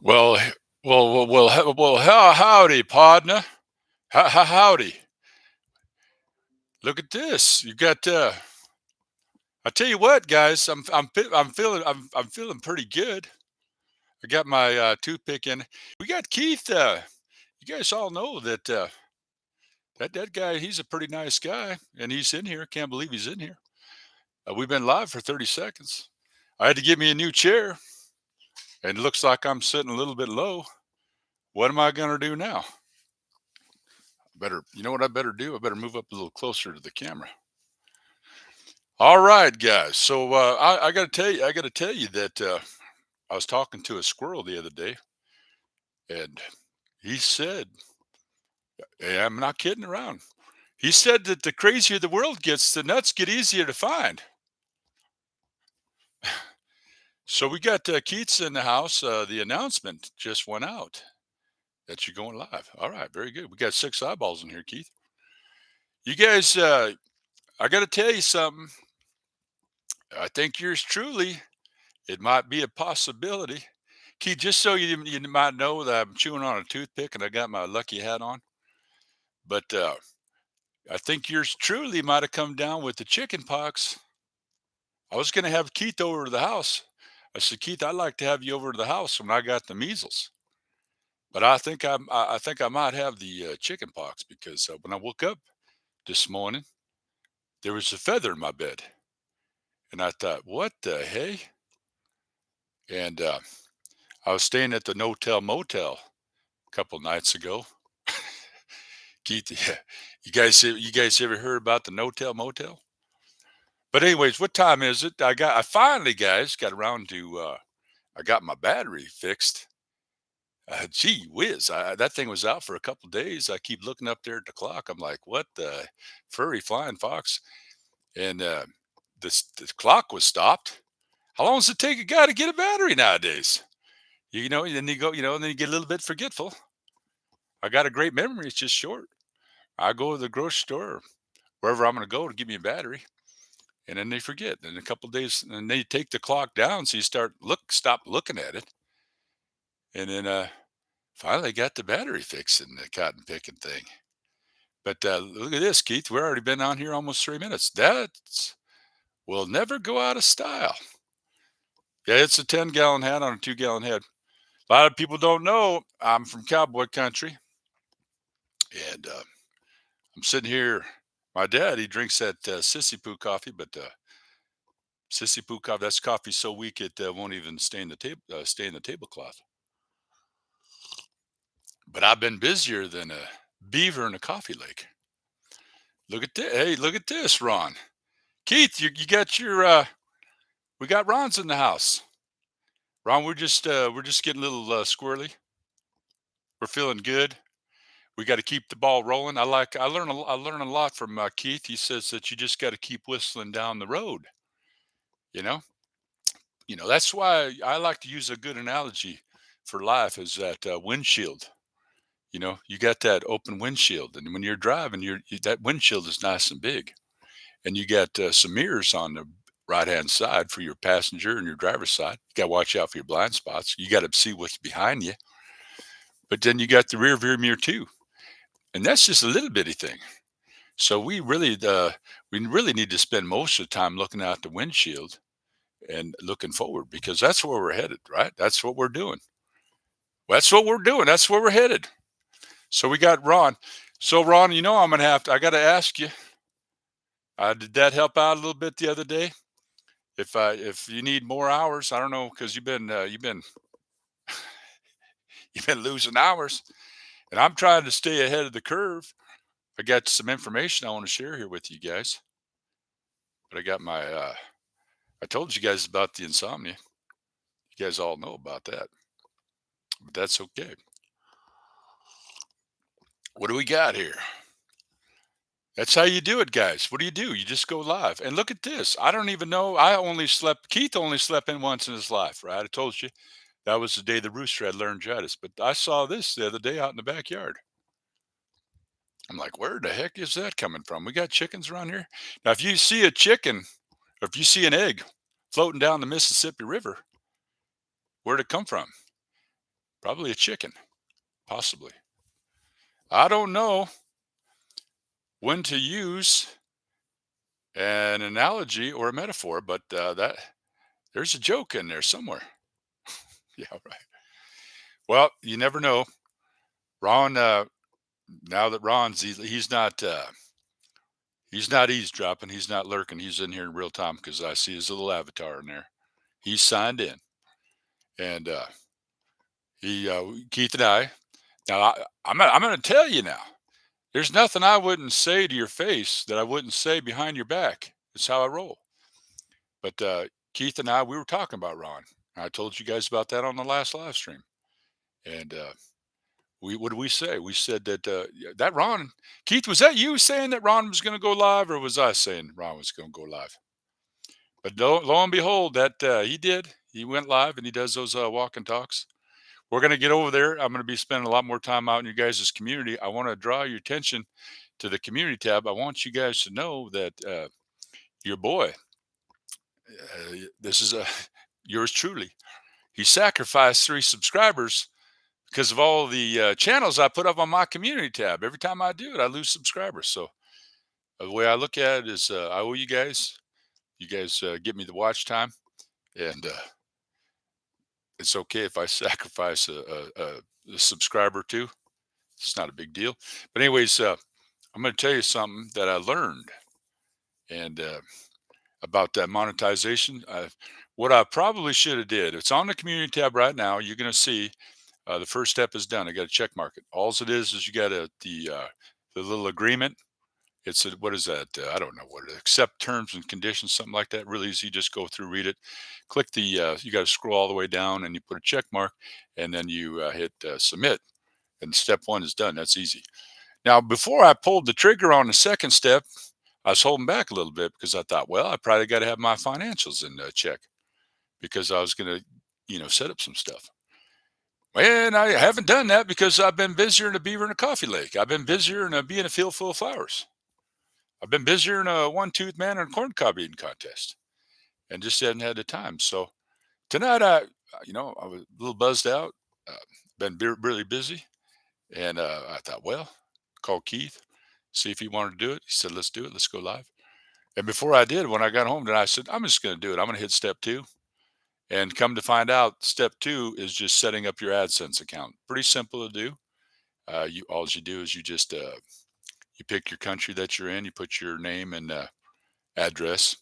Well, howdy, partner. Howdy. Look at this. You got. I tell you what, guys. I'm feeling pretty good. I got my toothpick in. We got Keith. You guys all know that that guy. He's a pretty nice guy, and he's in here. Can't believe he's in here. We've been live for 30 seconds. I had to get me a new chair, and it looks like I'm sitting a little bit low. What am I gonna do now? Better. You know what I better do? I better move up a little closer to the camera. All right, guys. So I got to tell you, that I was talking to a squirrel the other day, and he said, and I'm not kidding around. He said that the crazier the world gets, the nuts get easier to find. So we got Keats in the house. The announcement just went out that you're going live. All right, very good. We got 6 eyeballs in here, Keith. You guys, I got to tell you something. I think yours truly. It might be a possibility. Keith, just so you might know that I'm chewing on a toothpick and I got my lucky hat on, but I think yours truly might have come down with the chicken pox. I was going to have Keith over to the house. I said, Keith, I'd like to have you over to the house when I got the measles, but I think I might have the chicken pox because when I woke up this morning, there was a feather in my bed, and I thought, what the hey? And I was staying at the No Tell Motel a couple nights ago. Keith, yeah. You guys ever heard about the No Tell Motel? But anyways, what time is it? I finally, guys, got around to I got my battery fixed. Gee whiz, that thing was out for a couple days. I keep looking up there at the clock. I'm like, what the furry flying fox? And the clock was stopped. How long does it take a guy to get a battery nowadays? You know, then you go, and then you get a little bit forgetful. I got a great memory. It's just short. I go to the grocery store, wherever I'm going to go to get me a battery, and then they forget. And a couple days, and they take the clock down, so you stop looking at it, and then finally got the battery fixed in the cotton picking thing. But look at this, Keith. We're already been on here almost 3 minutes. That's will never go out of style. Yeah, it's a 10-gallon hat on a 2-gallon head. A lot of people don't know I'm from cowboy country, and I'm sitting here. My dad, he drinks that sissy poo coffee, but sissy poo coffee, that's coffee so weak it won't even stain the tablecloth. But I've been busier than a beaver in a coffee lake. Look at this. Hey, look at this, Ron. Keith, you got your we got Ron's in the house. Ron, we're just getting a little squirrely. We're feeling good. We got to keep the ball rolling. I learn a lot from Keith. He says that you just got to keep whistling down the road. You know, that's why I like to use a good analogy for life is that windshield. You got that open windshield, and when you're driving, that windshield is nice and big, and you got some mirrors on the right hand side for your passenger and your driver's side. You got to watch out for your blind spots. You got to see what's behind you, but then you got the rear view mirror too, and that's just a little bitty thing. So we really need to spend most of the time looking out the windshield and looking forward because that's where we're headed, right? That's what we're doing. That's what we're doing. That's where we're headed. So we got Ron. So Ron, I got to ask you, did that help out a little bit the other day? If you need more hours, I don't know, because you've been losing hours, and I'm trying to stay ahead of the curve. I got some information I want to share here with you guys, but I got my I told you guys about the insomnia. You guys all know about that, but that's okay. What do we got here? That's how you do it, guys. What do? You just go live. And look at this. I don't even know. Keith only slept in once in his life, right? I told you that was the day the rooster had laryngitis. But I saw this the other day out in the backyard. I'm like, where the heck is that coming from? We got chickens around here. Now, if you see a chicken, or if you see an egg floating down the Mississippi River, where'd it come from? Probably a chicken, possibly. I don't know when to use an analogy or a metaphor, but that there's a joke in there somewhere. Yeah, right. Well, you never know. Ron, now that he's not eavesdropping, he's not lurking, he's in here in real time because I see his little avatar in there. He's signed in, and he Keith and I. Now I'm going to tell you now. There's nothing I wouldn't say to your face that I wouldn't say behind your back. It's how I roll. But Keith and I, we were talking about Ron. I told you guys about that on the last live stream. And we what did we say? We said that yeah, that Ron, Keith, was that you saying that Ron was going to go live, or was I saying Ron was going to go live? But lo and behold, that he did. He went live and he does those walk and talks. We're going to get over there. I'm going to be spending a lot more time out in your guys' community. I want to draw your attention to the community tab. I want you guys to know that your boy, this is yours truly. He sacrificed 3 subscribers because of all the channels I put up on my community tab. Every time I do it, I lose subscribers. So the way I look at it is I owe you guys. You guys give me the watch time, and it's okay if I sacrifice a subscriber too. It's not a big deal. But anyways, I'm going to tell you something that I learned and about that monetization. What I probably should have did. It's on the community tab right now. You're going to see the first step is done. I got to check mark it. All it is you got the little agreement. It's a, what is that? I don't know what it is. Accept terms and conditions, something like that. Really easy. Just go through, read it. Click the. You got to scroll all the way down, and you put a check mark, and then you hit submit. And step one is done. That's easy. Now, before I pulled the trigger on the second step, I was holding back a little bit because I thought, well, I probably got to have my financials in check because I was going to, set up some stuff. And I haven't done that because I've been busier than a beaver in a coffee lake. I've been busier than a bee in a field full of flowers. I've been busier than a one-tooth man in a corn cob eating contest, and just hadn't had the time. So tonight, I was a little buzzed out. Uh, really busy, and I thought, well, call Keith, see if he wanted to do it. He said, let's do it. Let's go live. And before I did, when I got home, then I said, I'm just going to do it. I'm going to hit step two. And come to find out, step two is just setting up your AdSense account. Pretty simple to do. You all you do is you just you pick your country that you're in, you put your name and address,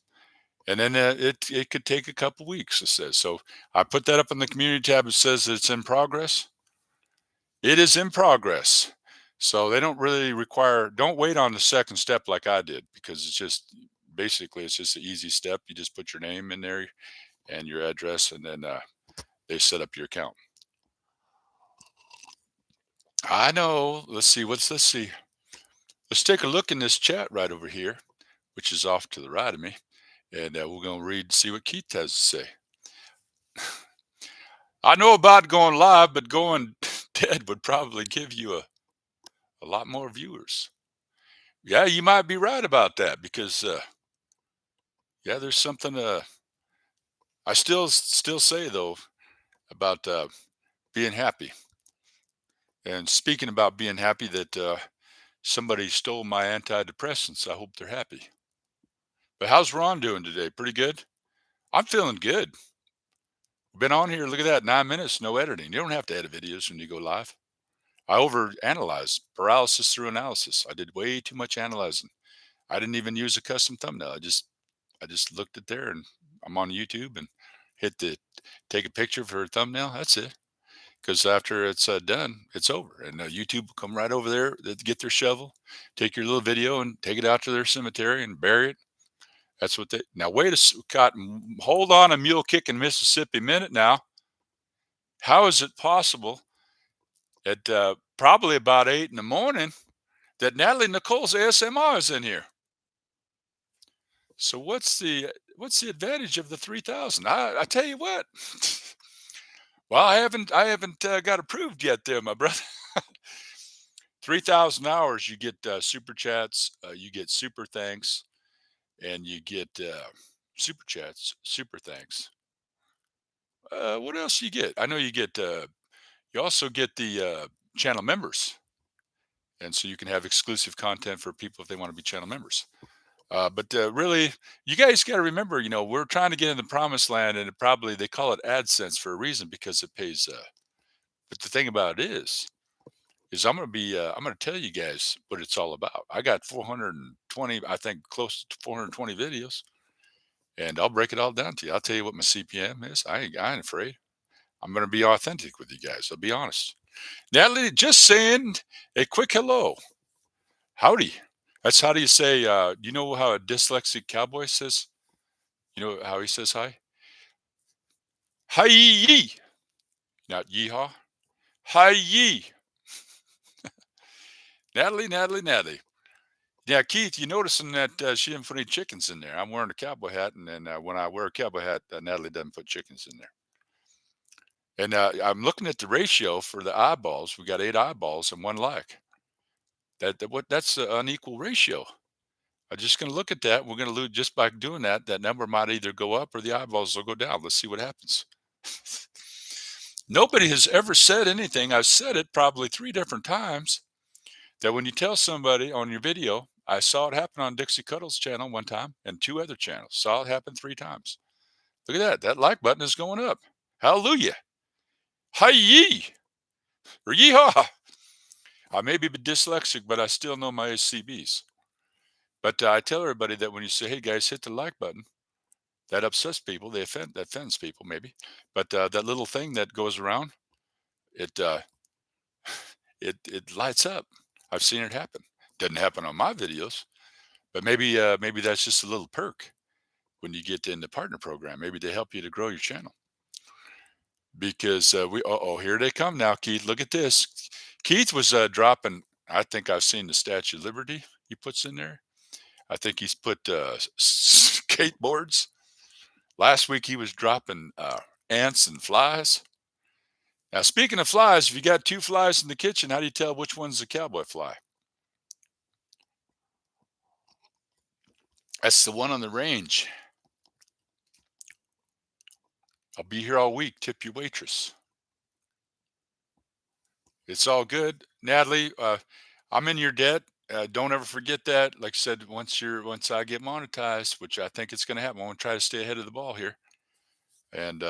and then it could take a couple weeks. It says so. I put that up in the community tab. It says it's in progress. It is in progress. So they don't really require. Don't wait on the second step like I did because it's just basically it's just an easy step. You just put your name in there and your address, and then they set up your account. I know. Let's see. Let's take a look in this chat right over here, which is off to the right of me, and we're gonna read see what Keith has to say. I know about going live, but going dead would probably give you a lot more viewers. Yeah, you might be right about that because yeah, there's something. I still say though about being happy. And speaking about being happy, that somebody stole my antidepressants. I hope they're happy. But how's Ron doing today? Pretty good. I'm feeling good. Been on here. Look at that. 9 minutes, no editing. You don't have to edit videos when you go live. I over analyze paralysis through analysis. I did way too much analyzing. I didn't even use a custom thumbnail. I just looked at there and I'm on YouTube and hit the take a picture for a thumbnail. That's it. Because after it's done, it's over. And YouTube will come right over there, they get their shovel, take your little video and take it out to their cemetery and bury it. That's what they. Now wait hold on a mule kicking Mississippi minute now. How is it possible at probably about 8 in the morning that Natalie Nicole's ASMR is in here? So what's the advantage of the 3,000? I tell you what. Well, I haven't got approved yet, there, my brother. 3,000 hours, you get super chats, you get super thanks, and you get super chats, super thanks. What else you get? I know you get You also get the channel members, and so you can have exclusive content for people if they want to be channel members. But really, you guys got to remember, we're trying to get in the promised land, and probably they call it AdSense for a reason because it pays. But the thing about it is I'm going to tell you guys what it's all about. I got 420, I think, close to 420 videos, and I'll break it all down to you. I'll tell you what my CPM is. I ain't afraid. I'm going to be authentic with you guys. I'll be honest. Natalie, just saying a quick hello. Howdy. That's how do you say, you know how a dyslexic cowboy says? You know how he says hi? Hi yee. Not yeehaw. Hi yee. Natalie. Yeah, Keith, you noticing that she didn't put any chickens in there? I'm wearing a cowboy hat, and then when I wear a cowboy hat, Natalie doesn't put chickens in there. And I'm looking at the ratio for the eyeballs. We got 8 eyeballs and 1 like. That's an unequal ratio. I'm just going to look at that. We're going to lose just by doing that. That number might either go up or the eyeballs will go down. Let's see what happens. Nobody has ever said anything. I've said it probably 3 different times that when you tell somebody on your video, I saw it happen on Dixie Cuddles channel one time and 2 other channels. Saw it happen 3 times. Look at that. That like button is going up. Hallelujah. Hi yee or yeehaw. I may be dyslexic, but I still know my SCBs. But I tell everybody that when you say, "Hey guys, hit the like button," that upsets people. That offends people maybe. But that little thing that goes around, it it lights up. I've seen it happen. Doesn't happen on my videos, but maybe that's just a little perk when you get in the partner program. Maybe they help you to grow your channel because here they come now, Keith. Look at this. Keith was dropping. I think I've seen the Statue of Liberty he puts in there. I think he's put skateboards. Last week he was dropping ants and flies. Now, speaking of flies, if you got 2 flies in the kitchen, how do you tell which one's the cowboy fly? That's the one on the range. I'll be here all week. Tip your waitress. It's all good, Natalie. I'm in your debt. Don't ever forget that. Like I said, once I get monetized, which I think it's going to happen, I'm going to try to stay ahead of the ball here, and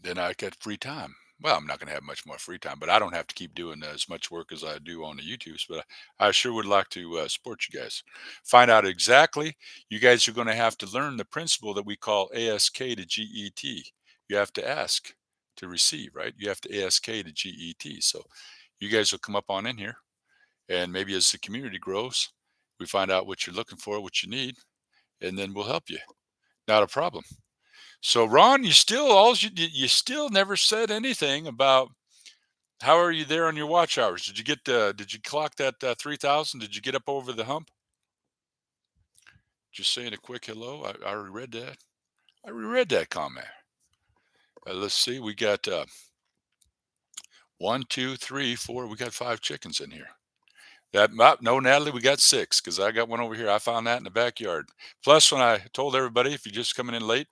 then I get free time. Well, I'm not going to have much more free time, but I don't have to keep doing as much work as I do on the YouTubes. But I sure would like to support you guys. Find out exactly. You guys are going to have to learn the principle that we call ASK to GET. You have to ask to receive, right? You have to ASK to GET. So you guys will come up on in here, and maybe as the community grows, we find out what you're looking for, what you need, and then we'll help you. Not a problem. So Ron, you still never said anything about how are you there on your watch hours? Did you clock that 3,000? Did you get up over the hump? Just saying a quick hello. I already read that. I reread that comment. Let's see. We got 1, 2, 3, 4. We got 5 chickens in here. No, Natalie, we got 6 because I got one over here. I found that in the backyard. Plus, when I told everybody, if you're just coming in late,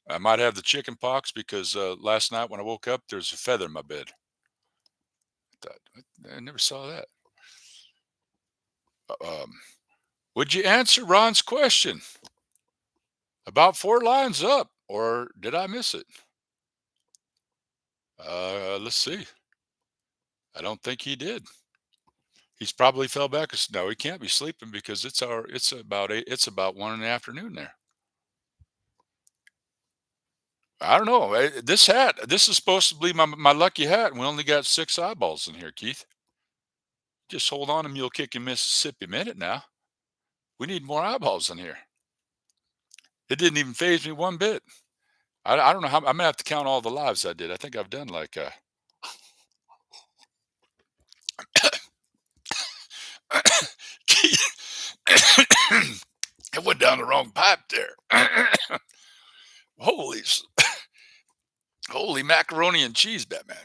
I might have the chicken pox because last night when I woke up, there's a feather in my bed. I never saw that. Would you answer Ron's question? About 4 lines up, or did I miss it? Let's see. I don't think he did. He's probably fell back. No, he can't be sleeping because it's about 1 in the afternoon there. I don't know. This is supposed to be my lucky hat, and we only got 6 eyeballs in here, Keith. Just hold on a mule kicking Mississippi minute now. We need more eyeballs in here. It didn't even phase me one bit. I don't know how. I'm gonna have to count all the lives I did. I think I've done like it went down the wrong pipe there. holy, holy macaroni and cheese, Batman!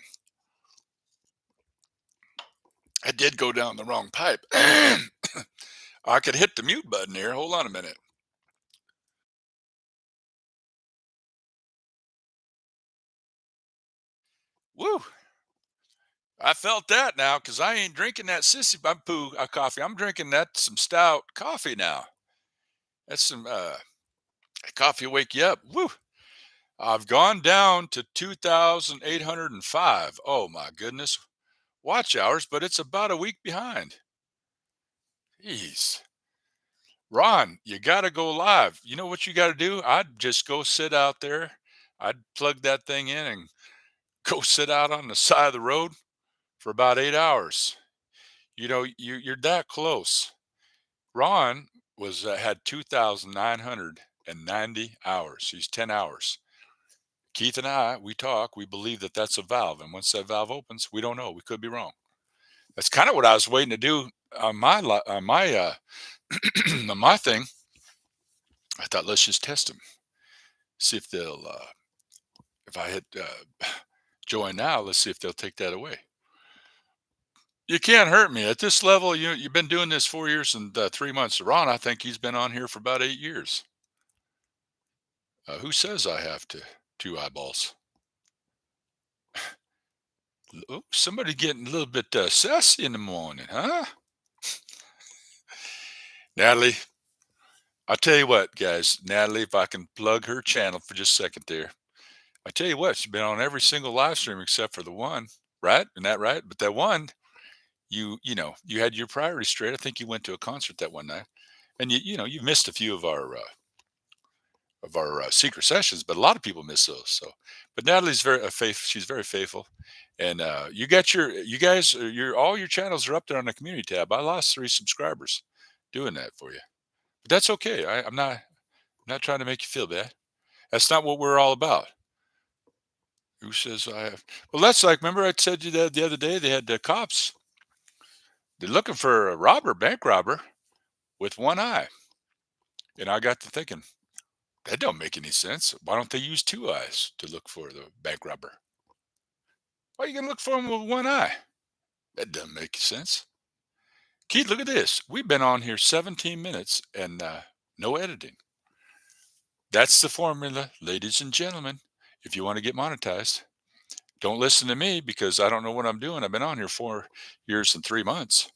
I did go down the wrong pipe. I could hit the mute button here. Hold on a minute. Woo! I felt that now because I ain't drinking that sissy poo coffee. I'm drinking that some stout coffee now. That's some coffee will wake you up. Woo! I've gone down to 2,805. Oh my goodness. Watch hours, but it's about a week behind. Jeez. Ron, you got to go live. You know what you got to do? I'd just go sit out there. I'd plug that thing in and go sit out on the side of the road for about 8 hours. You're that close. Ron was had 2,990 hours. He's 10 hours. Keith and I, we talk. We believe that that's a valve, and once that valve opens, we don't know. We could be wrong. That's kind of what I was waiting to do on my on my thing. I thought let's just test them, see if they'll. If I hit join now, let's see if they'll take that away. You can't hurt me at this level. You've been doing this 4 years and 3 months. Ron, I think he's been on here for about 8 years. Who says I have to two eyeballs? Oh, somebody getting a little bit sassy in the morning, huh? Natalie, I'll tell you what, guys. Natalie, if I can plug her channel for just a second there. I tell you what, she's been on every single live stream except for the one, right? Isn't that right? But that one, you had your priorities straight. I think you went to a concert that one night, and you missed a few of our secret sessions, but a lot of people miss those. So, but Natalie's very faith. She's very faithful, and you guys, your all your channels are up there on the community tab. I lost 3 subscribers doing that for you, but that's okay. I'm not trying to make you feel bad. That's not what we're all about. Who says I have? Well, that's like remember I said to you that the other day they had the cops. They're looking for a robber, bank robber, with one eye, and I got to thinking that don't make any sense. Why don't they use two eyes to look for the bank robber? Why are you gonna look for him with one eye? That doesn't make sense. Keith, look at this. We've been on here 17 minutes and no editing. That's the formula, ladies and gentlemen. If you want to get monetized, don't listen to me because I don't know what I'm doing. I've been on here 4 years and 3 months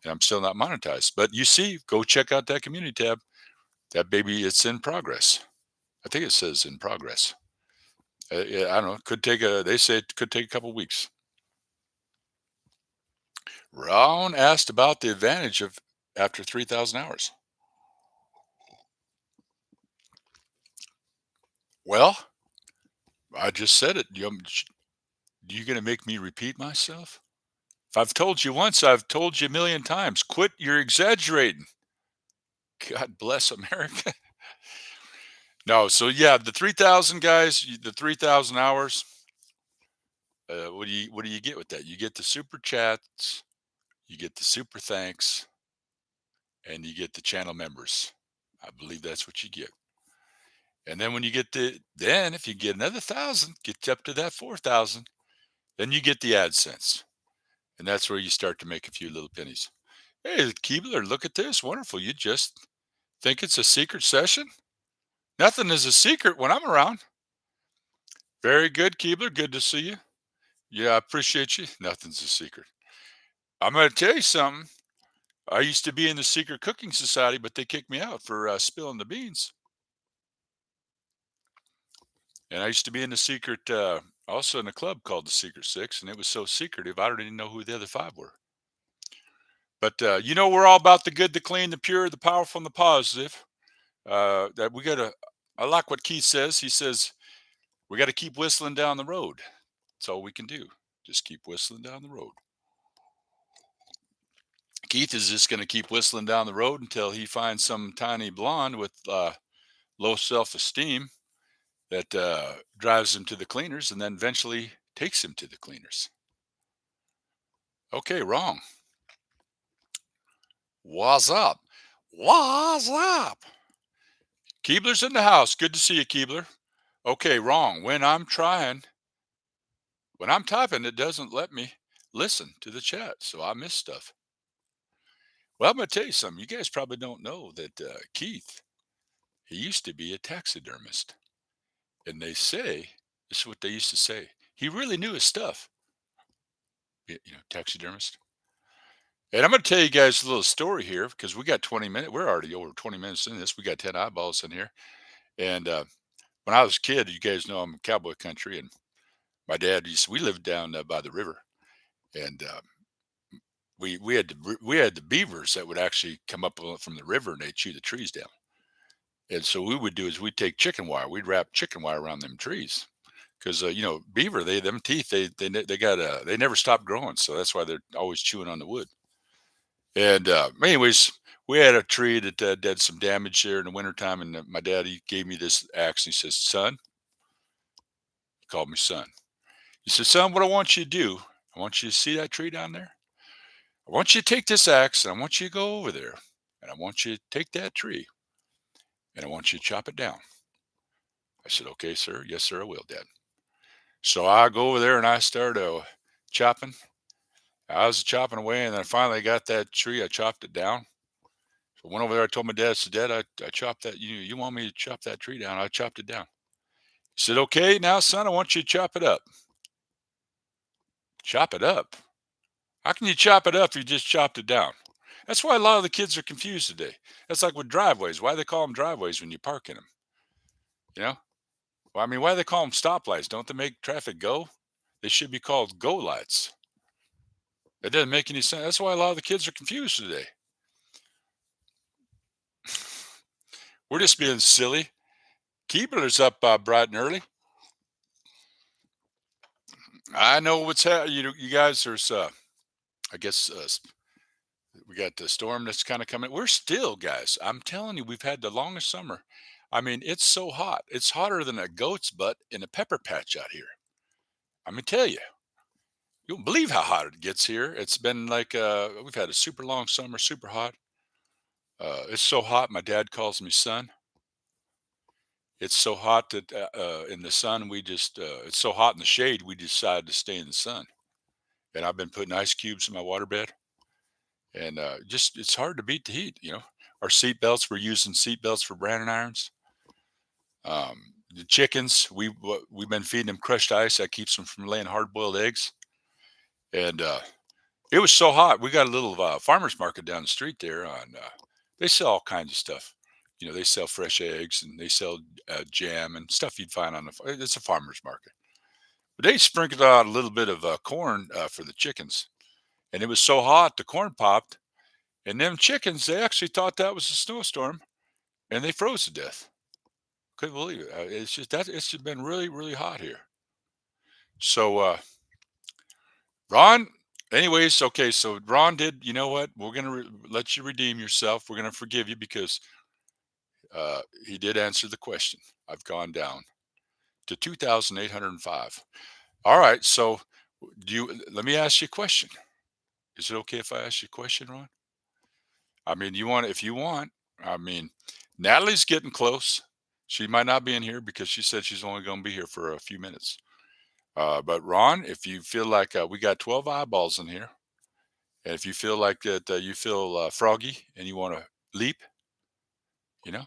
and I'm still not monetized. But you see, go check out that community tab. That baby, it's in progress. I think it says in progress. Yeah, I don't know. Could take they say it could take a couple weeks. Ron asked about the advantage of after 3,000 hours. Well, I just said it. You going to make me repeat myself? If I've told you once, I've told you a million times. Quit, you're exaggerating. God bless America. No, so yeah, the 3,000 guys, the 3,000 hours. What do you get with that? You get the super chats, you get the super thanks, and you get the channel members. I believe that's what you get. And then when you get then if you get another 1,000, get up to that 4,000, then you get the AdSense. And that's where you start to make a few little pennies. Hey, Keebler, look at this. Wonderful. You just think it's a secret session? Nothing is a secret when I'm around. Very good, Keebler. Good to see you. Yeah, I appreciate you. Nothing's a secret. I'm going to tell you something. I used to be in the secret cooking society, but they kicked me out for spilling the beans. And I used to be in the secret, also in a club called the Secret Six, and it was so secretive I don't even know who the other five were. But we're all about the good, the clean, the pure, the powerful, and the positive. That we got to. I like what Keith says. He says we got to keep whistling down the road. That's all we can do. Just keep whistling down the road. Keith is just going to keep whistling down the road until he finds some tiny blonde with low self-esteem that drives him to the cleaners and then eventually takes him to the cleaners. Okay, wrong. What's up? What's up? Keebler's in the house. Good to see you, Keebler. Okay, wrong. When I'm typing, it doesn't let me listen to the chat, so I miss stuff. Well, I'm going to tell you something. You guys probably don't know that Keith, he used to be a taxidermist. And they say, this is what they used to say. He really knew his stuff. Taxidermist. And I'm going to tell you guys a little story here because we got 20 minutes. We're already over 20 minutes in this. We got 10 eyeballs in here. And when I was a kid, you guys know I'm in cowboy country, and my dad we lived down by the river, and we had the beavers that would actually come up from the river and they'd chew the trees down. And so we would do is we'd take chicken wire, we'd wrap chicken wire around them trees because beaver they them teeth they got they never stop growing, so that's why they're always chewing on the wood. And anyways, we had a tree that did some damage there in the wintertime, and my dad he gave me this axe. And he says, "Son," he called me son. He said, "Son, what I want you to do, I want you to see that tree down there. I want you to take this axe, and I want you to go over there, and I want you to take that tree, and I want you to chop it down." I said, "Okay, sir. Yes, sir, I will, Dad." So I go over there and I start chopping. I was chopping away, and then I finally got that tree. I chopped it down. So I went over there. I told my dad, I said, "Dad, I chopped that. You want me to chop that tree down?" I chopped it down. He said, "Okay, now, son, I want you to chop it up." Chop it up? How can you chop it up if you just chopped it down? That's why a lot of the kids are confused today. That's like with driveways. Why they call them driveways when you park in them? You know? Well, I mean, why do they call them stoplights? Don't they make traffic go? They should be called go lights. It doesn't make any sense. That's why a lot of the kids are confused today. We're just being silly. Keebler's up bright and early. I know what's happening. You guys, I guess, we got the storm that's kind of coming. We're still, guys. I'm telling you, we've had the longest summer. I mean, it's so hot. It's hotter than a goat's butt in a pepper patch out here. I mean, tell you, you won't believe how hot it gets here. It's been like we've had a super long summer, super hot. It's so hot. My dad calls me son. It's so hot that in the sun, it's so hot in the shade, we decided to stay in the sun. And I've been putting ice cubes in my waterbed. And just, it's hard to beat the heat. Our seat belts, we're using seat belts for branding irons. The chickens, we've been feeding them crushed ice that keeps them from laying hard boiled eggs. And it was so hot. We got a little farmer's market down the street there they sell all kinds of stuff. They sell fresh eggs and they sell jam and stuff you'd find it's a farmer's market. But they sprinkled out a little bit of corn for the chickens. And it was so hot, the corn popped. And them chickens, they actually thought that was a snowstorm and they froze to death. Couldn't believe it. It's just been really, really hot here. So, Ron, anyways, okay. So Ron did, you know what? We're going to let you redeem yourself. We're going to forgive you because he did answer the question. I've gone down to 2,805. All right. So let me ask you a question. Is it okay if I ask you a question, Ron? I mean, if you want, I mean, Natalie's getting close. She might not be in here because she said she's only going to be here for a few minutes. But Ron, if you feel like we got 12 eyeballs in here, and if you feel like that you feel froggy and you want to leap, you know,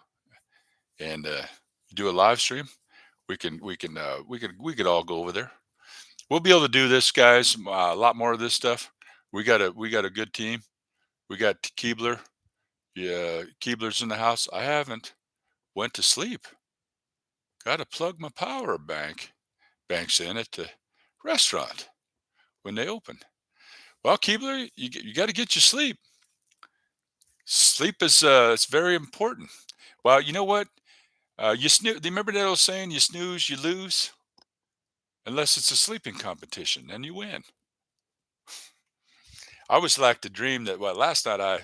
and do a live stream, we could all go over there. We'll be able to do this, guys. A lot more of this stuff. We got a good team. We got Keebler. Yeah, Keebler's in the house. I haven't went to sleep. Got to plug my power banks in at the restaurant when they open. Well, Keebler, you got to get your sleep. Sleep is it's very important. Well, you know what? You snooze. Remember that old saying, "You snooze, you lose," unless it's a sleeping competition, and you win. I always like to dream that. Well, last night I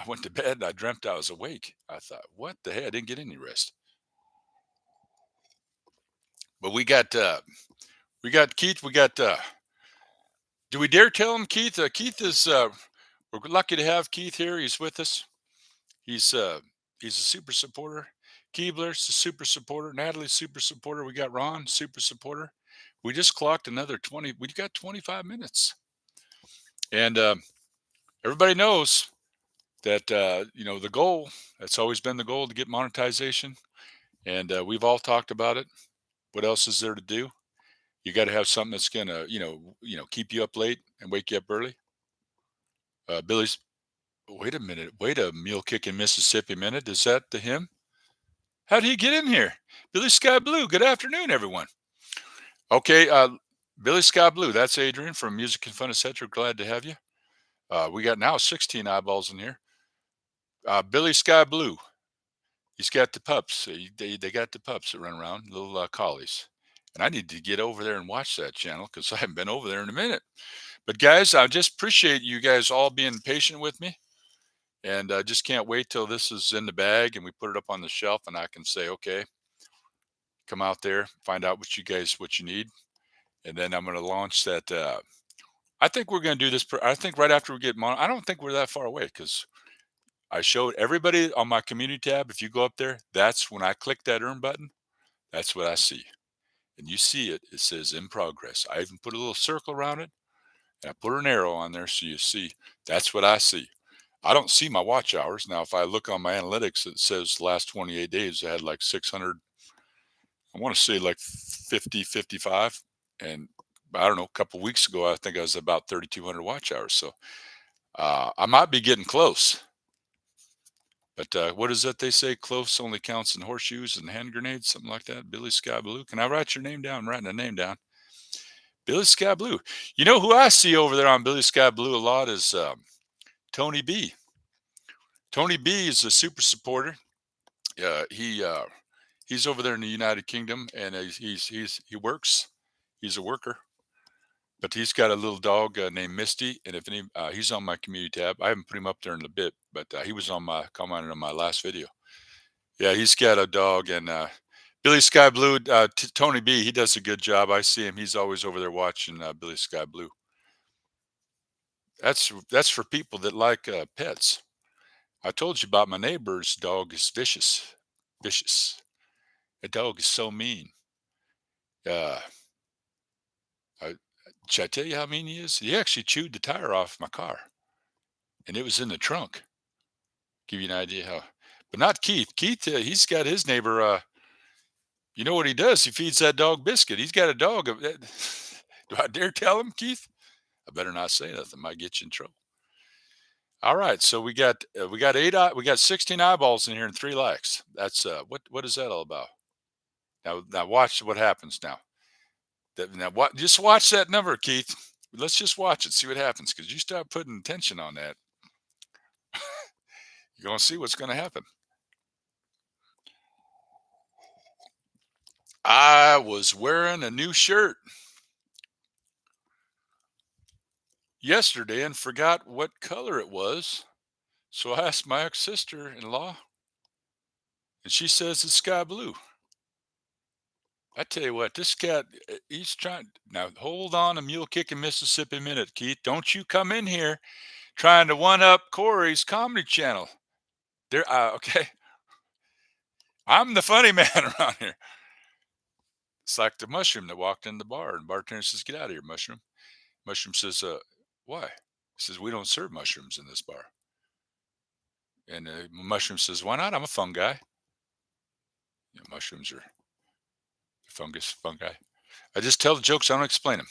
went to bed and I dreamt I was awake. I thought, what the heck? I didn't get any rest. But we got Keith. We got. Do we dare tell him, Keith? Keith is. We're lucky to have Keith here. He's with us. He's uh he's a super supporter. Keebler's a super supporter. Natalie's super supporter. We got Ron, super supporter. We just clocked another 20. We got 25 minutes. And everybody knows that the goal, that's always been the goal, to get monetization. And we've all talked about it. What else is there to do? You got to have something that's gonna, keep you up late and wake you up early. Billy's. Wait a minute. Wait a mule kicking Mississippi minute. Is that the him? How did he get in here? Billy Sky Blue. Good afternoon, everyone. Okay, Billy Sky Blue. That's Adrian from Music and Fun Etc. Glad to have you. We got now 16 eyeballs in here. Billy Sky Blue. He's got the pups. They got the pups that run around, little collies. And I need to get over there and watch that channel because I haven't been over there in a minute. But guys, I just appreciate you guys all being patient with me. And I just can't wait till this is in the bag and we put it up on the shelf and I can say, okay, come out there, find out what you need. And then I'm going to launch that. I think we're going to do this. I think right after we get I don't think we're that far away because I showed everybody on my community tab. If you go up there, that's when I click that earn button. That's what I see. And you see it. It says in progress. I even put a little circle around it and I put an arrow on there so you see. That's what I see. I don't see my watch hours. Now, if I look on my analytics, it says the last 28 days I had like 600, I want to say like 50, 55. And I don't know, a couple weeks ago, I think I was about 3,200 watch hours. So I might be getting close. But what is that they say? Close only counts in horseshoes and hand grenades, something like that. Billy Sky Blue. Can I write your name down? I'm writing a name down. Billy Sky Blue. You know who I see over there on Billy Sky Blue a lot is Tony B. Tony B is a super supporter. He's over there in the United Kingdom, and he works. He's a worker, but he's got a little dog named Misty, and if any, he's on my community tab. I haven't put him up there in a bit, but he was on my commented on my last video. Yeah, he's got a dog, and Billy Sky Blue, Tony B. He does a good job. I see him. He's always over there watching Billy Sky Blue. That's for people that like pets. I told you about my neighbor's dog is vicious, vicious. That dog is so mean. Uh, I, should I tell you how mean he is? He actually chewed the tire off my car, and it was in the trunk. Give you an idea how. But not Keith. Keith, he's got his neighbor. You know what he does? He feeds that dog biscuit. He's got a dog. Do I dare tell him, Keith? I better not say nothing. Might get you in trouble. All right, so we got we got 16 eyeballs in here and 3 likes. That's what is that all about? Now watch what happens now. Now what? Just watch that number, Keith. Let's just watch it, see what happens. Because you start putting attention on that, you're gonna see what's gonna happen. I was wearing a new shirt yesterday and forgot what color it was. So I asked my ex sister in law, and she says it's sky blue. I tell you what, this cat, he's trying. Now, hold on a mule kicking Mississippi minute, Keith. Don't you come in here trying to one up Corey's comedy channel. There, okay. I'm the funny man around here. It's like the mushroom that walked in the bar, and bartender says, "Get out of here, mushroom." Mushroom says, "Why?" He says, "We don't serve mushrooms in this bar." And mushroom says, "Why not? I'm a fun guy." Mushrooms are fungi. I just tell the jokes. I don't explain them.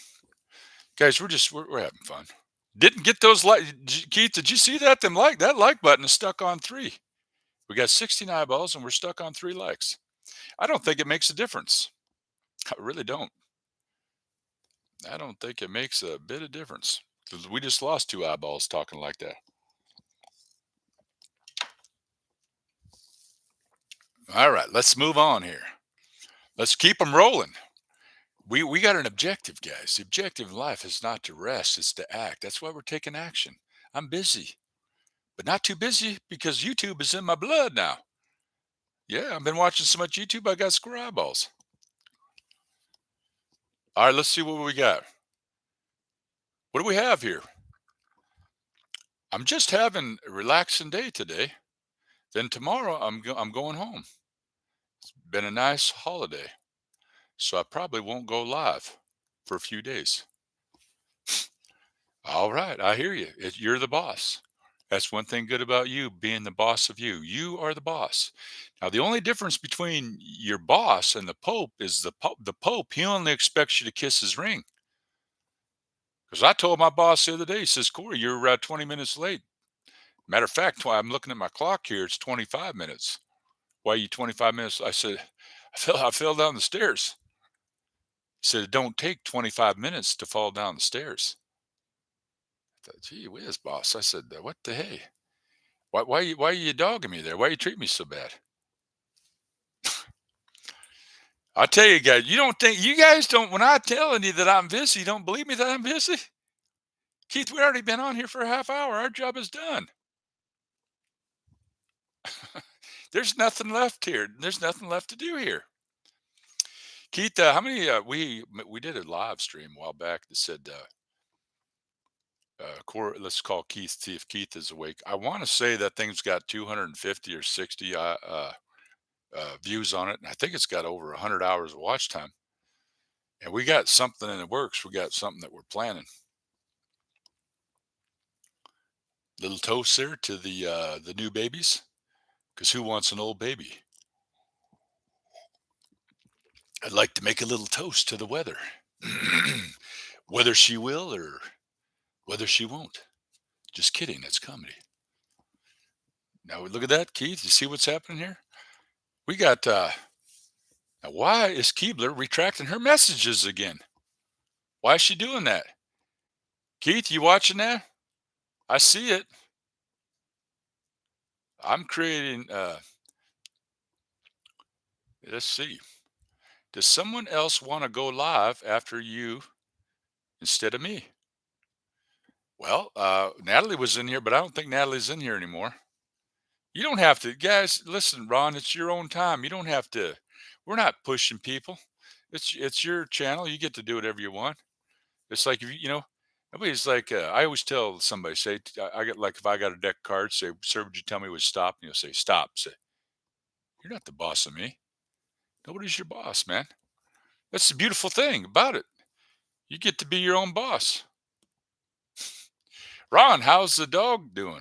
Guys, we're having fun. Didn't get those Keith, did you see that? That like button is stuck on 3. We got 16 eyeballs and we're stuck on 3 likes. I don't think it makes a difference. I really don't. I don't think it makes a bit of difference. 'Cause we just lost 2 eyeballs talking like that. All right, let's move on here. Let's keep them rolling. We got an objective, guys. The objective in life is not to rest, it's to act. That's why we're taking action. I'm busy, but not too busy because YouTube is in my blood now. Yeah, I've been watching so much YouTube, I got squirrel eyeballs. All right, let's see what we got. What do we have here? I'm just having a relaxing day today. Then tomorrow I'm going home. It's been a nice holiday, so I probably won't go live for a few days. All right, I hear you. You're the boss. That's one thing good about you being the boss of you. You are the boss. Now, the only difference between your boss and the Pope is the Pope, he only expects you to kiss his ring. Because I told my boss the other day, he says, Corey, you're 20 minutes late. Matter of fact, I'm looking at my clock here. It's 25 minutes. Why are you 25 minutes? I said, I fell down the stairs. He said, it don't take 25 minutes to fall down the stairs. I thought, gee whiz, boss. I said, what the hey? Why are you dogging me there? Why you treat me so bad? I tell you guys, you guys don't, when I'm telling you that I'm busy, you don't believe me that I'm busy? Keith, we already been on here for a half hour. Our job is done. There's nothing left here. There's nothing left to do here. Keith, how many, we did a live stream a while back that said, Corey, let's call Keith, see if Keith is awake. I want to say that thing's got 250 or 60 views on it. And I think it's got over 100 hours of watch time. And we got something in the works. We got something that we're planning. Little toast there to the new babies, because who wants an old baby? I'd like to make a little toast to the weather, whether she will or whether she won't. Just kidding. That's comedy. Now look at that, Keith. You see what's happening here? We got. Now, why is Keebler retracting her messages again? Why is she doing that? Keith, you watching that? I see it. I'm creating. Let's see. Does someone else want to go live after you instead of me? Well, Natalie was in here, but I don't think Natalie's in here anymore. You don't have to, guys. Listen, Ron, it's your own time. You don't have to. We're not pushing people. It's your channel. You get to do whatever you want. It's like if nobody's like. I always tell somebody, say, I get like if I got a deck of cards, say, sir, would you tell me to stop? And you'll say, stop. Say, you're not the boss of me. Nobody's your boss, man. That's the beautiful thing about it. You get to be your own boss. Ron, how's the dog doing?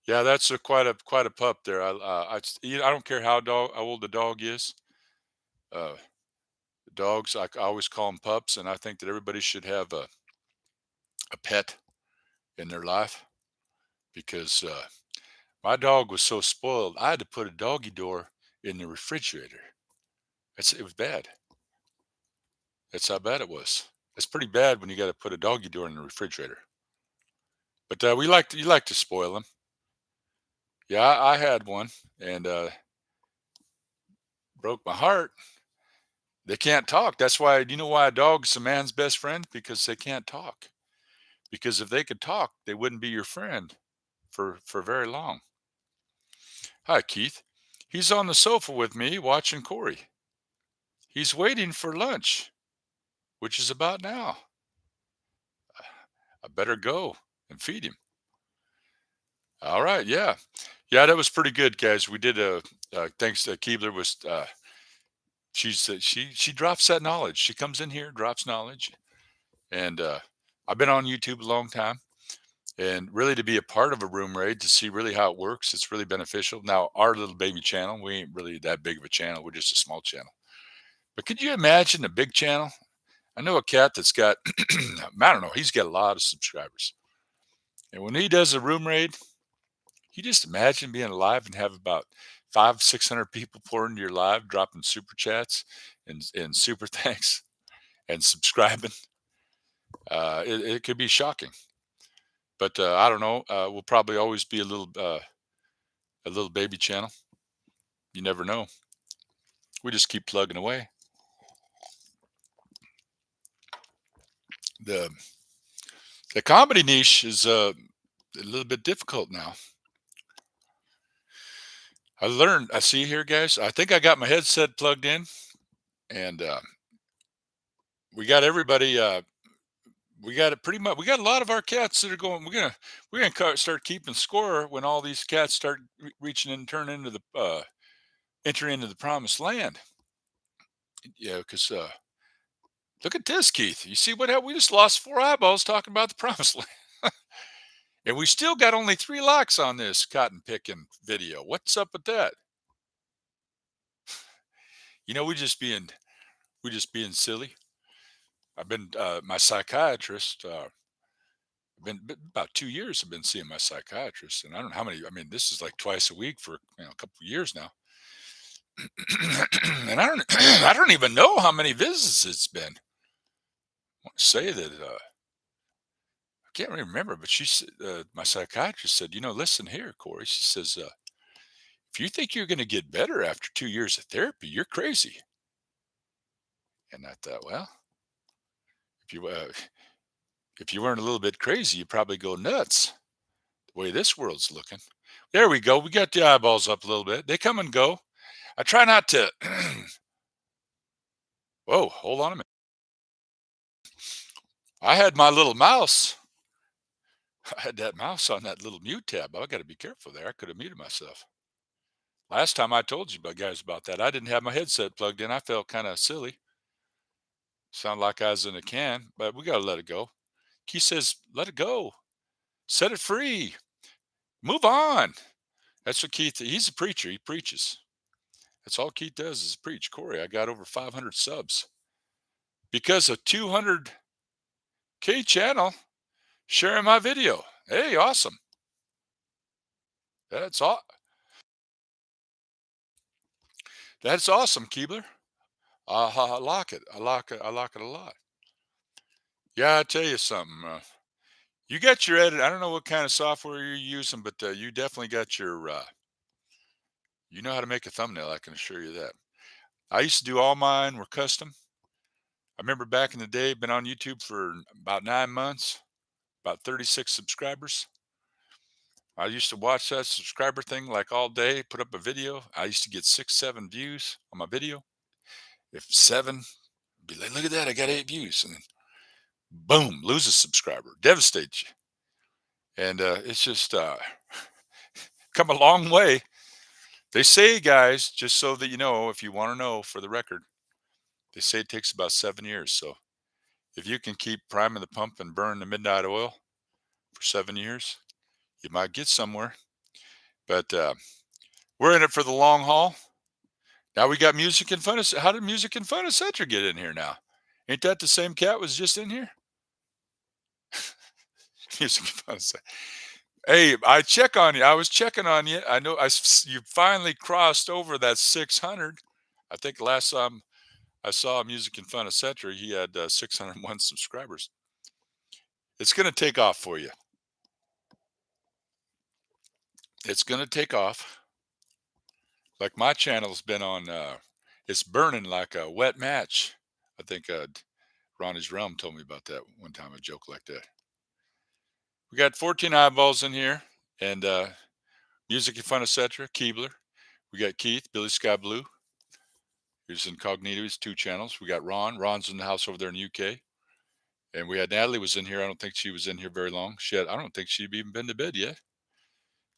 Yeah, that's quite a pup there. I don't care how old the dog is. Uh, dogs, I always call them pups, and I think that everybody should have a pet in their life because my dog was so spoiled. I had to put a doggy door in the refrigerator. It was bad. That's how bad it was. It's pretty bad when you got to put a doggy door in the refrigerator. But you like to spoil them. Yeah, I had one and broke my heart. They can't talk. That's why, you know why a dog's a man's best friend? Because they can't talk. Because if they could talk, they wouldn't be your friend for very long. Hi, Keith. He's on the sofa with me watching Corey. He's waiting for lunch, which is about now. I better go and feed him. All right, yeah. Yeah, that was pretty good, guys. We did thanks to Keebler was she drops that knowledge. She comes in here, drops knowledge. And I've been on YouTube a long time. And really to be a part of a room raid to see really how it works, it's really beneficial. Now, our little baby channel, we ain't really that big of a channel. We're just a small channel. But could you imagine a big channel? I know a cat that's got, I don't know, he's got a lot of subscribers. And when he does a room raid, you just imagine being alive and have about 600 people pour into your live, dropping super chats and super thanks and subscribing. It could be shocking. But I don't know. We'll probably always be a little baby channel. You never know. We just keep plugging away. The the comedy niche is a little bit difficult now. I learned. I see here, guys. I think I got my headset plugged in, and we got everybody. We got it pretty much. We got a lot of our cats that are going. We're gonna start keeping score when all these cats start reaching and turn into the enter into the promised land. Yeah, because look at this, Keith. You see what happened? We just lost 4 eyeballs talking about the promised land. And we still got only 3 likes on this cotton picking video. What's up with that? You know, we just being silly. I've been my psychiatrist. Been about 2 years. I've been seeing my psychiatrist, and I don't know how many. I mean, this is like twice a week for a couple of years now, and I don't I don't even know how many visits it's been. I want to say that I can't really remember, but my psychiatrist said, listen here, Corey. She says, if you think you're going to get better after 2 years of therapy, you're crazy. And I thought, well, if you uh, if you weren't a little bit crazy, you'd probably go nuts. The way this world's looking. There we go. We got the eyeballs up a little bit. They come and go. I try not to. Whoa, hold on a minute. I had my little mouse. I had that mouse on that little mute tab. I got to be careful there. I could have muted myself. Last time I told you guys about that, I didn't have my headset plugged in. I felt kind of silly. Sound like I was in a can, but we got to let it go. Keith says, let it go. Set it free. Move on. That's what Keith, he's a preacher. He preaches. That's all Keith does is preach. Corey, I got over 500 subs because of 200K channel sharing my video. Hey, awesome. That's all. That's awesome, Keebler. I like it. I like it. I like it a lot. Yeah, I tell you something. You got your edit. I don't know what kind of software you're using, but you definitely got your. You know how to make a thumbnail. I can assure you that. I used to do all mine were custom. I remember back in the day, been on YouTube for about 9 months, about 36 subscribers. I used to watch that subscriber thing like all day, put up a video. I used to get 6, 7 views on my video. If 7, be like, look at that, I got 8 views. And then boom, lose a subscriber, devastates you. And it's just come a long way. They say, guys, just so that you know, if you want to know for the record, they say it takes about 7 years. So if you can keep priming the pump and burn the midnight oil for 7 years, you might get somewhere. But we're in it for the long haul. Now we got music and fun. How did music and fun etc. get in here now? Ain't that the same cat was just in here? Music and fun. Hey, I check on you. I was checking on you. I know you finally crossed over that 600. I think last time I saw music and fun etc. He had 601 subscribers. It's going to take off for you. It's going to take off. Like my channel's been on. It's burning like a wet match. I think Ronnie's Realm told me about that one time, a joke like that. We got 14 eyeballs in here, and music and fun, etc. Keebler. We got Keith, Billy Sky Blue. Here's Incognito. He's 2 channels. We got Ron. Ron's in the house over there in the UK. And we had Natalie was in here. I don't think she was in here very long. I don't think she'd even been to bed yet.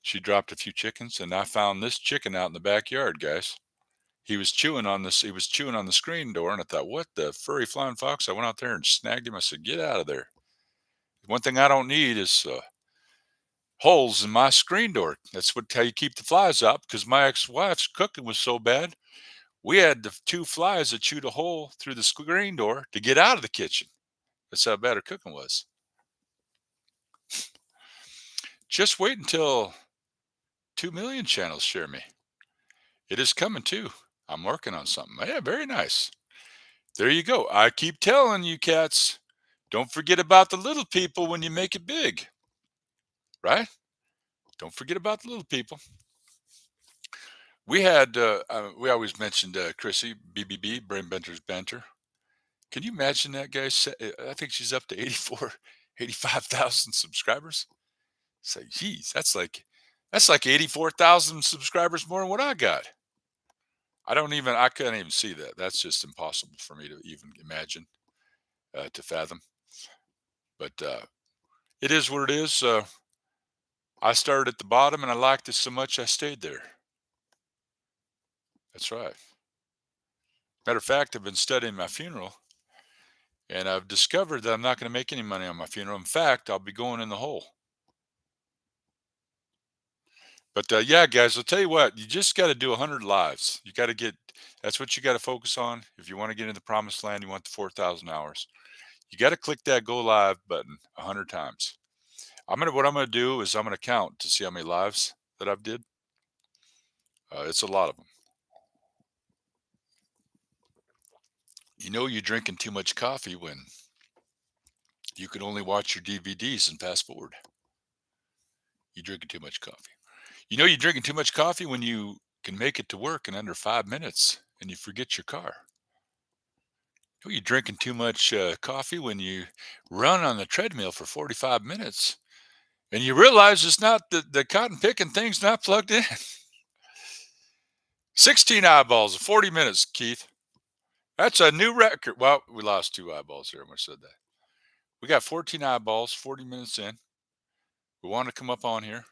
She dropped a few chickens, and I found this chicken out in the backyard, guys. He was chewing on this. He was chewing on the screen door, and I thought, "What the furry flying fox?" I went out there and snagged him. I said, "Get out of there." One thing I don't need is holes in my screen door. That's how you keep the flies out. Because my ex-wife's cooking was so bad, we had the 2 flies that chewed a hole through the screen door to get out of the kitchen. That's how bad her cooking was. Just wait until 2 million channels share me. It is coming too. I'm working on something. Yeah, very nice. There you go. I keep telling you cats, don't forget about the little people when you make it big. Right? Don't forget about the little people. We always mentioned Chrissy, BBB, Brain Bender's Banter. Can you imagine that, guys? I think she's up to 85,000 subscribers. Say, geez, that's like 84,000 subscribers more than what I got. I couldn't even see that. That's just impossible for me to even imagine, to fathom. But it is what it is. I started at the bottom and I liked it so much I stayed there. That's right. Matter of fact, I've been studying my funeral and I've discovered that I'm not going to make any money on my funeral. In fact, I'll be going in the hole. But yeah, guys, I'll tell you what, you just got to do 100 lives. You got to get, that's what you got to focus on. If you want to get into the promised land, you want the 4,000 hours. You got to click that go live button 100 times. What I'm going to do is I'm going to count to see how many lives that I've did. It's a lot of them. You know, you're drinking too much coffee when you can only watch your DVDs and fast forward. You're drinking too much coffee. You know, you're drinking too much coffee when you can make it to work in under 5 minutes and you forget your car. You know, you're drinking too much coffee when you run on the treadmill for 45 minutes and you realize it's not the cotton picking thing's not plugged in. 16 eyeballs in 40 minutes, Keith. That's a new record. Well, we lost 2 eyeballs here when I said that. We got 14 eyeballs, 40 minutes in. We want to come up on here.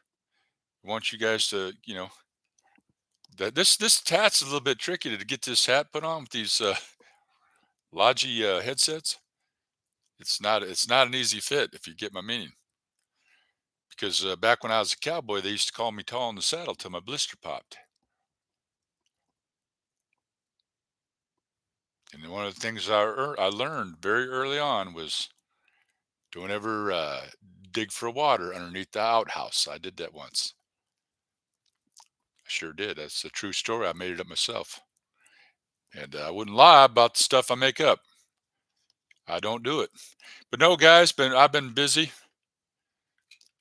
We want you guys to, this hat's a little bit tricky to get this hat put on with these Logi headsets. It's not an easy fit if you get my meaning. Because back when I was a cowboy, they used to call me tall in the saddle till my blister popped. And one of the things I learned very early on was don't ever dig for water underneath the outhouse. I did that once. I sure did. That's a true story. I made it up myself. And I wouldn't lie about the stuff I make up. I don't do it. But no, guys, I've been busier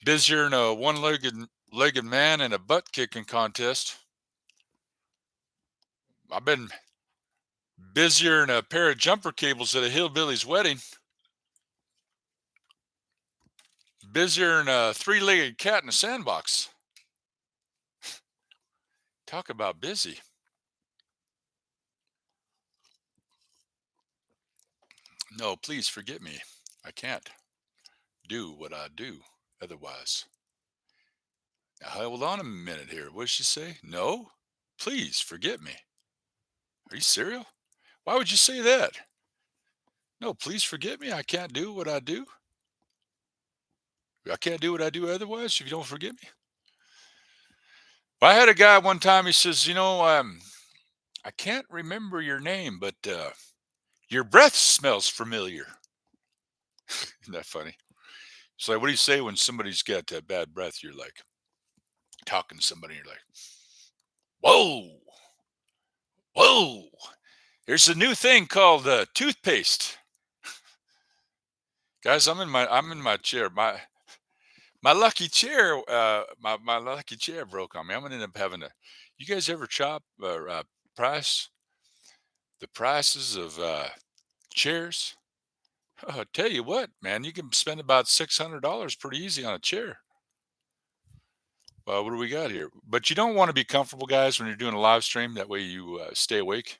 than a one-legged man in a butt kicking contest. I've been busier than a pair of jumper cables at a hillbilly's wedding. Busier than a three-legged cat in a sandbox. Talk about busy. No, please forget me. I can't do what I do otherwise. Now, hold on a minute here. What did she say? No, please forget me. Are you serious? Why would you say that? No, please forget me. I can't do what I do. I can't do what I do otherwise if you don't forget me. Well, I had a guy one time, he says, I can't remember your name, but your breath smells familiar. Isn't that funny? So, like, what do you say when somebody's got bad breath? You're like talking to somebody, you're like, whoa, whoa. There's a new thing called toothpaste. Guys, I'm in my chair. My lucky chair, my lucky chair broke on me. I'm gonna end up having to. You guys ever chop price the prices of chairs? I tell you what, man, you can spend about $600 pretty easy on a chair. What do we got here? But you don't want to be comfortable, guys, when you're doing a live stream. That way you stay awake.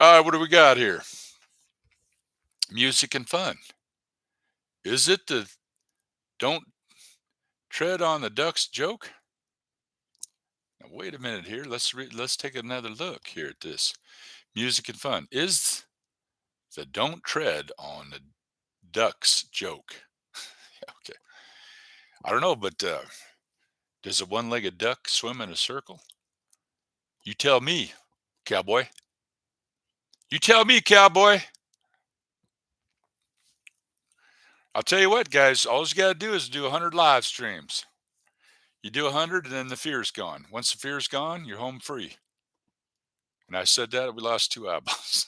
All right, what do we got here? Music and fun. Is it the don't tread on the ducks joke? Now, wait a minute here. Let's take another look here at this. Music and fun. Is the don't tread on the ducks joke? Okay. I don't know, but does a one-legged duck swim in a circle? You tell me, cowboy. You tell me, cowboy. I'll tell you what, guys. All you got to do is do 100 live streams. You do 100, and then the fear's gone. Once the fear's gone, you're home free. And I said that we lost 2 eyeballs.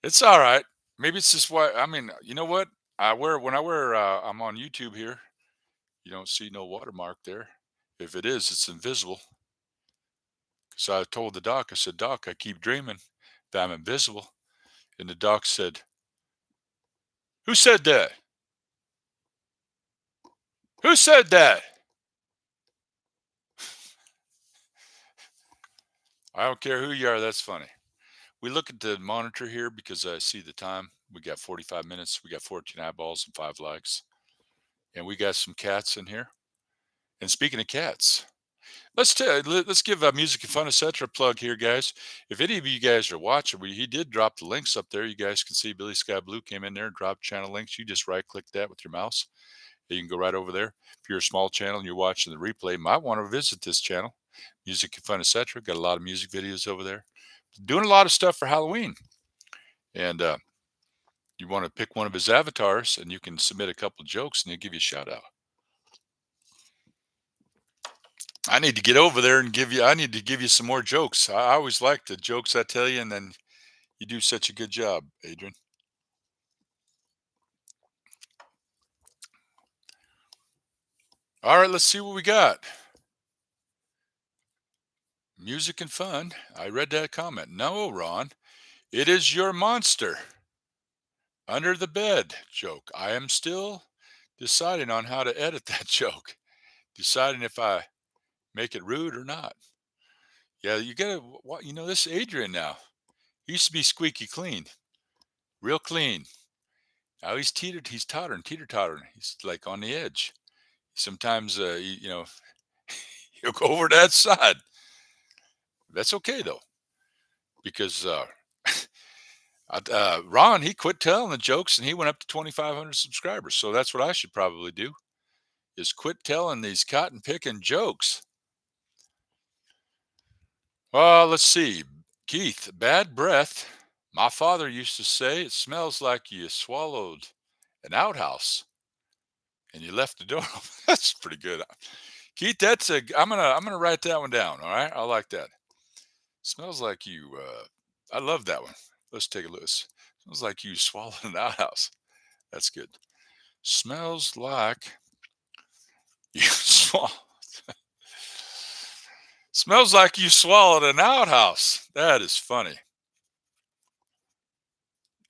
It's all right. Maybe it's just why. I mean, you know what? I'm on YouTube here. You don't see no watermark there. If it is, it's invisible. So I told the doc, I said, Doc, I keep dreaming that I'm invisible. And the doc said, Who said that? Who said that? I don't care who you are. That's funny. We look at the monitor here because I see the time. We got 45 minutes. We got 14 eyeballs and 5 likes. And we got some cats in here. And speaking of cats, let's give Music and Fun Etc. a plug here, guys. If any of you guys are watching, he did drop the links up there. You guys can see Billy Sky Blue came in there and dropped channel links. You just right click that with your mouse, You can go right over there. If you're a small channel and you're watching the replay, you might want to visit this channel, Music and Fun, etc. Got a lot of music videos over there. Doing a lot of stuff for Halloween. And you want to pick one of his avatars and you can submit a couple of jokes and he'll give you a shout out. I need to get over there and I need to give you some more jokes. I always like the jokes I tell you, and then you do such a good job, Adrian. All right, let's see what we got. Music and Fun. I read that comment. No, Ron, it is your monster under the bed joke. I am still deciding on how to edit that joke, deciding if I make it rude or not. Yeah, you gotta, this Adrian now. He used to be squeaky clean, real clean. Now he's tottering, teeter tottering. He's like on the edge. Sometimes, he'll go over that side. That's okay though, because Ron, he quit telling the jokes and he went up to 2,500 subscribers. So that's what I should probably do, is quit telling these cotton picking jokes. Well, let's see. Keith, bad breath. My father used to say it smells like you swallowed an outhouse and you left the door open. That's pretty good. Keith, I'm gonna write that one down. All right. I like that. Smells like you I love that one. Let's take a look. Smells like you swallowed an outhouse. That's good. Smells like you swallowed. Smells like you swallowed an outhouse. That is funny.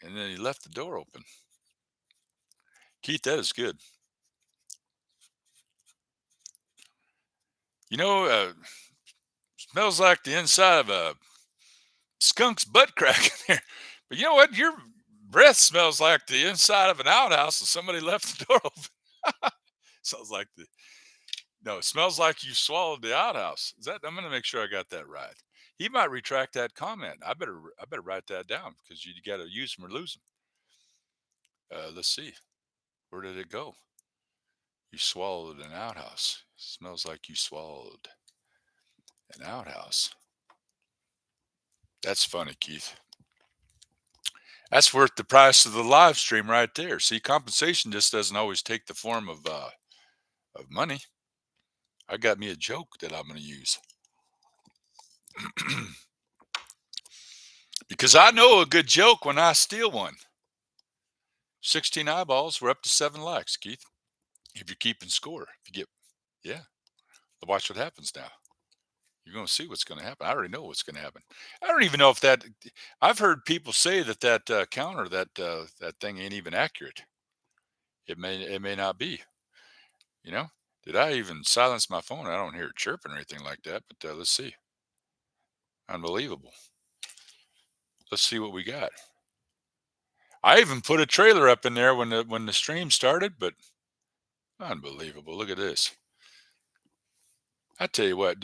And then he left the door open. Keith, that is good. Smells like the inside of a skunk's butt crack in there. But you know what? Your breath smells like the inside of an outhouse and somebody left the door open. Sounds like no, it smells like you swallowed the outhouse. I'm going to make sure I got that right. He might retract that comment. I better write that down because you got to use them or lose them. Let's see. Where did it go? You swallowed an outhouse. Smells like you swallowed an outhouse. That's funny, Keith. That's worth the price of the live stream right there. See, compensation just doesn't always take the form of money. I got me a joke that I'm going to use. Because I know a good joke when I steal one. 16 eyeballs. We're up to 7 likes, Keith. If you're keeping score. Yeah. Watch what happens now. You're going to see what's going to happen. I already know what's going to happen. I don't even know if I've heard people say that counter, that thing ain't even accurate. It may not be. Did I even silence my phone? I don't hear it chirping or anything like that, but let's see. Unbelievable. Let's see what we got. I even put a trailer up in there when the stream started, but unbelievable. Look at this. I tell you what,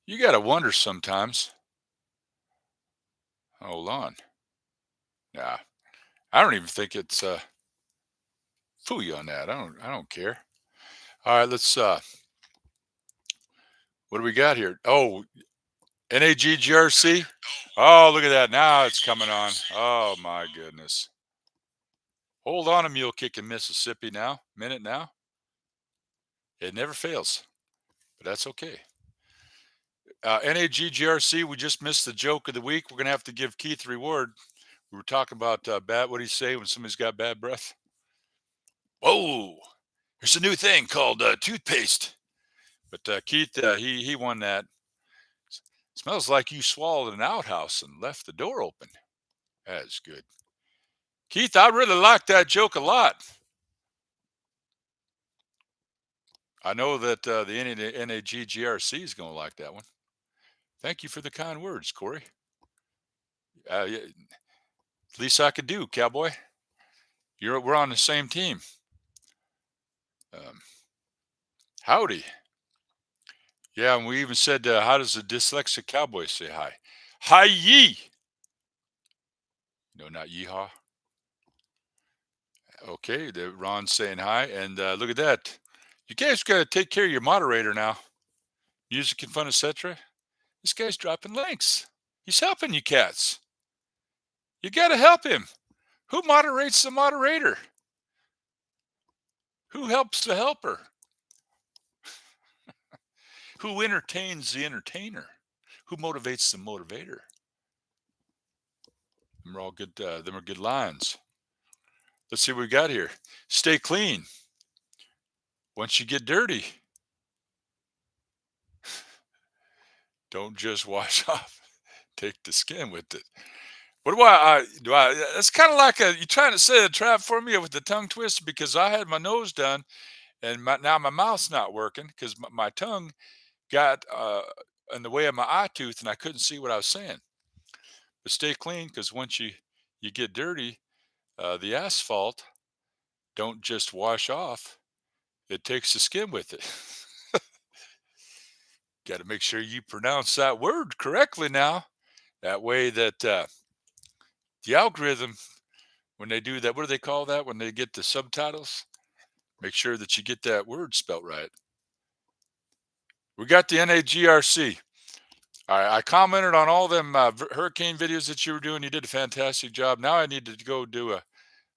you got to wonder sometimes. Hold on. Nah, I don't even think it's fool you on that. I don't care. All right, let's what do we got here? Oh, NAGGRC. Oh, look at that. Now it's coming on. Oh my goodness. Hold on a mule kick in Mississippi now. Minute now. It never fails. But that's okay. NAGGRC, we just missed the joke of the week. We're going to have to give Keith a reward. We were talking about what do you say when somebody's got bad breath? Whoa, there's a new thing called toothpaste. But Keith, he won that. Smells like you swallowed an outhouse and left the door open. That's good. Keith, I really like that joke a lot. I know that the NAGGRC is going to like that one. Thank you for the kind words, Cory. Least I could do, cowboy. We're on the same team. Howdy. Yeah, and we even said, how does a dyslexic cowboy say hi? Hi ye. No, not yeehaw. Okay, Ron's saying hi, and look at that. You guys got to take care of your moderator now. Music and fun, etc. This guy's dropping links. He's helping you cats. You got to help him. Who moderates the moderator? Who helps the helper? Who entertains the entertainer? Who motivates the motivator? Them are all good. Them are good lines. Let's see what we got here. Stay clean. Once you get dirty, don't just wash off. Take the skin with it. What do I? That's kind of like you trying to set a trap for me with the tongue twister because I had my nose done and now my mouth's not working because my tongue got in the way of my eye tooth and I couldn't see what I was saying. But stay clean because once you get dirty, the asphalt don't just wash off; it takes the skin with it. Got to make sure you pronounce that word correctly now. That way that the algorithm, when they do that, what do they call that? When they get the subtitles, make sure that you get that word spelt right. We got the NAGRC. I commented on all them hurricane videos that you were doing. You did a fantastic job. Now I need to go do a.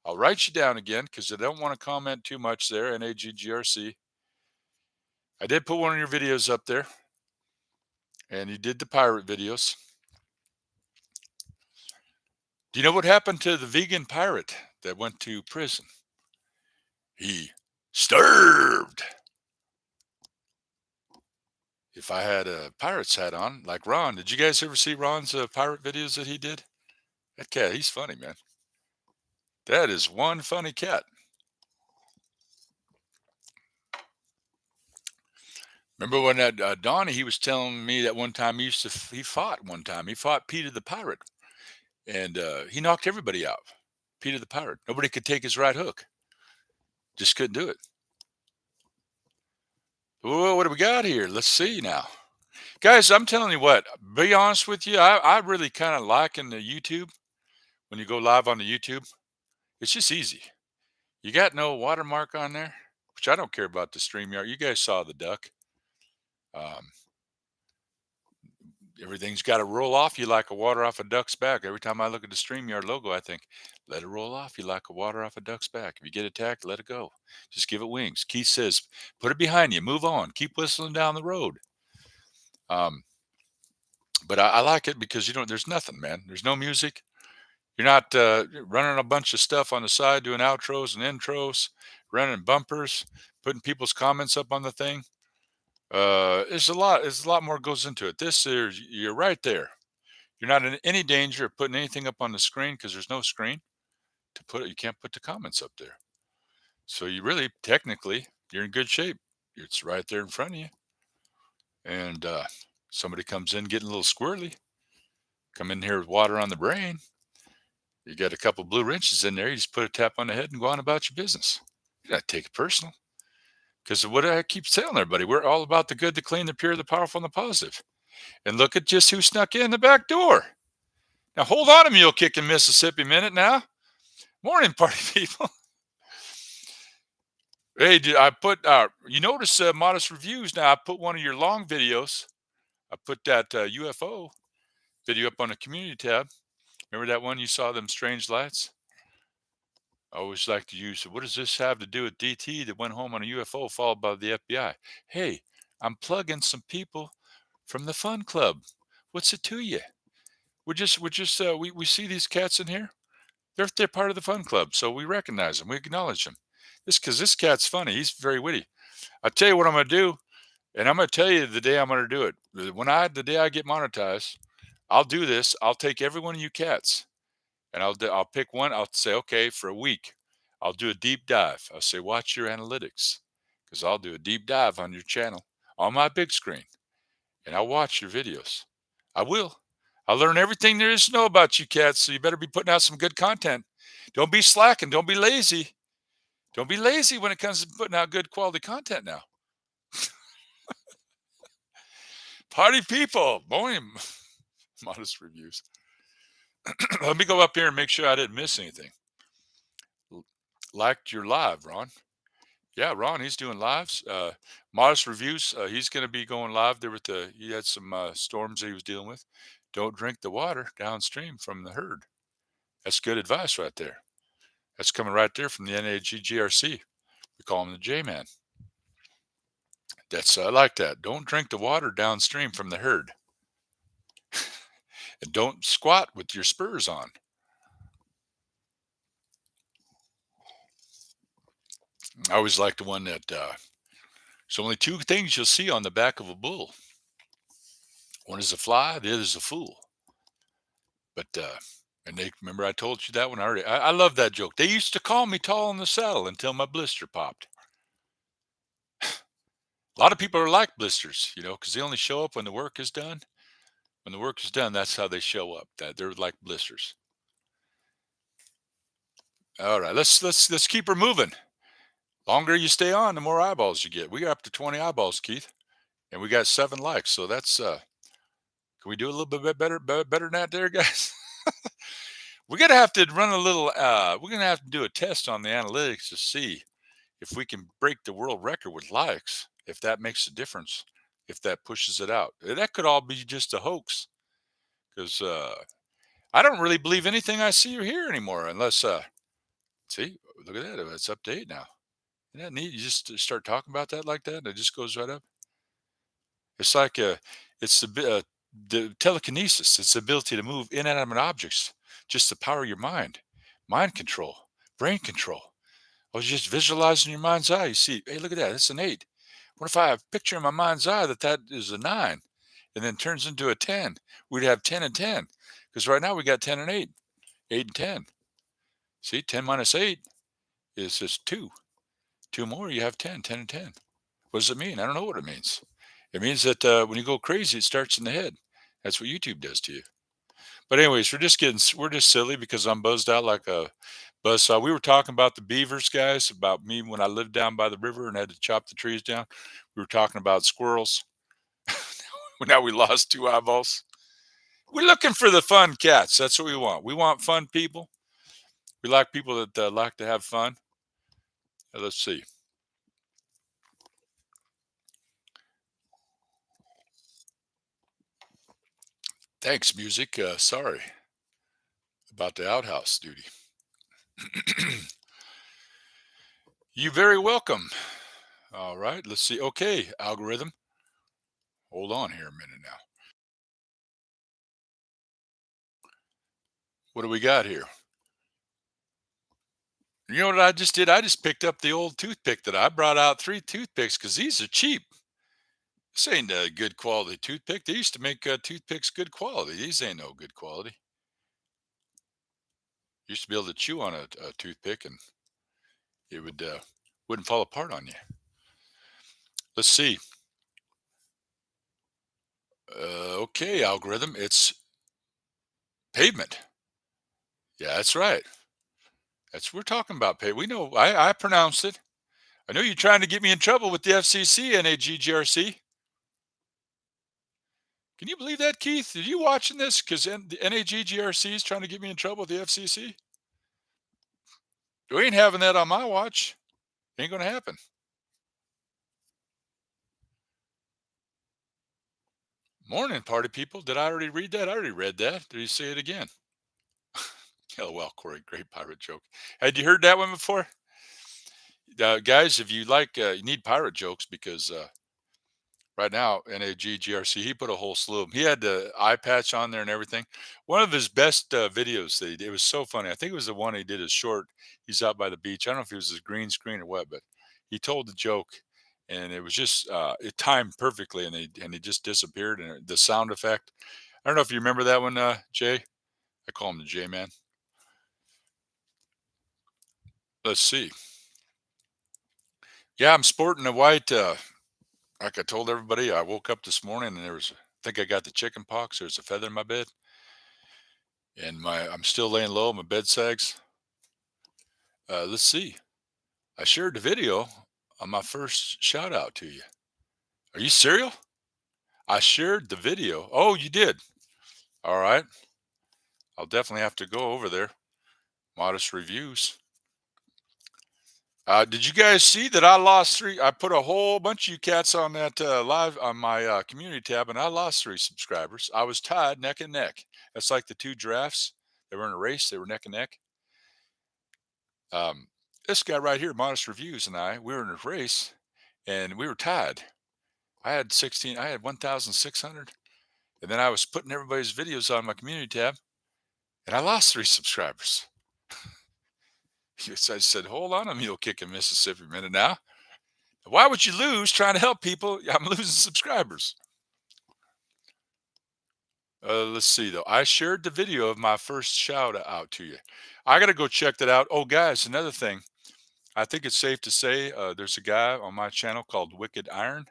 I'll write you down again because I don't want to comment too much there. NAGGRC. I did put one of your videos up there, and you did the pirate videos. Do you know what happened to the vegan pirate that went to prison? He starved. If I had a pirate's hat on, like Ron, did you guys ever see Ron's pirate videos that he did? That cat, he's funny, man. That is one funny cat. Remember when that Donnie, he was telling me that one time he fought one time. He fought Peter the pirate, and he knocked everybody out. Peter the pirate. Nobody could take his right hook. Just couldn't do it. Well, what do we got here? Let's see now. Guys, I'm telling you what, be honest with you, I really kind of liking the YouTube when you go live on the YouTube. It's just easy. You got no watermark on there, which I don't care about the StreamYard. You guys saw the duck. Um, Everything's got to roll off you like a water off a duck's back. Every time I look at the StreamYard logo, I think, let it roll off you like a water off a duck's back. If you get attacked, let it go. Just give it wings. Keith says, put it behind you, move on, keep whistling down the road. Um, but I like it because there's nothing, man. There's no music. You're not running a bunch of stuff on the side, doing outros and intros, running bumpers, putting people's comments up on the thing. There's a lot. There's a lot more goes into it. This is you're right there. You're not in any danger of putting anything up on the screen because there's no screen to put it. You can't put the comments up there. So you really, technically, you're in good shape. It's right there in front of you. And somebody comes in getting a little squirrely, come in here with water on the brain. You got a couple blue wrenches in there. You just put a tap on the head and go on about your business. You got to take it personal. Because what I keep telling everybody, we're all about the good, the clean, the pure, the powerful, and the positive. And look at just who snuck in the back door. Now hold on a mule kicking Mississippi minute now. Morning, party people. Hey, I put you notice modest reviews now. I put one of your long videos. I put that UFO video up on the community tab. Remember that one you saw, them strange lights? I always like to use, what does this have to do with DT that went home on a UFO followed by the FBI? Hey, I'm plugging some people from the fun club. What's it to you? We see these cats in here. They're part of the fun club, so we recognize them. We acknowledge them. This cat's funny. He's very witty. I'll tell you what I'm gonna do, and I'm gonna tell you the day I'm gonna do it. The day I get monetized, I'll do this. I'll take every one of you cats, and I'll pick one. I'll say, okay, for a week, I'll do a deep dive. I'll say, watch your analytics, because I'll do a deep dive on your channel on my big screen, and I'll watch your videos. I will. I'll learn everything there is to know about you cats. So you better be putting out some good content. Don't be slacking. Don't be lazy. Don't be lazy when it comes to putting out good quality content now. Party people, morning. Modest reviews. Let me go up here and make sure I didn't miss anything. liked your live, Ron. Yeah, Ron, he's doing lives. Modest reviews. He's going to be going live there with the. He had some storms that he was dealing with. Don't drink the water downstream from the herd. That's good advice right there. That's coming right there from the NAGGRC. We call him the J Man. That's I like that. Don't drink the water downstream from the herd, and don't squat with your spurs on. I always like the one that. There's only two things you'll see on the back of a bull. One is a fly, the other is a fool. But and they remember I told you that one already. I love that joke. They used to call me tall in the saddle until my blister popped. A lot of people are like blisters, because they only show up when the work is done. When the work is done, that's how they show up. That they're like blisters. All right, let's keep her moving. Longer you stay on, the more eyeballs you get. We got up to 20 eyeballs, Keith, and we got 7 likes. So that's can we do a little bit better than that, there, guys? We're gonna have to run a little. We're gonna have to do a test on the analytics to see if we can break the world record with likes. If that makes a difference, if that pushes it out, that could all be just a hoax. Because I don't really believe anything I see or hear anymore, unless see, look at that, it's up to 8 now. Isn't that neat? You just start talking about that like that, and it just goes right up. It's like it's the telekinesis. It's the ability to move inanimate objects, just to power your mind control, brain control. I was just visualizing in your mind's eye. You see, hey, look at that. It's an 8. What if I have a picture in my mind's eye that is a 9 and then turns into a 10? We'd have 10 and 10 because right now we got 10 and 8, 8 and 10. See, 10 minus 8 is just 2. 2 more, you have 10, 10 and 10. What does it mean? I don't know what it means. It means that when you go crazy, it starts in the head. That's what YouTube does to you. But anyways, we're just silly because I'm buzzed out like a buzzsaw. We were talking about the beavers, guys, about me when I lived down by the river and had to chop the trees down. We were talking about squirrels. Now we lost 2 eyeballs. We're looking for the fun cats. That's what we want. We want fun people. We like people that like to have fun. Let's see. Thanks, music. Sorry about the outhouse duty. You very welcome. All right, let's see. Okay, algorithm. Hold on here a minute now. What do we got here? You know what I just did? I just picked up the old toothpick that I brought out 3 toothpicks because these are cheap. This ain't a good quality toothpick. They used to make toothpicks good quality. These ain't no good quality. Used to be able to chew on a toothpick and it wouldn't fall apart on you. Let's see. Okay, algorithm. It's pavement. Yeah, that's right. We're talking about pay. We know. I pronounced it. I know you're trying to get me in trouble with the FCC, NAGGRC. Can you believe that, Keith? Are you watching this? Because the NAGGRC is trying to get me in trouble with the FCC. We ain't having that on my watch. Ain't going to happen. Morning, party people. Did I already read that? I already read that. Did you say it again? LOL, Cory. Great pirate joke. Had you heard that one before? Guys, if you like, you need pirate jokes because right now, NAGGRC, he put a whole slew of them. He had the eye patch on there and everything. One of his best videos that he did, it was so funny. I think it was the one he did his short. He's out by the beach. I don't know if it was his green screen or what, but he told the joke and it was just, it timed perfectly and he just disappeared. And the sound effect, I don't know if you remember that one, Jay. I call him the J Man. Let's see. Yeah, I'm sporting a white, like I told everybody, I woke up this morning and I think I got the chicken pox. There's a feather in my bed. And I'm still laying low. My bed sags. Let's see. I shared the video on my first shout out to you. Are you serial? I shared the video. Oh, you did. All right. I'll definitely have to go over there. Modest reviews. Did you guys see that I lost three? I put a whole bunch of you cats on that live on my community tab, and I lost 3 subscribers. I was tied neck and neck. That's like the 2 giraffes. They were in a race. They were neck and neck. This guy right here, Modest Reviews, and we were in a race, and we were tied. I had 16. I had 1,600, and then I was putting everybody's videos on my community tab, and I lost 3 subscribers. So I said, "Hold on a mule kick in Mississippi a minute now. Why would you lose trying to help people? I'm losing subscribers." Let's see though. I shared the video of my first shout out to you. I got to go check that out. Oh, guys, another thing. I think it's safe to say there's a guy on my channel called Wicked Iron,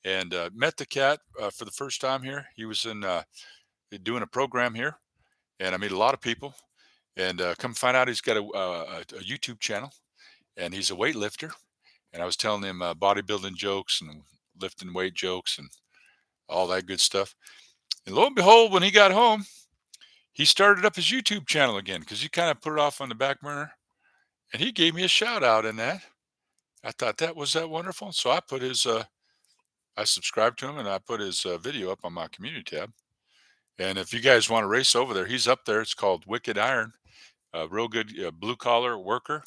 and met the cat for the first time here. He was in doing a program here, and I meet a lot of people. And come find out, he's got a YouTube channel, and he's a weightlifter. And I was telling him bodybuilding jokes and lifting weight jokes and all that good stuff. And lo and behold, when he got home, he started up his YouTube channel again because he kind of put it off on the back burner. And he gave me a shout out in that. I thought that was that wonderful. So I put his, I subscribed to him and I put his video up on my community tab. And if you guys want to race over there, he's up there. It's called Wicked Iron, a real good blue collar worker.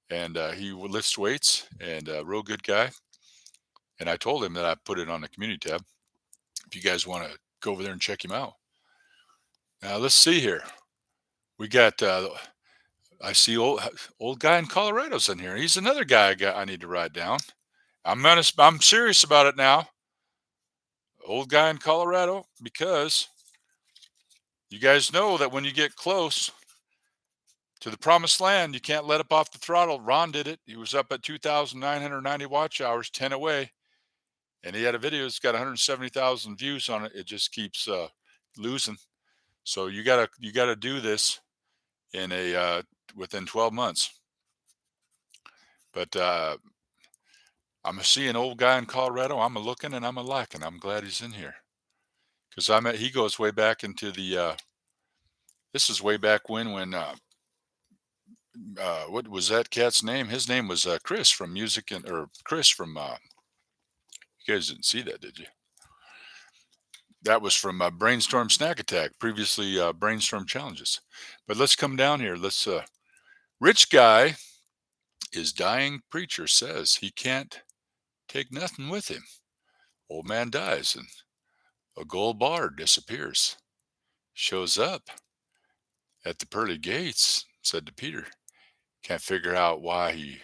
And he lifts weights and a real good guy. And I told him that I put it on the community tab. If you guys want to go over there and check him out. Now let's see here. We got I see old guy in Colorado's in here. He's another guy I need to write down. I'm serious about it now. Old guy in Colorado, because you guys know that when you get close to the promised land, you can't let up off the throttle. Ron did it. He was up at 2,990 watch hours, 10 away, and he had a video that's got 170,000 views on it. It just keeps losing. So you gotta do this in a within 12 months. But I'm a seeing old guy in Colorado. I'm a looking and I'm a liking. I'm glad he's in here because he goes way back into the. This is way back when what was that cat's name? His name was Chris from Music and or Chris from. You guys didn't see that, did you? That was from Brainstorm Snack Attack, previously Brainstorm Challenges. But let's come down here. Let's. Rich guy is dying. Preacher says he can't take nothing with him. Old man dies and a gold bar disappears. Shows up at the pearly gates, said to Peter, can't figure out why he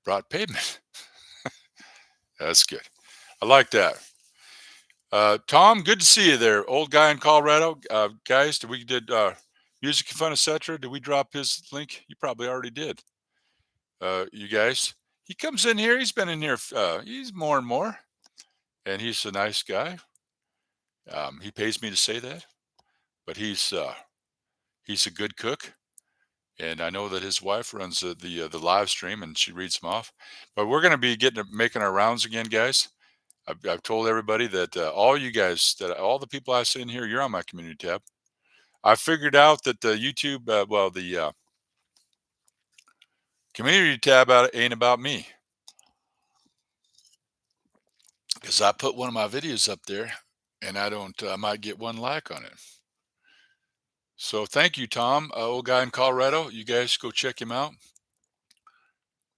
brought pavement. That's good. I like that. Tom, good to see you there. Old guy in Colorado. Guys, did Music and Fun, etc. Did we drop his link? You probably already did. You guys, he comes in here. He's been in here. He's more and more, and he's a nice guy. He pays me to say that, but he's a good cook, and I know that his wife runs the live stream and she reads them off. But we're going to be making our rounds again, guys. I've told everybody that all you guys, that all the people I see in here, you're on my community tab. I figured out that the YouTube, the community tab ain't about me, because I put one of my videos up there, and I might get one like on it. So thank you, Tom, old guy in Colorado. You guys go check him out.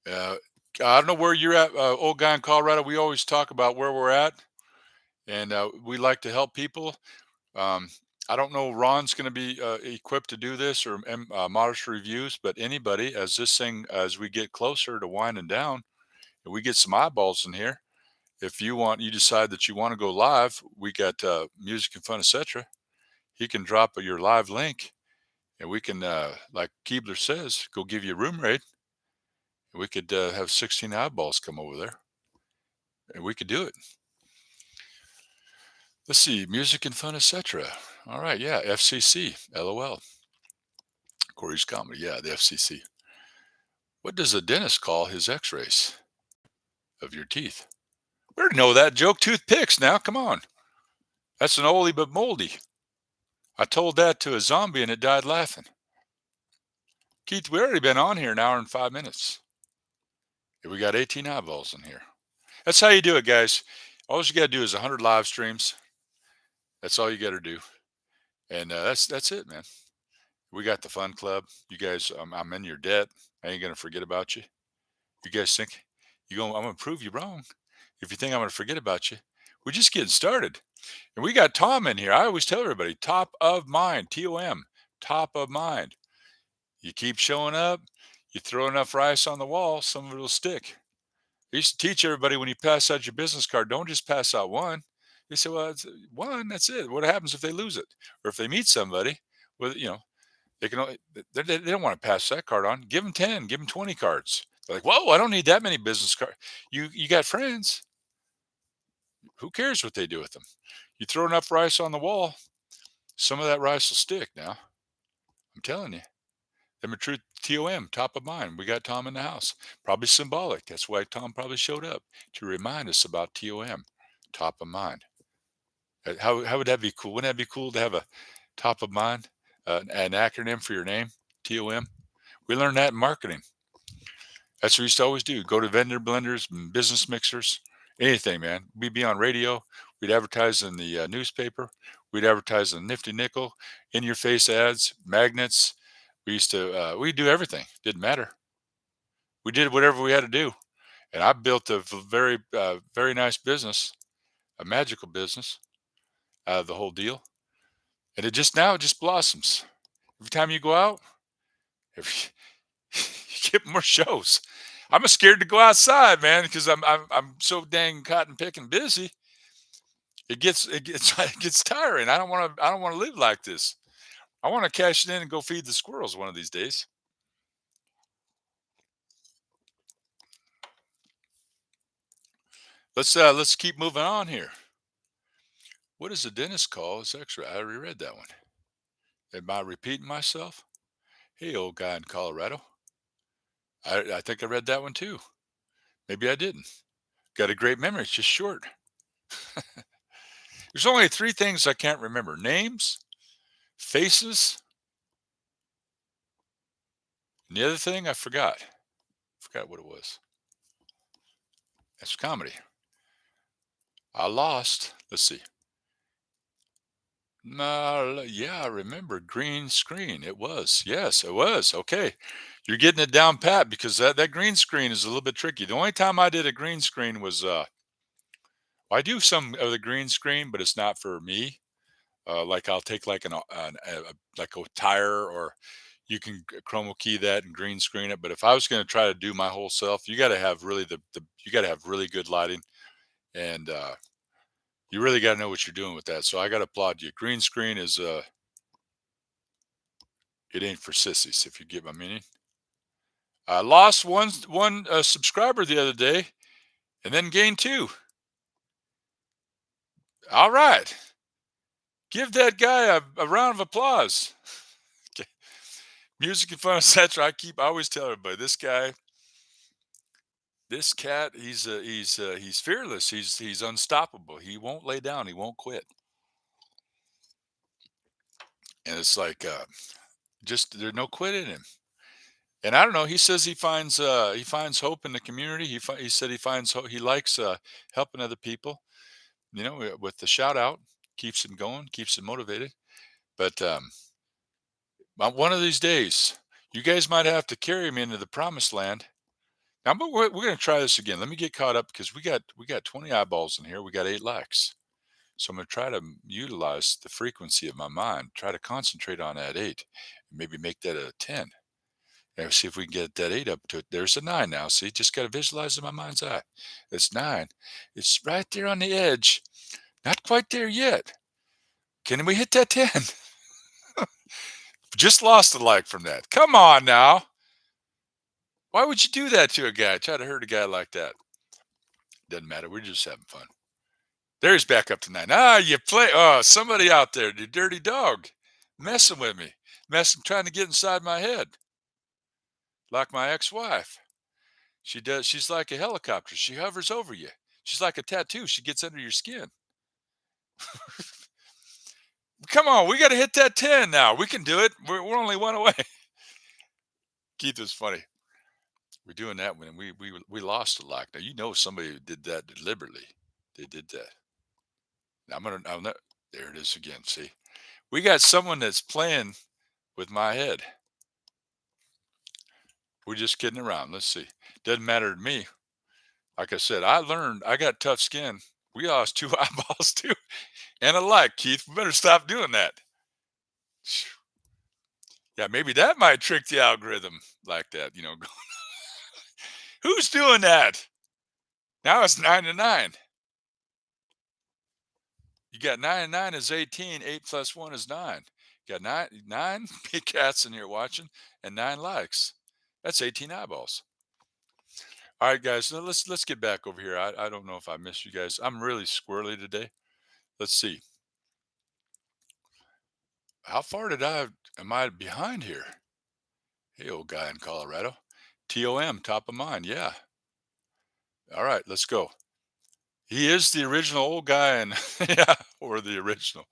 I don't know where you're at, old guy in Colorado. We always talk about where we're at, and we like to help people. Um, I don't know Ron's going to be equipped to do this or modest reviews, but anybody, as we get closer to winding down, and we get some eyeballs in here. If you decide that you want to go live, we got Music and Fun, etc. He can drop your live link, and we can, like Keebler says, go give you a room rate. We could have 16 eyeballs come over there, and we could do it. Let's see, Music and Fun, etc. All right, yeah, FCC, LOL. Cory's comedy, yeah, the FCC. What does a dentist call his X-rays of your teeth? We already know that joke. Toothpicks. Now, come on. That's an oldie but moldy. I told that to a zombie and it died laughing. Keith, we already been on here an hour and 5 minutes. We got 18 eyeballs in here. That's how you do it, guys. All you got to do is 100 live streams. That's all you got to do, and that's it, man. We got the fun club. You guys, I'm in your debt. I ain't gonna forget about you. You guys think you going? I'm gonna prove you wrong. If you think I'm gonna forget about you, we're just getting started. And we got Tom in here. I always tell everybody, top of mind, TOM, top of mind. You keep showing up. You throw enough rice on the wall, some of it will stick. I used to teach everybody when you pass out your business card, don't just pass out one. They say, well, it's one, that's it. What happens if they lose it? Or if they meet somebody with, they can only, they don't want to pass that card on. Give them 10, give them 20 cards. They're like, whoa, I don't need that many business cards. You got friends. Who cares what they do with them? You throw enough rice on the wall, some of that rice will stick now. I'm telling you. Them a true TOM, top of mind. We got Tom in the house. Probably symbolic. That's why Tom probably showed up to remind us about TOM, top of mind. How would that be cool? Wouldn't that be cool to have a top of mind, an acronym for your name, TOM? We learned that in marketing. That's what we used to always do. Go to vendor blenders, business mixers, anything, man. We'd be on radio. We'd advertise in the newspaper. We'd advertise in Nifty Nickel, in your face ads, magnets. We used to, we do everything. Didn't matter. We did whatever we had to do. And I built a very, very nice business, a magical business out of the whole deal. And it just now it just blossoms. Every time you go out, every, you get more shows. I'm scared to go outside, man, because I'm so dang cotton picking busy. It gets tiring. I don't want to live like this. I want to cash it in and go feed the squirrels one of these days. Let's keep moving on here. What does the dentist call his X-ray? I already read that one. Am I repeating myself? Hey, old guy in Colorado. I think I read that one too. Maybe I didn't. Got a great memory. It's just short. There's only three things I can't remember: names, faces, and the other thing I forgot. Forgot what it was. That's comedy. I lost. Let's see. No, yeah, I remember green screen. It was. Yes, it was. Okay. You're getting it down pat because that green screen is a little bit tricky. The only time I did a green screen was I do some of the green screen, but it's not for me. Like I'll take like like a tire, or you can chroma key that and green screen it. But if I was going to try to do my whole self, you got to have really you got to have really good lighting, and you really got to know what you're doing with that. So I got to applaud you. Green screen is it ain't for sissies, if you get my meaning. I lost one subscriber the other day, and then gained two. All right, give that guy a round of applause. Okay. Music and fun, etc. I always tell everybody, this cat, he's fearless. He's unstoppable. He won't lay down. He won't quit. And it's like just there's no quit in him. And I don't know. He says he finds hope in the community. He said he finds hope. He likes helping other people. With the shout out, keeps him going, keeps him motivated. But one of these days, you guys might have to carry me into the promised land. Now, but we're going to try this again. Let me get caught up because we got 20 eyeballs in here. We got 8 likes. So I'm going to try to utilize the frequency of my mind. Try to concentrate on that 8, and maybe make that a 10. And see if we can get that 8 up to it. There's a 9 now. See, just got to visualize in my mind's eye. It's 9. It's right there on the edge. Not quite there yet. Can we hit that 10? Just lost a like from that. Come on now. Why would you do that to a guy? Try to hurt a guy like that. Doesn't matter. We're just having fun. There's back up to 9. You play. Oh, somebody out there, the dirty dog, messing with me, trying to get inside my head, like my ex-wife. She does. She's like a helicopter. She hovers over you. She's like a tattoo. She gets under your skin. Come on, we got to hit that 10 now. We can do it. We're only one away. Keith was funny. We're doing that when we lost a lot. Now you know somebody did that deliberately. They did that. Now I'm not, there it is again. See, we got someone that's playing with my head. We're just kidding around. Let's see. Doesn't matter to me. Like I said, I learned. I got tough skin. We lost two eyeballs too, and a leg. Keith, we better stop doing that. Yeah, maybe that might trick the algorithm like that. Who's doing that? Now it's 9 to 9. You got 9 and 9 is 18. 8 plus 1 is 9. You got nine big cats in here watching and 9 likes. That's 18 eyeballs. All right, guys. Now let's get back over here. I don't know if I missed you guys. I'm really squirrely today. Let's see. How far am I behind here? Hey, old guy in Colorado. TOM, top of mind. Yeah. All right, let's go. He is the original old guy, and yeah, or the original.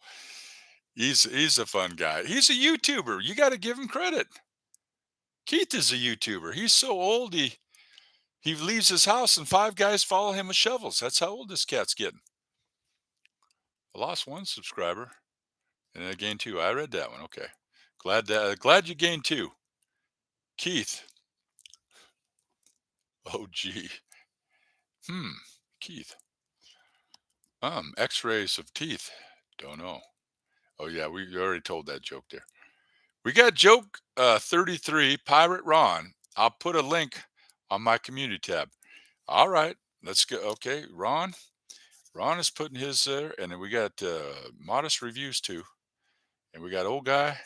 He's a fun guy. He's a YouTuber. You got to give him credit. Keith is a YouTuber. He's so old. He leaves his house, and 5 guys follow him with shovels. That's how old this cat's getting. I lost 1 subscriber, and I gained 2. I read that one. Okay, glad you gained 2, Keith. Oh gee, Keith. X-rays of teeth. Don't know. Oh yeah, we already told that joke there. We got joke 33, Pirate Ron. I'll put a link on my community tab. All right, let's go. Okay, Ron. Ron is putting his there, and then we got modest reviews too, and we got old guy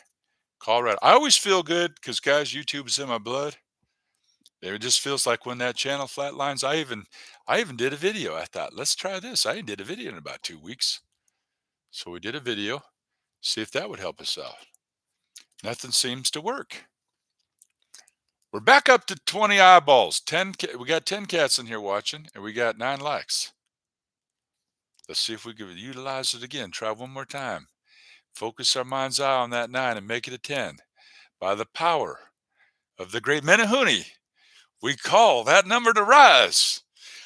Colorado. I always feel good because guys, YouTube is in my blood. It just feels like when that channel flatlines. I even did a video. I thought, let's try this. I did a video in about 2 weeks, so we did a video. See if that would help us out. Nothing seems to work. We're back up to 20 eyeballs. We got 10 cats in here watching, and we got 9 likes. Let's see if we can utilize it again. Try one more time. Focus our mind's eye on that 9 and make it a 10. By the power of the great Menahuni, we call that number to rise.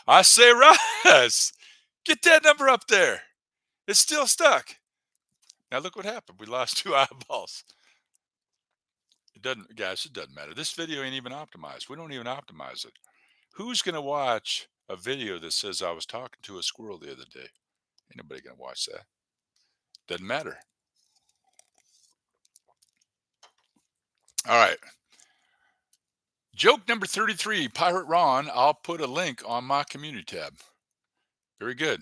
I say rise. Get that number up there. It's still stuck. Now look what happened. We lost 2 eyeballs. It doesn't, guys, it doesn't matter. This video ain't even optimized. We don't even optimize it. Who's going to watch a video that says I was talking to a squirrel the other day? Ain't nobody going to watch that. Doesn't matter. All right. Joke number 33, Pirate Ron. I'll put a link on my community tab. Very good.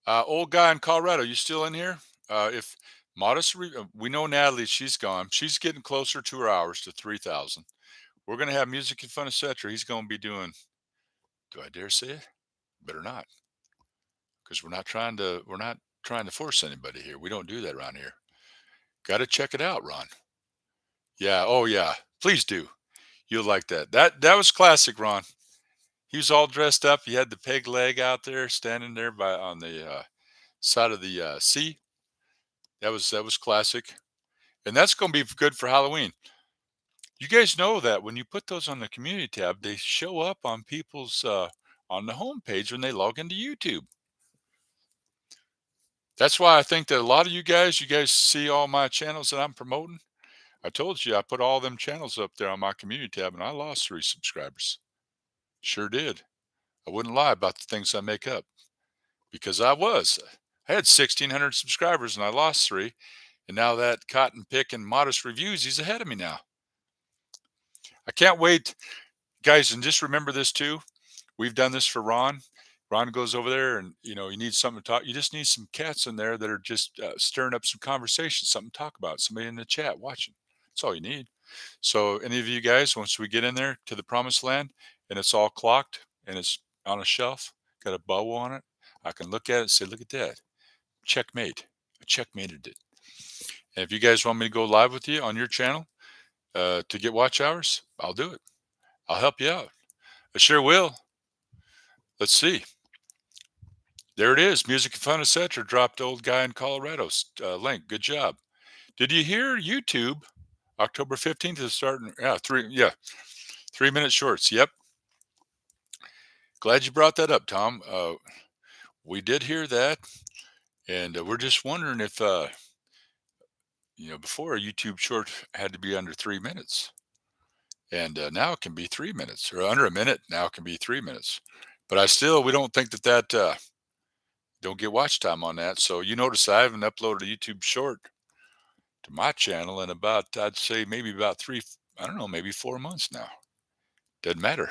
Old guy in Colorado, you still in here? If we know Natalie, she's gone. She's getting closer to her hours to 3,000. We're going to have music and fun, etc. He's going to be doing, do I dare say it? Better not. Because we're not trying to force anybody here. We don't do that around here. Got to check it out, Ron. Yeah. Oh yeah. Please do. You'll like that. That was classic, Ron. He was all dressed up. He had the peg leg out there, standing there on the side of the sea. That was classic, and that's going to be good for Halloween. You guys know that when you put those on the community tab, they show up on people's on the homepage when they log into YouTube. That's why I think that a lot of you guys see all my channels that I'm promoting. I told you I put all them channels up there on my community tab, and I lost 3 subscribers. Sure did. I wouldn't lie about the things I make up because I had 1,600 subscribers and I lost 3. And now that cotton picking modest reviews, he's ahead of me now. I can't wait, guys. And just remember this too. We've done this for Ron. Ron goes over there and, you need something to talk. You just need some cats in there that are just stirring up some conversation, something to talk about, somebody in the chat watching. That's all you need. So any of you guys, once we get in there to the promised land and it's all clocked and it's on a shelf, got a bow on it, I can look at it and say, look at that. Checkmate. I checkmated it. And if you guys want me to go live with you on your channel to get watch hours, I'll do it. I'll help you out. I sure will. Let's see. There it is. Music and fun, etc. Dropped old guy in Colorado's link. Good job. Did you hear YouTube? October 15th is starting. Yeah, 3-minute shorts. Yep. Glad you brought that up, Tom. We did hear that, and we're just wondering if before a YouTube short had to be under 3 minutes, and now it can be 3 minutes or under a minute. Now it can be 3 minutes. But we don't think that don't get watch time on that. So you notice I haven't uploaded a YouTube short to my channel in about, I'd say maybe about I don't know, maybe 4 months now. Doesn't matter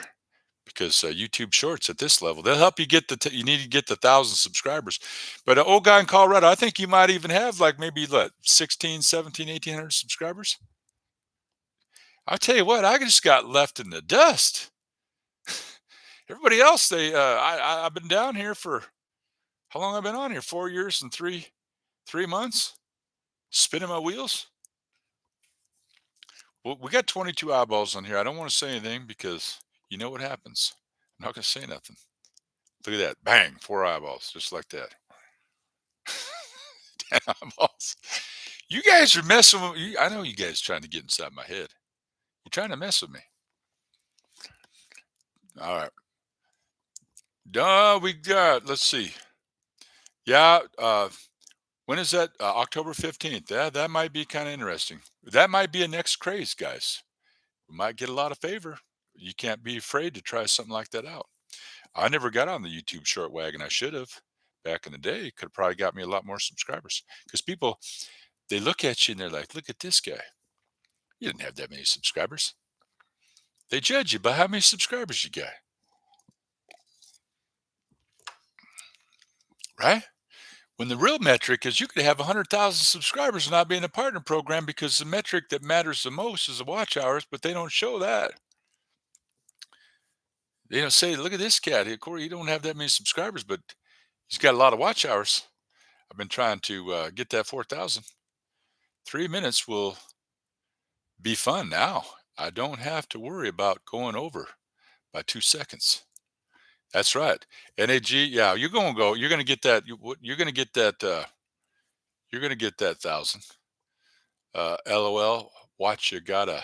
because YouTube Shorts at this level, they'll help you get you need to get the 1,000 subscribers. But an old guy in Colorado, I think you might even have like maybe what, 16, 17, 1,800 subscribers. I'll tell you what, I just got left in the dust. Everybody else, I've been down here for how long? I've been on here 4 years and three months, spinning my wheels. Well, we got 22 eyeballs on here. I don't want to say anything because you know what happens. I'm not going to say nothing. Look at that. Bang. 4 eyeballs. Just like that. 10 eyeballs. You guys are messing with me. I know you guys are trying to get inside my head. You're trying to mess with me. All right. We got, let's see. Yeah. When is that? October 15th. Yeah, that might be kind of interesting. That might be a next craze, guys. We might get a lot of favor. You can't be afraid to try something like that out. I never got on the YouTube short wagon. I should have back in the day. Could have probably got me a lot more subscribers because people, they look at you and they're like, look at this guy. You didn't have that many subscribers. They judge you by how many subscribers you got. Right? When the real metric is you could have 100,000 subscribers and not be in a partner program because the metric that matters the most is the watch hours, but they don't show that. They don't say, look at this cat here, Cory, you don't have that many subscribers, but he's got a lot of watch hours. I've been trying to get that 4,000. 3 minutes will be fun now. I don't have to worry about going over by 2 seconds. That's right. NAG, yeah, you're going to go. You're going to get that. You're going to get that. You're going to get that 1,000. LOL. Watch you gotta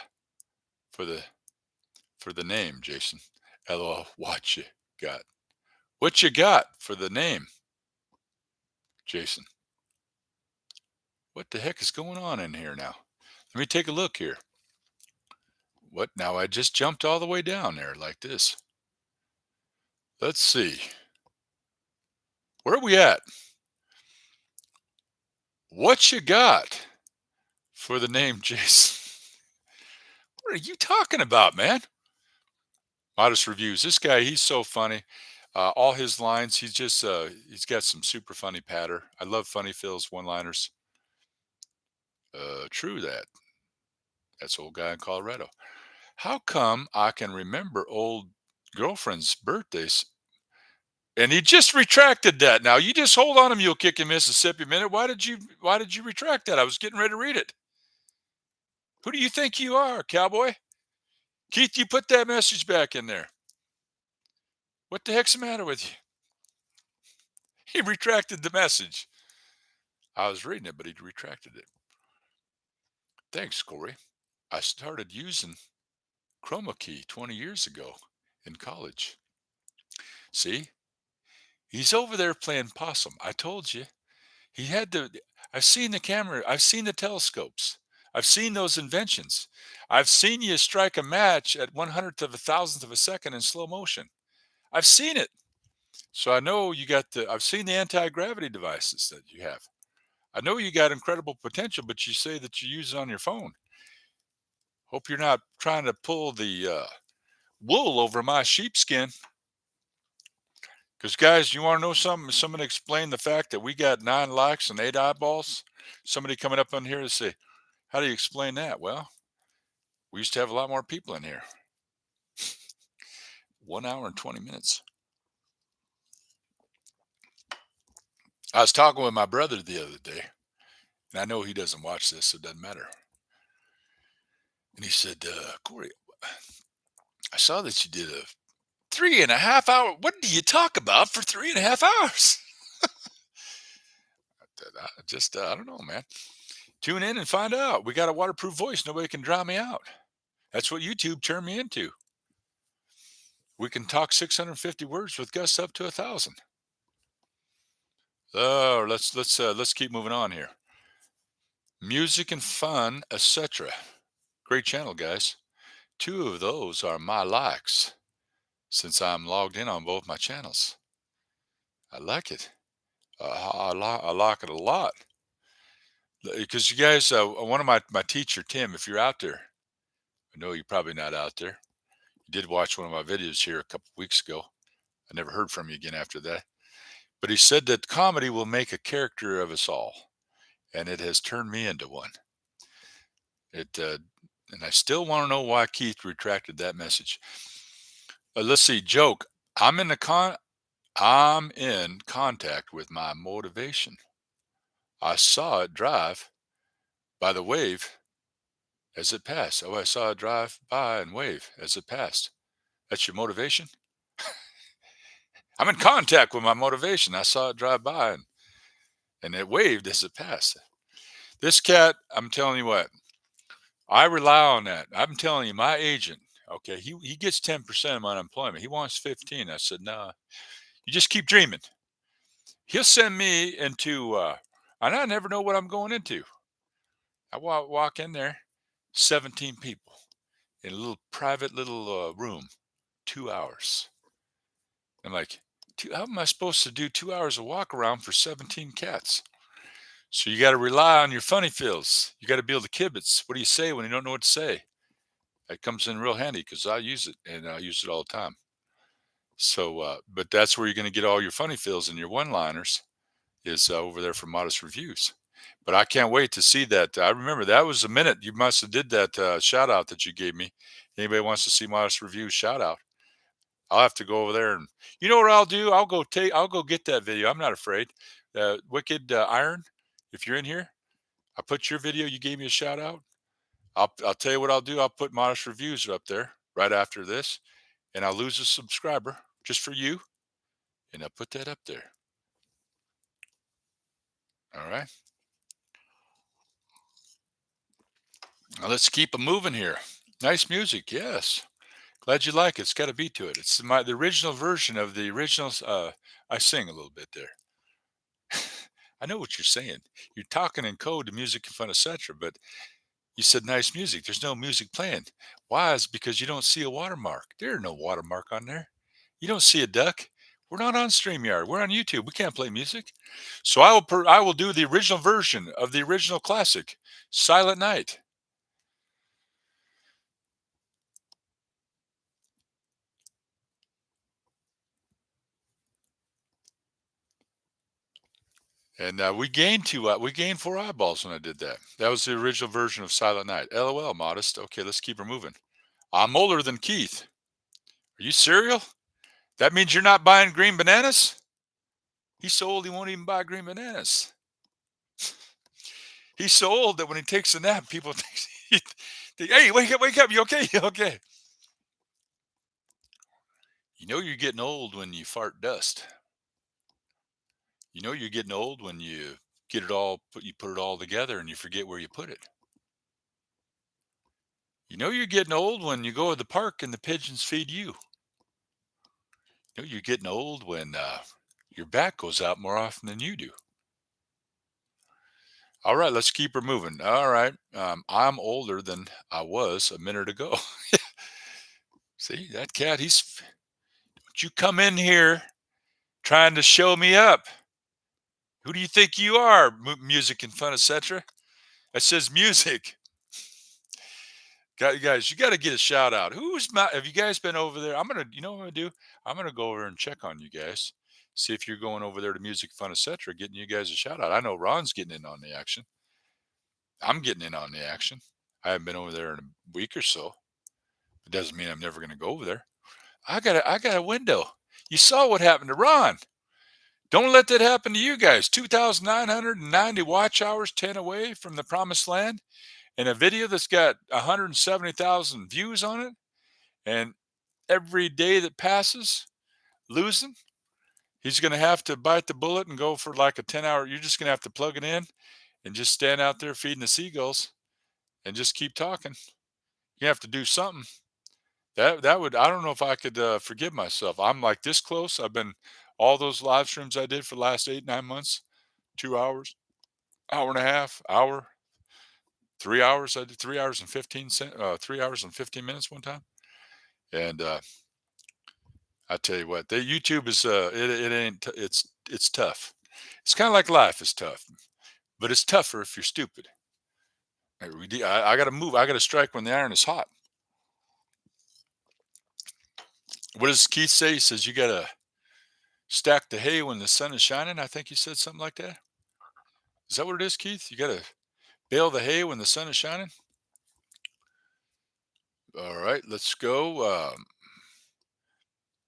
for the name, Jason. LOL. Watch you got. What you got for the name, Jason? What the heck is going on in here now? Let me take a look here. What now? I just jumped all the way down there like this. Let's see. Where are we at? What you got for the name Jason? What are you talking about, man? Modest reviews. This guy, he's so funny. All his lines, he's got some super funny patter. I love funny Phil's one-liners. True that. That's old guy in Colorado. How come I can remember old girlfriend's birthdays? And he just retracted that. Now you just hold on to Mule Kick in Mississippi a minute. Why did you retract that? I was getting ready to read it. Who do you think you are, cowboy? Keith, you put that message back in there. What the heck's the matter with you? He retracted the message. I was reading it, but he retracted it. Thanks, Cory. I started using Chroma Key 20 years ago in college. See, he's over there playing possum. I told you. He had the, I've seen the camera, I've seen the telescopes, I've seen those inventions. I've seen you strike a match at 100th of a thousandth of a second in slow motion. I've seen it. So I know I've seen the anti-gravity devices that you have. I know you got incredible potential, but you say that you use it on your phone. Hope you're not trying to pull the wool over my sheepskin. Because, guys, you want to know something? Somebody explain the fact that we got 9 likes and 8 eyeballs. Somebody coming up on here to say, how do you explain that? Well, we used to have a lot more people in here. 1 hour and 20 minutes. I was talking with my brother the other day, and I know he doesn't watch this, so it doesn't matter. And he said, Cory, I saw that you did a 3.5 hour. What do you talk about for 3.5 hours? I don't know, man. Tune in and find out. We got a waterproof voice. Nobody can drown me out. That's what YouTube turned me into. We can talk 650 words with gusts up to 1,000. Oh, let's keep moving on here. Music and fun, etc. Great channel, guys. Two of those are my likes since I'm logged in on both my channels. I like it. I like it a lot because you guys. One of my teacher Tim, if you're out there, I know you're probably not out there. You did watch one of my videos here a couple weeks ago. I never heard from you again after that. But he said that comedy will make a character of us all, and it has turned me into one. It and I still want to know why Keith retracted that message. Let's see, joke. I'm in the con. I'm in contact with my motivation. I saw it drive by the wave as it passed. Oh, I saw it drive by and wave as it passed. That's your motivation? I'm in contact with my motivation. I saw it drive by and it waved as it passed. This cat, I'm telling you what, I rely on that. I'm telling you, my agent, okay, he gets 10% of my unemployment. He wants 15. I said, no, you just keep dreaming. He'll send me into, and I never know what I'm going into. I walk in there, 17 people in a little private little room, 2 hours. I'm like, how am I supposed to do 2 hours of walk around for 17 cats? So you got to rely on your funny feels. You got to be able to kibitz. What do you say when you don't know what to say? That comes in real handy because I use it and I use it all the time. So, but that's where you're going to get all your funny feels and your one-liners is over there for modest reviews. But I can't wait to see that. I remember that was a minute. You must have did that shout out that you gave me. Anybody wants to see modest reviews, shout out. I'll have to go over there and you know what I'll do? I'll go get that video. I'm not afraid. Wicked Iron, if you're in here, I put your video. You gave me a shout out. I'll tell you what I'll do. I'll put modest reviews up there right after this, and I'll lose a subscriber just for you, and I'll put that up there. All right. Now let's keep it moving here. Nice music, yes. Glad you like it. It's got a beat to it. It's the original version of the original. I sing a little bit there. I know what you're saying. You're talking in code to music and fun, etc. But you said nice music. There's no music playing. Why? Is because you don't see a watermark. There are no watermark on there. You don't see a duck. We're not on StreamYard. We're on YouTube. We can't play music. So I will do the original version of the original classic, Silent Night. And we gained 4 eyeballs when I did that. That was the original version of Silent Night. LOL, modest. Okay, let's keep her moving. I'm older than Keith. Are you cereal? That means you're not buying green bananas? He's so old he won't even buy green bananas. He's so old that when he takes a nap, people think, hey, wake up, you okay? You okay? You know you're getting old when you fart dust. You know you're getting old when you you put it all together and you forget where you put it. You know you're getting old when you go to the park and the pigeons feed you. You know you're getting old when your back goes out more often than you do. All right, let's keep her moving. All right, I'm older than I was a minute ago. See that cat? Don't you come in here trying to show me up. Who do you think you are? Music and fun, etc. It says music. Guys, you got to get a shout out. Have you guys been over there? You know what I'm gonna do? I'm gonna go over and check on you guys. See if you're going over there to music, fun, etc. Getting you guys a shout out. I know Ron's getting in on the action. I'm getting in on the action. I haven't been over there in a week or so. It doesn't mean I'm never gonna go over there. I got a window. You saw what happened to Ron. Don't let that happen to you guys. 2,990 watch hours, 10 away from the promised land, and a video that's got 170,000 views on it. And every day that passes, losing, he's going to have to bite the bullet and go for like a 10-hour. You're just going to have to plug it in and just stand out there feeding the seagulls and just keep talking. You have to do something. That would I don't know if I could, forgive myself. I'm, like, this close. I've been all those live streams I did for the last 8, 9 months, 2 hours, hour and a half, hour, 3 hours. I did 3 hours and 3 hours and 15 minutes one time, and, I tell you what, the YouTube is, it ain't t it's tough. It's kinda like life is tough, but it's tougher if you're stupid. I gotta move. I gotta strike when the iron is hot. What does Keith say? He says, "You gotta stack the hay when the sun is shining." I think he said something like that. Is that what it is, Keith? You gotta bale the hay when the sun is shining? All right, let's go.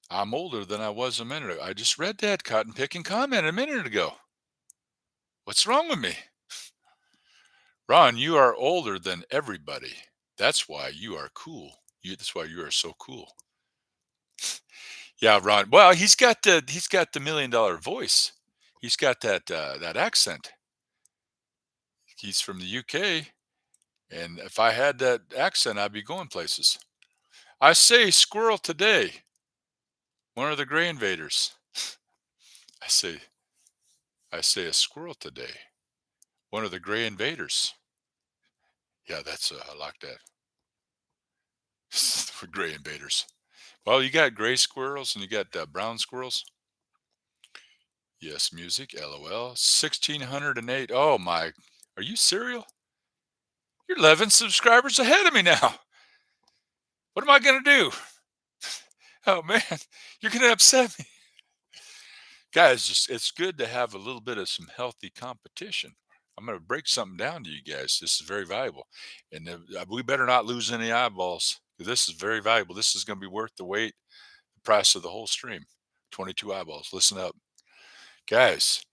I'm older than I was a minute ago. I just read that cotton picking comment a minute ago. What's wrong with me? Ron, you are older than everybody. That's why you are cool. That's why you are so cool. Yeah, Ron. Well, he's got the $1 million voice. He's got that accent. He's from the UK, and if I had that accent, I'd be going places. I say squirrel today. One of the gray invaders. I say I say a squirrel today. One of the gray invaders. Yeah, that's I like that. Gray invaders. Well, you got gray squirrels and you got brown squirrels. Yes, music. LOL. 1608. Oh my! Are you serial? You're 11 subscribers ahead of me now. What am I gonna do? Oh man, you're gonna upset me, guys. Just it's good to have a little bit of some healthy competition. I'm gonna break something down to you guys. This is very valuable, and we better not lose any eyeballs. 'Cause this is very valuable. This is gonna be worth the wait, the price of the whole stream. 22 eyeballs. Listen up, guys.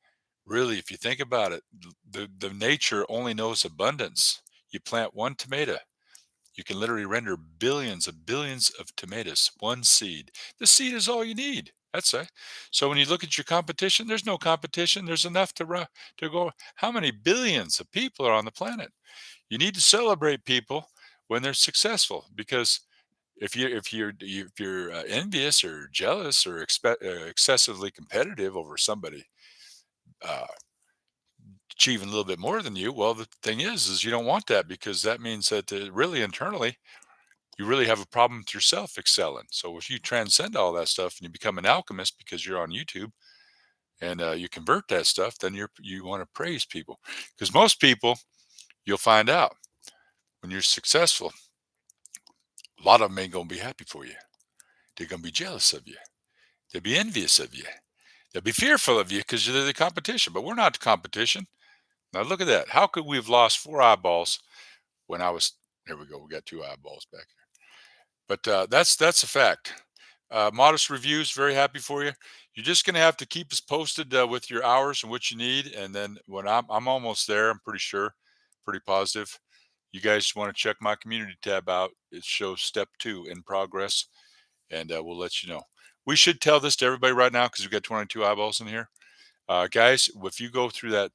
Really, if you think about it, the nature only knows abundance. You plant one tomato, you can literally render billions of billions of tomatoes, one seed. The seed is all you need. That's it. So when you look at your competition, there's no competition. There's enough to go. How many billions of people are on the planet? You need to celebrate people when they're successful because if you're envious or jealous or excessively competitive over somebody uh, achieving a little bit more than you, well, the thing is you don't want that because that means that really internally you really have a problem with yourself excelling. So if you transcend all that stuff and you become an alchemist because you're on YouTube and you convert that stuff, then you want to praise people because most people you'll find out when you're successful, a lot of them ain't gonna be happy for you. They're gonna be jealous of you. They'll be envious of you. They'll be fearful of you because you're the competition. But we're not the competition. Now look at that. How could we have lost 4 eyeballs when I was? There we go. We got 2 eyeballs back. But that's a fact. Modest reviews, very happy for you. You're just going to have to keep us posted with your hours and what you need, and then when I'm almost there, I'm pretty sure, pretty positive. You guys want to check my community tab out? It shows step 2 in progress, and we'll let you know. We should tell this to everybody right now because we've got 22 eyeballs in here. Guys, if you go through that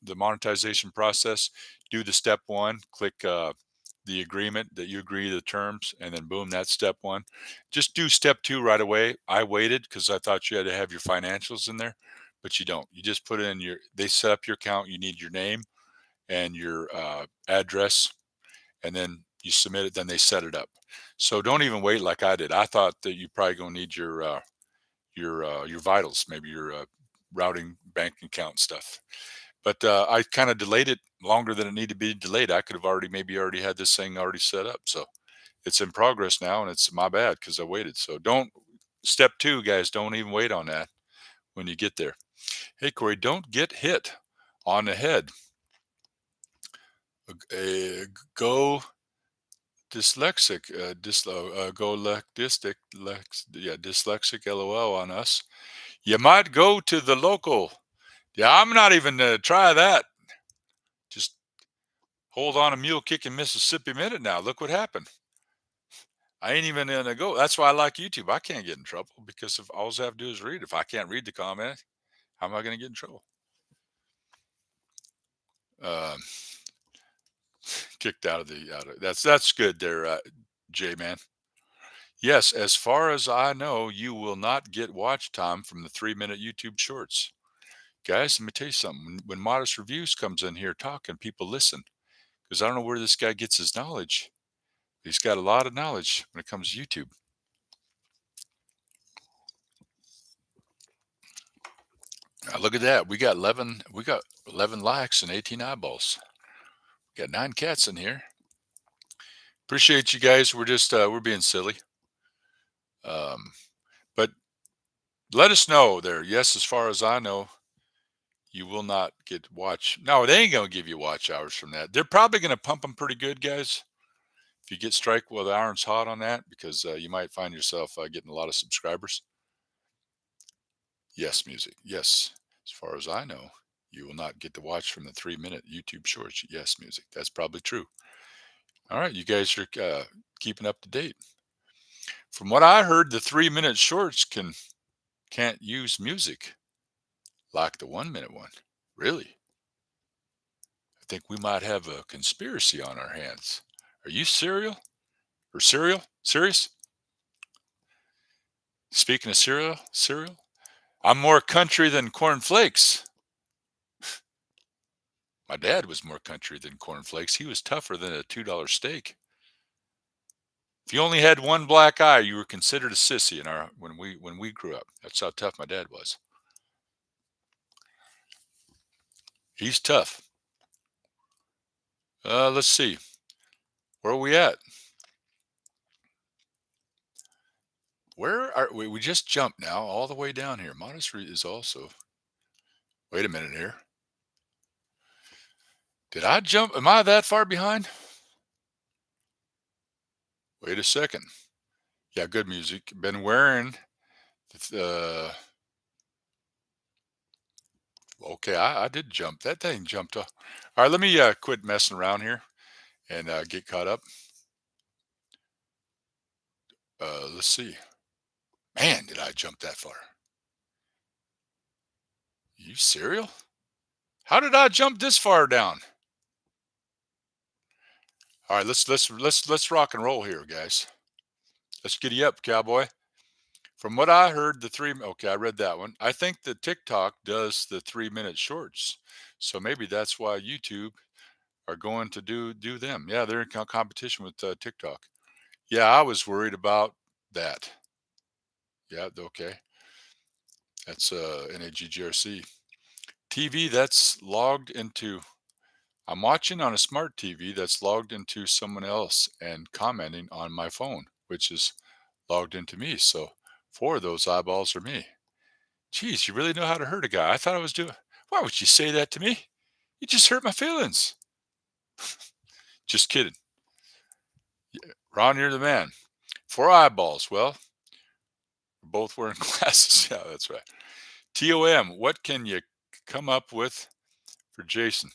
the monetization process, do the step 1, click the agreement that you agree to the terms, and then boom, that's step 1. Just do step 2 right away. I waited because I thought you had to have your financials in there, but you don't. You just put in they set up your account. You need your name and your address, and then you submit it. Then they set it up. So don't even wait like I did. I thought that you probably gonna need your vitals, maybe your routing bank account stuff. But I kind of delayed it longer than it needed to be delayed. I could have already had this thing already set up. So it's in progress now, and it's my bad because I waited. So don't step 2, guys. Don't even wait on that when you get there. Hey, Corey, don't get hit on the head. Go dyslexic, go yeah, dyslexic, lol on us. You might go to the local. Yeah, I'm not even try that. Just hold on a mule kick in Mississippi minute now. Look what happened. I ain't even gonna go. That's why I like YouTube. I can't get in trouble because if all I have to do is read. If I can't read the comment, how am I gonna get in trouble? Um, kicked out of that's good there, J man. Yes, as far as I know, you will not get watch time from the 3-minute YouTube shorts. Guys, let me tell you something. When Modest Reviews comes in here talking, people listen because I don't know where this guy gets his knowledge. He's got a lot of knowledge when it comes to YouTube. Now, look at that. We got 11 likes and 18 eyeballs. Got 9 cats in here. Appreciate you guys. We're being silly. Um, but let us know there. Yes, as far as I know, you will not get watch. No, they ain't gonna give you watch hours from that. They're probably gonna pump them pretty good, guys. If you get strike while the iron's hot on that, because you might find yourself getting a lot of subscribers. Yes, music. Yes, as far as I know, you will not get to watch from the 3-minute YouTube shorts. Yes, music. That's probably true. All right, you guys are keeping up to date. From what I heard, the 3-minute shorts can't use music like the 1-minute one. Really? I think we might have a conspiracy on our hands. Are you cereal? Serious? Speaking of cereal? I'm more country than cornflakes. My dad was more country than cornflakes. He was tougher than a $2 steak. If you only had one black eye, you were considered a sissy in our when we grew up. That's how tough my dad was. He's tough. Let's see. Where are we at? Where are we? We just jumped now all the way down here. Montessori is also. Wait a minute here. Did I jump? Am I that far behind? Wait a second. Yeah, good music. Been wearing. Okay, I did jump. That thing jumped off. All right, let me quit messing around here and get caught up. Let's see. Man, did I jump that far? You cereal? How did I jump this far down? All right, let's rock and roll here, guys. Let's giddy up, cowboy. From what I heard, the three. Okay, I read that one. I think the TikTok does the 3-minute shorts, so maybe that's why YouTube are going to do them. Yeah, they're in competition with TikTok. Yeah, I was worried about that. Yeah, okay. That's NAGGRC. TV that's logged into. I'm watching on a smart TV that's logged into someone else and commenting on my phone, which is logged into me. So 4 of those eyeballs are me. Geez, you really know how to hurt a guy. I thought I was doing. Why would you say that to me? You just hurt my feelings. Just kidding. Ron, you're the man. 4 eyeballs. Well, we're both wearing glasses. Yeah, that's right. TOM, what can you come up with for Jason?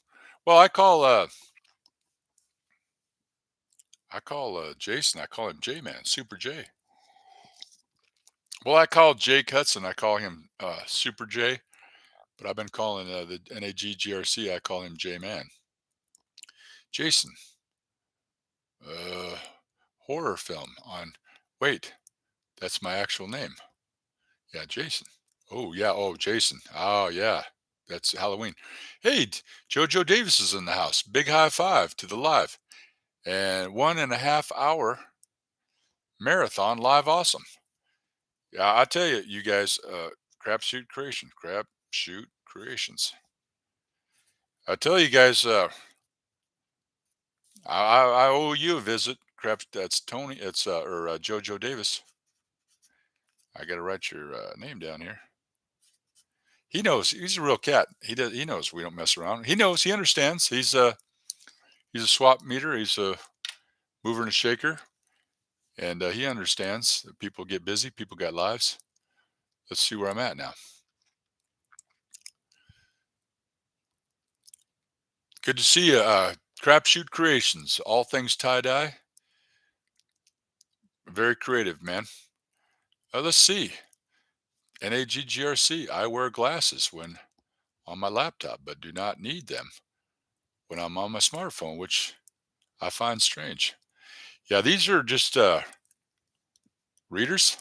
Well, I call Jason. I call him J Man, Super J. Well, I call Jake Hudson. I call him Super J. But I've been calling the NAGGRC. I call him J Man. Jason, uh, horror film on. Wait, that's my actual name. Yeah, Jason. Oh yeah. Oh, Jason. Oh yeah. That's Halloween. Hey, JoJo Davis is in the house. Big high five to the live and 1.5 hour marathon live. Awesome. Yeah, I tell you, you guys, crap shoot creations. I tell you guys, I owe you a visit. Crap, that's Tony. It's or JoJo Davis. I got to write your name down here. He knows. He's a real cat. He does. He knows we don't mess around. He knows. He understands. He's a swap meter. He's a mover and a shaker, and he understands that people get busy. People got lives. Let's see where I'm at now. Good to see you. Crapshoot Creations, all things tie dye. Very creative, man. Let's see. NAGGRC. I wear glasses when on my laptop, but do not need them when I'm on my smartphone, which I find strange. Yeah, these are just Readers?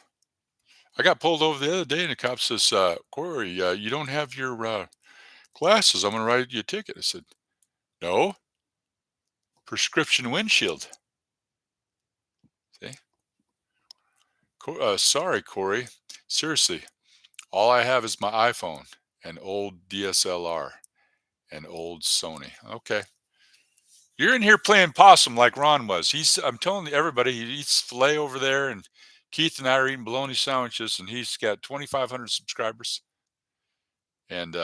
I got pulled over the other day and the cop says, Corey, you don't have your glasses. I'm going to write you a ticket. I said, no, prescription windshield. See? Sorry, Corey. Seriously, all I have is my iPhone, an old DSLR, an old Sony. Okay. You're in here playing possum like Ron was. I'm telling everybody, he eats filet over there, and Keith and I are eating bologna sandwiches, and he's got 2,500 subscribers, and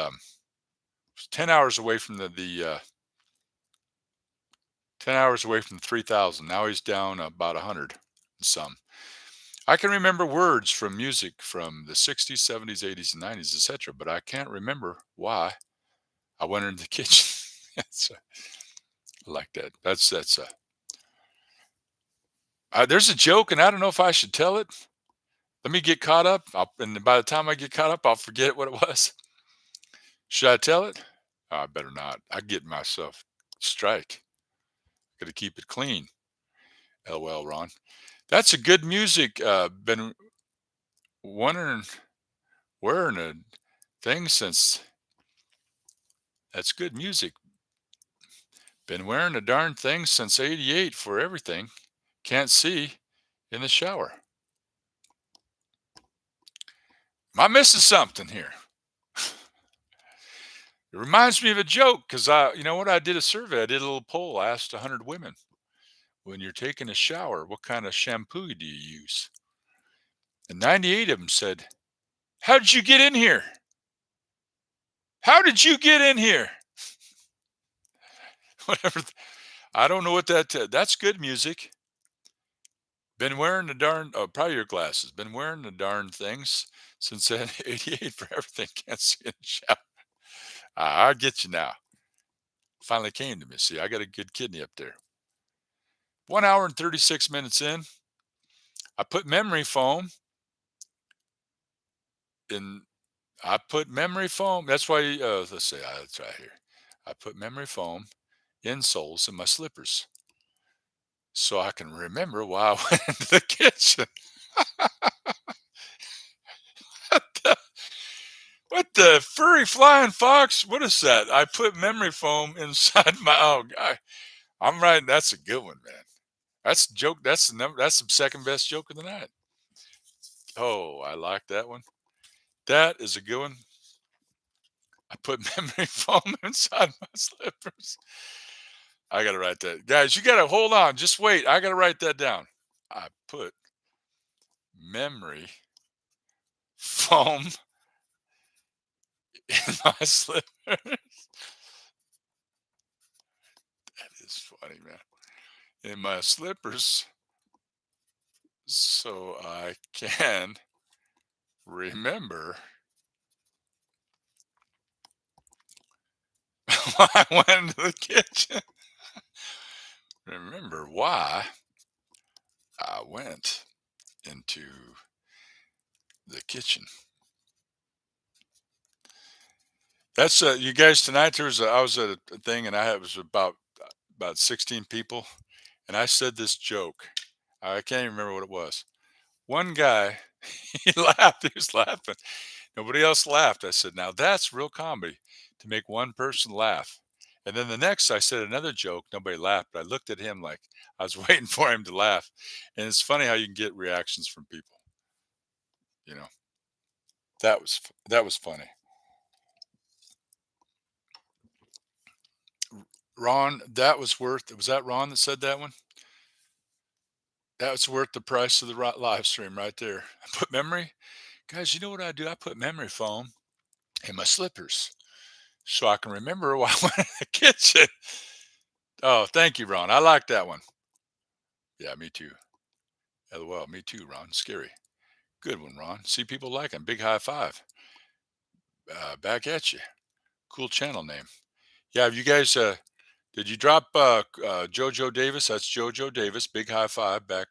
10 hours away from the 10 hours away from 3,000. Now he's down about 100 and some. I can remember words from music from the 60s, 70s, 80s, and 90s, etc., but I can't remember why I went into the kitchen. So, I like that. There's a joke, and I don't know if I should tell it. Let me get caught up, and by the time I get caught up, I'll forget what it was. Should I tell it? Oh, I better not. I get myself strike. Got to keep it clean. LOL, Ron. That's a good music. Been wondering wearing a thing since. That's good music. Been wearing a darn thing since '88 for everything. Can't see in the shower. Am I missing something here? It reminds me of a joke because you know what? I did a survey. I did a little poll. I asked 100 women, when you're taking a shower, what kind of shampoo do you use? And 98 of them said, how did you get in here? How did you get in here? Whatever. I don't know what that's good music. Been wearing the darn, oh, probably your glasses. Been wearing the darn things since then, 88 for everything. Can't see in the shower. I get you now. Finally came to me. See, I got a good kidney up there. 1 hour and 36 minutes in. I put memory foam in. I put memory foam. That's why, let's see, let's try here. I put memory foam insoles in my slippers so I can remember why I went into the kitchen. What the, what the furry flying fox? What is that? I put memory foam inside my. Oh, God. I'm right. That's a good one, man. That's a joke. That's the number. That's the second best joke of the night. Oh, I like that one. That is a good one. I put memory foam inside my slippers. I got to write that. Guys, you got to hold on. Just wait. I got to write that down. I put memory foam in my slippers. That is funny, man. In my slippers so I can remember why I went into the kitchen. Remember why I went into the kitchen. That's you guys tonight. I was at a thing and I was about 16 people, and I said this joke. I can't even remember what it was. One guy, he laughed. He was laughing. Nobody else laughed. I said, now that's real comedy, to make one person laugh. And then the next, I said another joke. Nobody laughed. But I looked at him like I was waiting for him to laugh. And it's funny how you can get reactions from people. You know, that was funny. Ron, that was worth. Was that Ron that said that one? That was worth the price of the live stream right there. I put memory, guys. You know what I do? I put memory foam in my slippers so I can remember why I went in the kitchen. Oh, thank you, Ron. I like that one. Yeah, me too. LOL, me too, Ron. Scary. Good one, Ron. See, people like him. Big high five. Back at you. Cool channel name. Yeah, have you guys, did you drop JoJo Davis? That's JoJo Davis. Big high five back.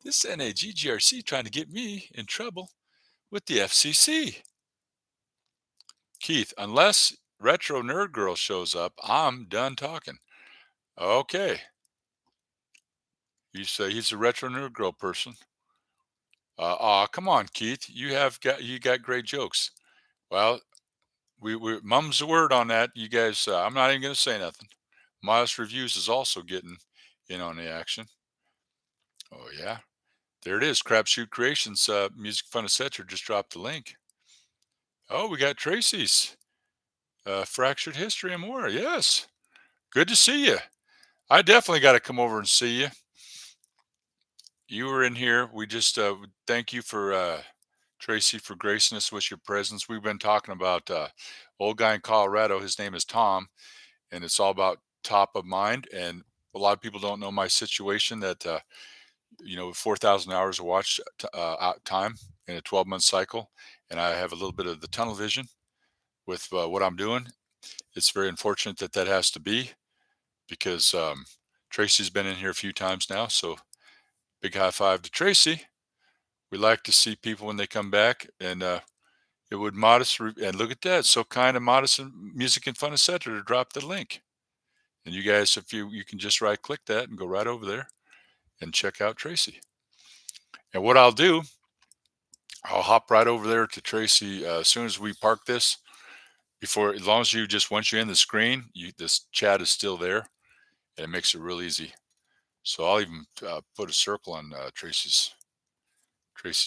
This NAGGRC trying to get me in trouble with the FCC. Keith, unless Retro Nerd Girl shows up, I'm done talking. Okay. He's a retro nerd girl person. Aw, come on, Keith. You got great jokes. Well, we mum's the word on that. You guys, I'm not even gonna say nothing. Modest Reviews is also getting in on the action. Oh yeah, there it is. Crapshoot Creations, Music Fun Etc. just dropped the link. Oh, we got Tracy's Fractured History and more. Yes, good to see you. I definitely got to come over and see you. You were in here. We just thank you for Tracy for gracing us with your presence. We've been talking about old guy in Colorado. His name is Tom, and it's all about top of mind. And a lot of people don't know my situation that 4,000 hours of watch time in a 12-month cycle, and I have a little bit of the tunnel vision with what I'm doing. It's very unfortunate that that has to be because Tracy's been in here a few times now. So big high five to Tracy. We like to see people when they come back, and it would and look at that, so kind of modest and music and fun etc. to drop the link. And you guys, if you can just right click that and go right over there and check out Tracy. And what I'll do, I'll hop right over there to Tracy as soon as we park this. Before, as long as you just once you're in the screen, this chat is still there, and it makes it real easy. So I'll even put a circle on Tracy's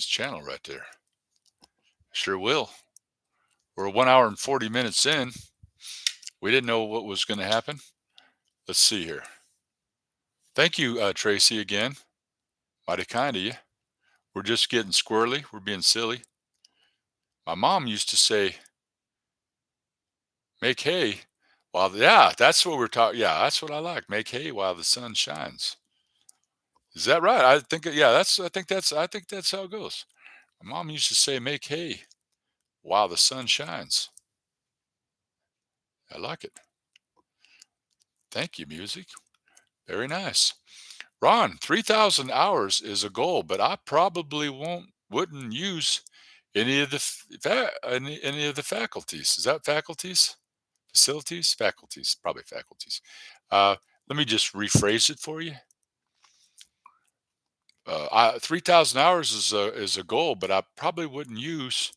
channel right there. Sure will. We're 1 hour and 40 minutes in. We didn't know what was going to happen. Let's see here. Thank you, Tracy, again. Mighty kind of you. We're just getting squirrely. We're being silly. My mom used to say, make hay yeah, that's what we're talking. Yeah, that's what I like. Make hay while the sun shines. Is that right? I think that's how it goes. My mom used to say, make hay while the sun shines. I like it. Thank you, music. Very nice. Ron, 3,000 hours is a goal, but I probably wouldn't use any of the any of the faculties. Is that faculties? Facilities? Faculties, probably faculties. Uh, Let me just rephrase it for you. 3,000 hours is a goal, but I probably wouldn't use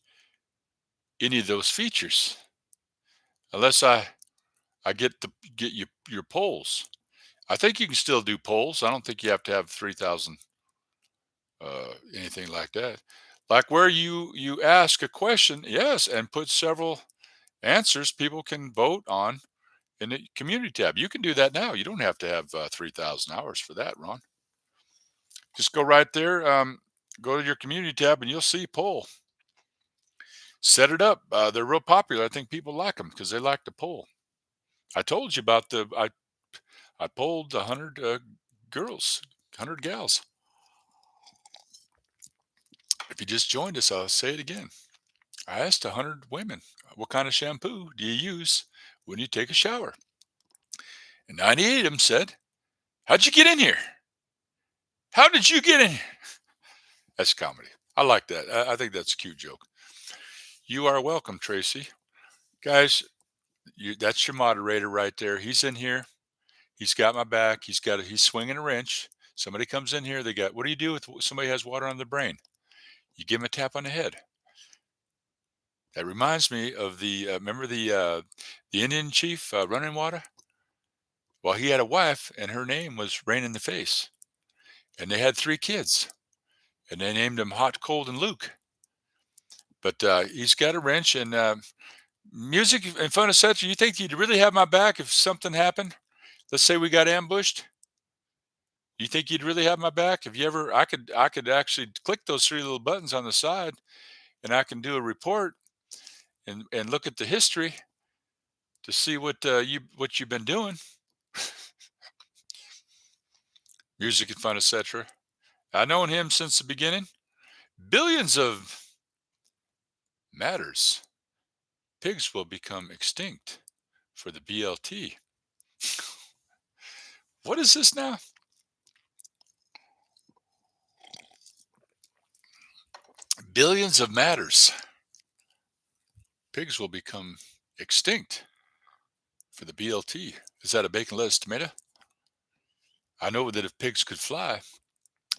any of those features unless I get your polls. I think you can still do polls. I don't think you have to have 3,000 anything like that. Like where you ask a question, yes, and put several answers people can vote on in the community tab. You can do that now. You don't have to have 3,000 hours for that, Ron. Just go right there. Go to your community tab, and you'll see poll. Set it up. They're real popular. I think people like them because they like to poll. I told you about I polled 100 girls, 100 gals. If you just joined us, I'll say it again. I asked 100 women, what kind of shampoo do you use when you take a shower? And 98 of them said, how'd you get in here? How did you get in here? That's comedy. I like that. I think that's a cute joke. You are welcome, Tracy. Guys, that's your moderator right there. He's in here. He's got my back. He's swinging a wrench. Somebody comes in here. What do you do with somebody has water on their brain? You give him a tap on the head. That reminds me of remember the Indian chief, Running Water? Well, he had a wife, and her name was Rain in the Face, and they had 3 kids, and they named him Hot, Cold, and Luke. But he's got a wrench and music and fun, etc. You think you'd really have my back if something happened? Let's say we got ambushed. You think you'd really have my back? If you ever, I could actually click those 3 little buttons on the side, and I can do a report and look at the history to see what you've been doing. Music and fun, etc. I've known him since the beginning. Billions of matters. Pigs will become extinct for the BLT. What is this now? Billions of matters. Pigs will become extinct for the BLT. Is that a bacon, lettuce, tomato? I know that if pigs could fly,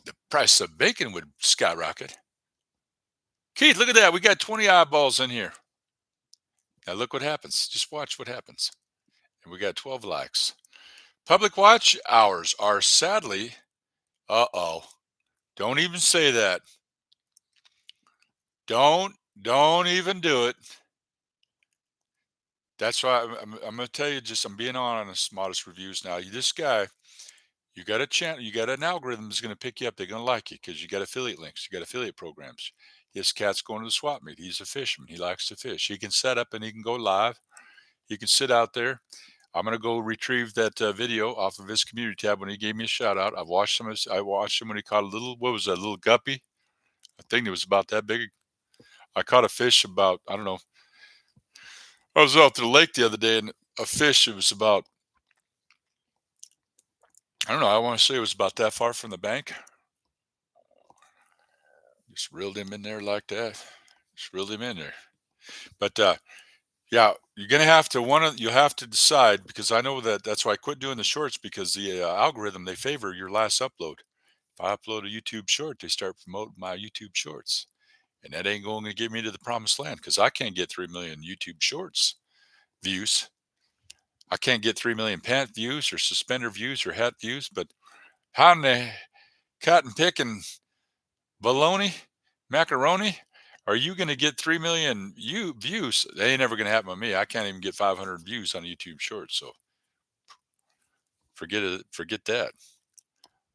The price of bacon would skyrocket. Keith, look at that. We got 20 eyeballs in here. Now look what happens. Just watch what happens. And we got 12 likes. Public watch hours are sadly, uh-oh. Don't even say that. Don't even do it. That's why I'm going to tell you. Just I'm being honest. Modest reviews now. This guy, you got a channel, you got an algorithm that's going to pick you up. They're going to like you because you got affiliate links, you got affiliate programs. His cat's going to the swap meet. He's a fisherman. He likes to fish. He can set up and he can go live. He can sit out there. I'm going to go retrieve that video off of his community tab when he gave me a shout out. I've watched him. I watched him when he caught a little, what was that, a little guppy? I think it was about that big. I caught a fish about, I don't know. I was out to the lake the other day and a fish, it was about, I don't know, I want to say it was about that far from the bank. Just reeled him in there like that. Just reeled him in there. But yeah, you're gonna have to you have to decide because I know that's why I quit doing the shorts because the algorithm they favor your last upload. If I upload a YouTube short, they start promoting my YouTube shorts, and that ain't going to get me to the promised land because I can't get 3 million YouTube shorts views. I can't get 3 million pant views or suspender views or hat views. But how in the cotton picking baloney macaroni are you going to get 3 million views? They ain't never going to happen with me. I can't even get 500 views on YouTube Shorts. So forget it. Forget that.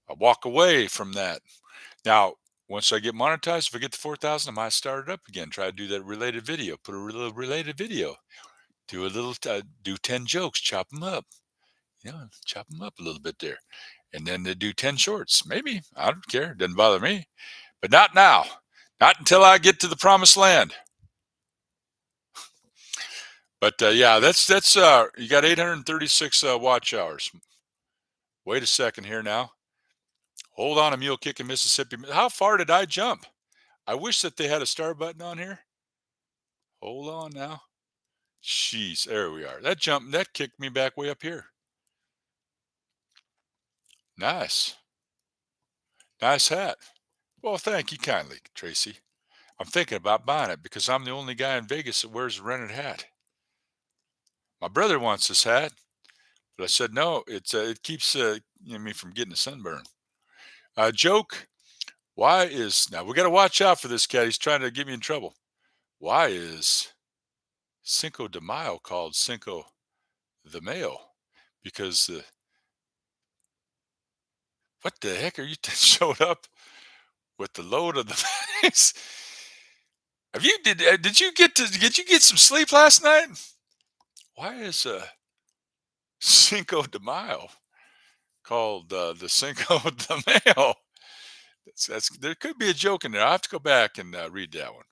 I walk away from that. Now, once I get monetized, if I get to 4,000, I might start it up again. Try to do that related video. Put a little related video. Do a little. Do 10 jokes. Chop them up. Chop them up a little bit there, and then they do 10 shorts. Maybe I don't care. Doesn't bother me. But not now. Not until I get to the promised land. But yeah, that's you got 836 watch hours. Wait a second here now. Hold on, a mule kick in Mississippi. How far did I jump? I wish that they had a start button on here. Hold on now. Jeez, there we are. That kicked me back way up here. Nice. Nice hat. Well, thank you kindly, Tracy. I'm thinking about buying it because I'm the only guy in Vegas that wears a rented hat. My brother wants this hat, but I said no. It keeps me from getting a sunburn. Joke. Why is now we got to watch out for this cat? He's trying to get me in trouble. Why is Cinco de Mayo called Cinco de Mayo? Because what the heck are you showed up with the load of the bags? Have you did you get some sleep last night? Why is Cinco de Mayo called the Cinco de Mayo? There could be a joke in there. I have to go back and read that one.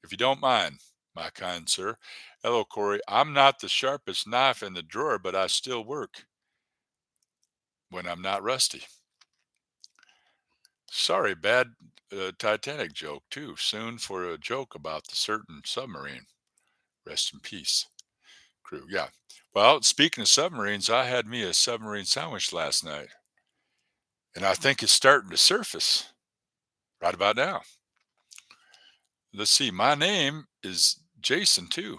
If you don't mind, my kind sir. Hello, Cory. I'm not the sharpest knife in the drawer, but I still work when I'm not rusty. Sorry, bad Titanic joke, too. Soon for a joke about the certain submarine. Rest in peace, crew. Yeah. Well, speaking of submarines, I had me a submarine sandwich last night, and I think it's starting to surface right about now. Let's see. My name is Jason, too.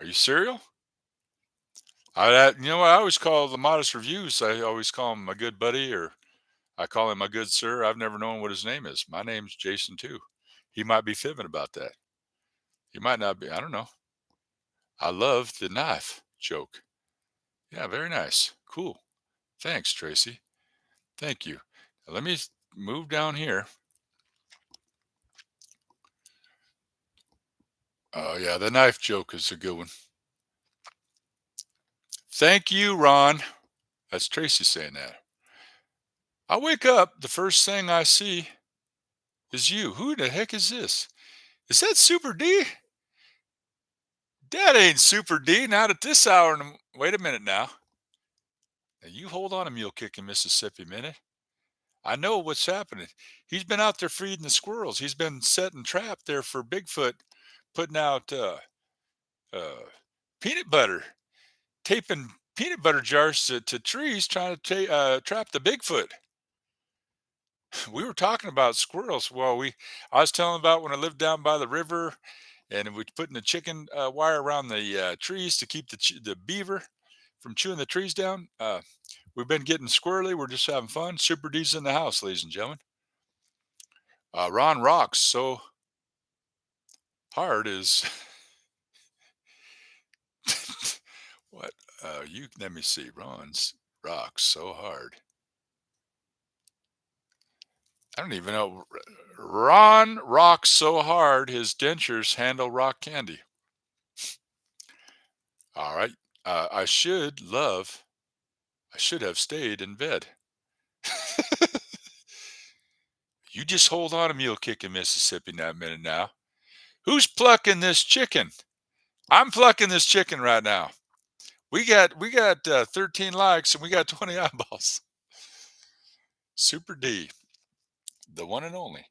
Are you serial? I always call the modest reviews. I always call him my good buddy, or I call him my good sir. I've never known what his name is. My name's Jason too. He might be fibbing about that. He might not be. I don't know. I love the knife joke. Yeah, very nice. Cool. Thanks, Tracy. Thank you. Now, let me move down here. Oh yeah, the knife joke is a good one. Thank you, Ron. That's Tracy saying that. I wake up, the first thing I see is you. Who the heck is this? Is that Super D? That ain't Super D. Not at this hour. Wait a minute now. Now you hold on a mule kick in Mississippi a minute. I know what's happening. He's been out there feeding the squirrels. He's been setting trap there for Bigfoot, putting out uh, peanut butter, taping peanut butter jars to trees, trying to trap the Bigfoot. We were talking about squirrels. Well, I was telling about when I lived down by the river, and we putting the chicken wire around the trees to keep the beaver from chewing the trees down. We've been getting squirrely. We're just having fun. Super D's in the house, ladies and gentlemen. Ron rocks so hard is what? You let me see. Ron's rocks so hard. I don't even know. Ron rocks so hard his dentures handle rock candy. All right. I should love. I should have stayed in bed. You just hold on a mule kick in Mississippi that minute now. Who's plucking this chicken? I'm plucking this chicken right now. We got 13 likes and we got 20 eyeballs. Super D, the one and only.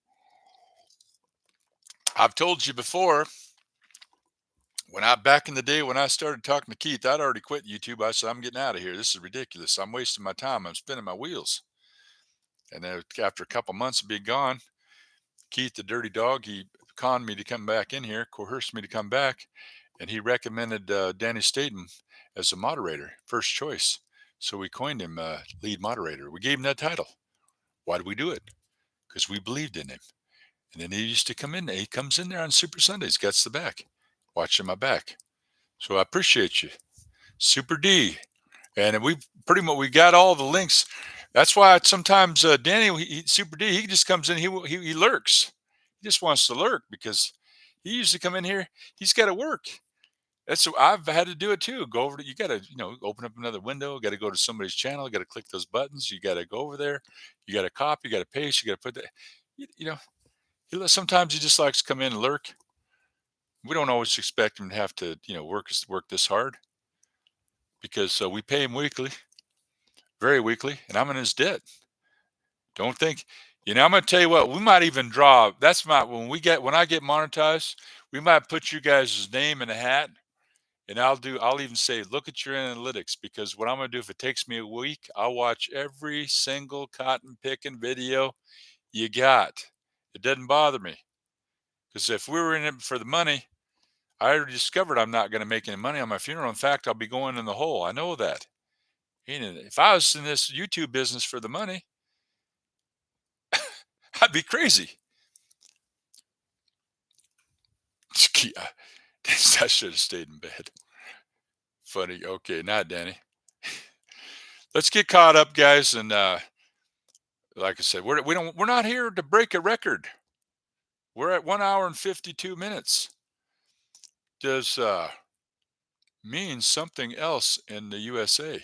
I've told you before, when I back in the day when I started talking to Keith, I'd already quit YouTube. I said, I'm getting out of here. This is ridiculous. I'm wasting my time. I'm spinning my wheels. And then after a couple months of being gone, Keith, the dirty dog, he conned me to come back in here, coerced me to come back, and he recommended Danny Staten as a moderator, first choice. So we coined him lead moderator. We gave him that title. Why did we do it? Because we believed in him. And then he used to come in. He comes in there on Super Sundays, gets the back, watching my back. So I appreciate you, Super D. And we pretty much we got all the links. That's why sometimes Danny, Super D, he just comes in. He lurks. He just wants to lurk because he used to come in here. He's got to work. That's I've had to do it too. Go over to you got to open up another window. Got to go to somebody's channel. Got to click those buttons. You got to go over there. You got to copy. You got to paste. You got to put that. You know. Sometimes he just likes to come in and lurk. We don't always expect him to have to work this hard because we pay him weekly, very weekly, and I'm in his debt. Don't think, I'm going to tell you what, we might even draw. That's my, when I get monetized, we might put you guys' name in a hat and I'll even say, look at your analytics because what I'm going to do, if it takes me a week, I'll watch every single cotton picking video you got. It doesn't bother me because if we were in it for the money, I already discovered I'm not going to make any money on my funeral. In fact, I'll be going in the hole. I know that. If I was in this YouTube business for the money, I'd be crazy. I should have stayed in bed. Funny. Okay, not Danny. Let's get caught up, guys. And like I said, we're not here to break a record. We're at 1 hour and 52 minutes. Does mean something else in the USA.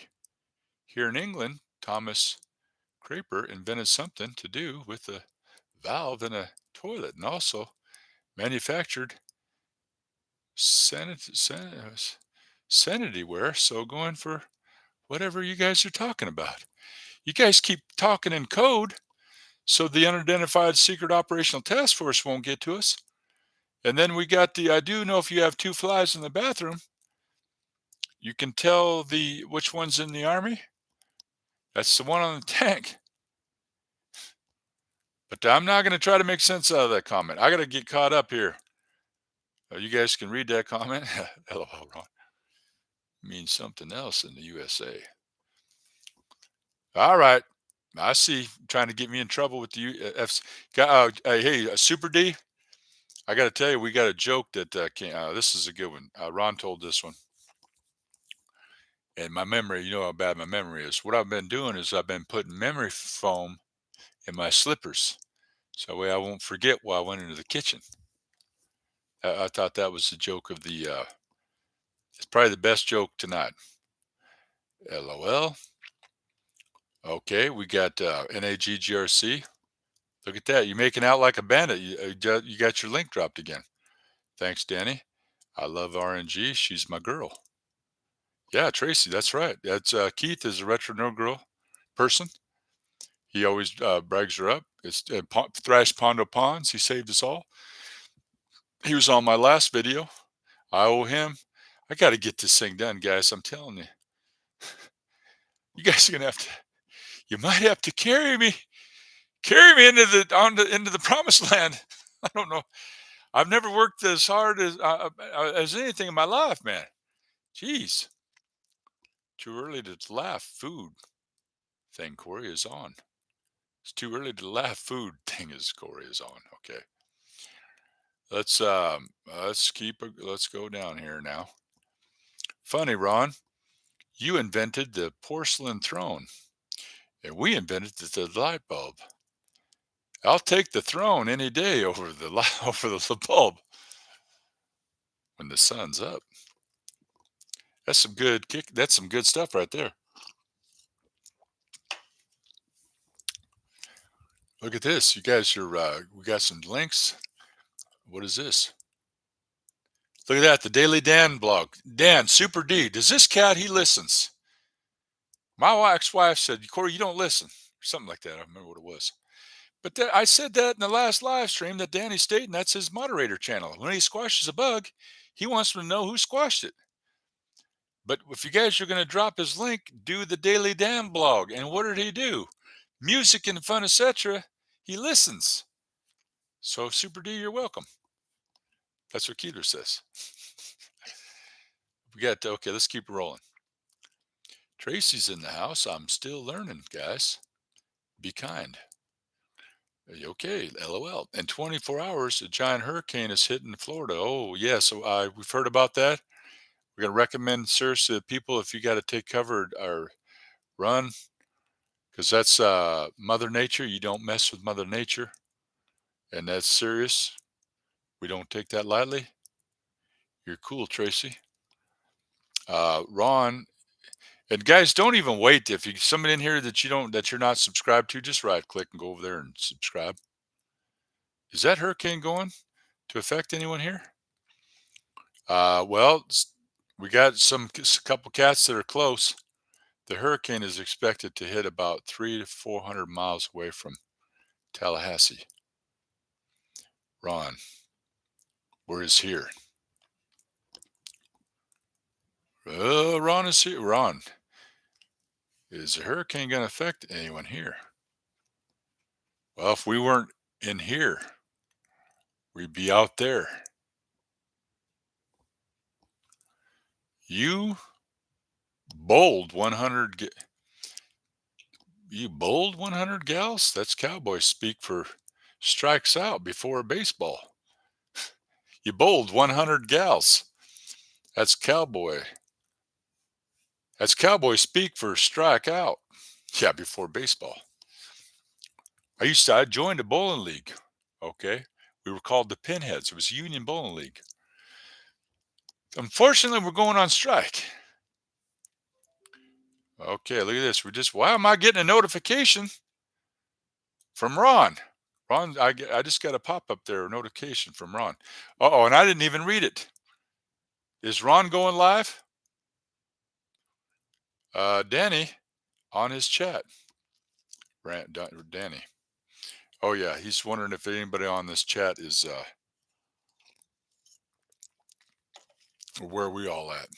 Here in England, Thomas Craper invented something to do with a valve in a toilet and also manufactured sanity ware. So going for whatever you guys are talking about. You guys keep talking in code so the unidentified secret operational task force won't get to us. And then we got I do know if you have two flies in the bathroom, you can tell which one's in the army. That's the one on the tank. But I'm not going to try to make sense out of that comment. I got to get caught up here. You guys can read that comment. LOL, Ron. Means something else in the USA. All right. I see. Trying to get me in trouble with the UFC. Hey, Super D. I got to tell you, we got a joke that this is a good one. Ron told this one. And my memory, you know how bad my memory is. What I've been doing is I've been putting memory foam in my slippers. So that way I won't forget while I went into the kitchen. I thought that was the joke of it's probably the best joke tonight. LOL. Okay, we got NAGGRC. Look at that. You're making out like a bandit. You got your link dropped again. Thanks, Danny. I love RNG. She's my girl. Yeah, Tracy, that's right. That's Keith is a retro no girl person. He always brags her up. It's Thrash Pondo Ponds. He saved us all. He was on my last video. I owe him. I got to get this thing done, guys. I'm telling you. You guys are going to have to, you might have to carry me. Carry me into the promised land. I don't know. I've never worked as hard as anything in my life, man. Jeez, too early to laugh. Food thing, Corey is on. It's too early to laugh. Food thing is Corey is on. Okay, let's go down here now. Funny, Ron, you invented the porcelain throne, and we invented the light bulb. I'll take the throne any day over the over the bulb when the sun's up. That's some good kick. That's some good stuff right there. Look at this. You guys are we got some links. What is this? Look at that. The Daily Dan blog. Dan, Super D. Does this cat he listens? My ex-wife said, Corey, you don't listen. Or something like that. I don't remember what it was. But I said that in the last live stream that Danny's stating that's his moderator channel. When he squashes a bug, he wants to know who squashed it. But if you guys are going to drop his link, do the Daily Dan blog. And what did he do? Music and fun, etc. He listens. So Super D, you're welcome. That's what Keeler says. We got okay. Let's keep rolling. Tracy's in the house. I'm still learning, guys. Be kind. Okay, LOL. In 24 hours, a giant hurricane is hitting Florida. Oh, yeah. So we've heard about that. We're going to recommend seriously to people if you got to take cover or run, because that's Mother Nature. You don't mess with Mother Nature, and that's serious. We don't take that lightly. You're cool, Tracy. Ron, and guys, don't even wait. If you somebody in here that you're not subscribed to, just right click and go over there and subscribe. Is that hurricane going to affect anyone here? Well, we got a couple cats that are close. The hurricane is expected to hit about 300 to 400 miles away from Tallahassee. Ron, where is here? Ron is here. Ron, is the hurricane going to affect anyone here? Well, if we weren't in here, we'd be out there. You bold 100. You bold 100 gals? That's cowboy speak for strikes out before baseball. You bowled 100 gals. That's cowboy. That's cowboy speak for strike out. Yeah, before baseball. I joined a bowling league. Okay. We were called the Pinheads. It was a Union Bowling League. Unfortunately, we're going on strike. Okay, look at this. Why am I getting a notification from Ron? Ron, I just got a pop up there, a notification from Ron. Oh, and I didn't even read it. Is Ron going live? Danny on his chat. Danny. Oh yeah, he's wondering if anybody on this chat is where are we all at.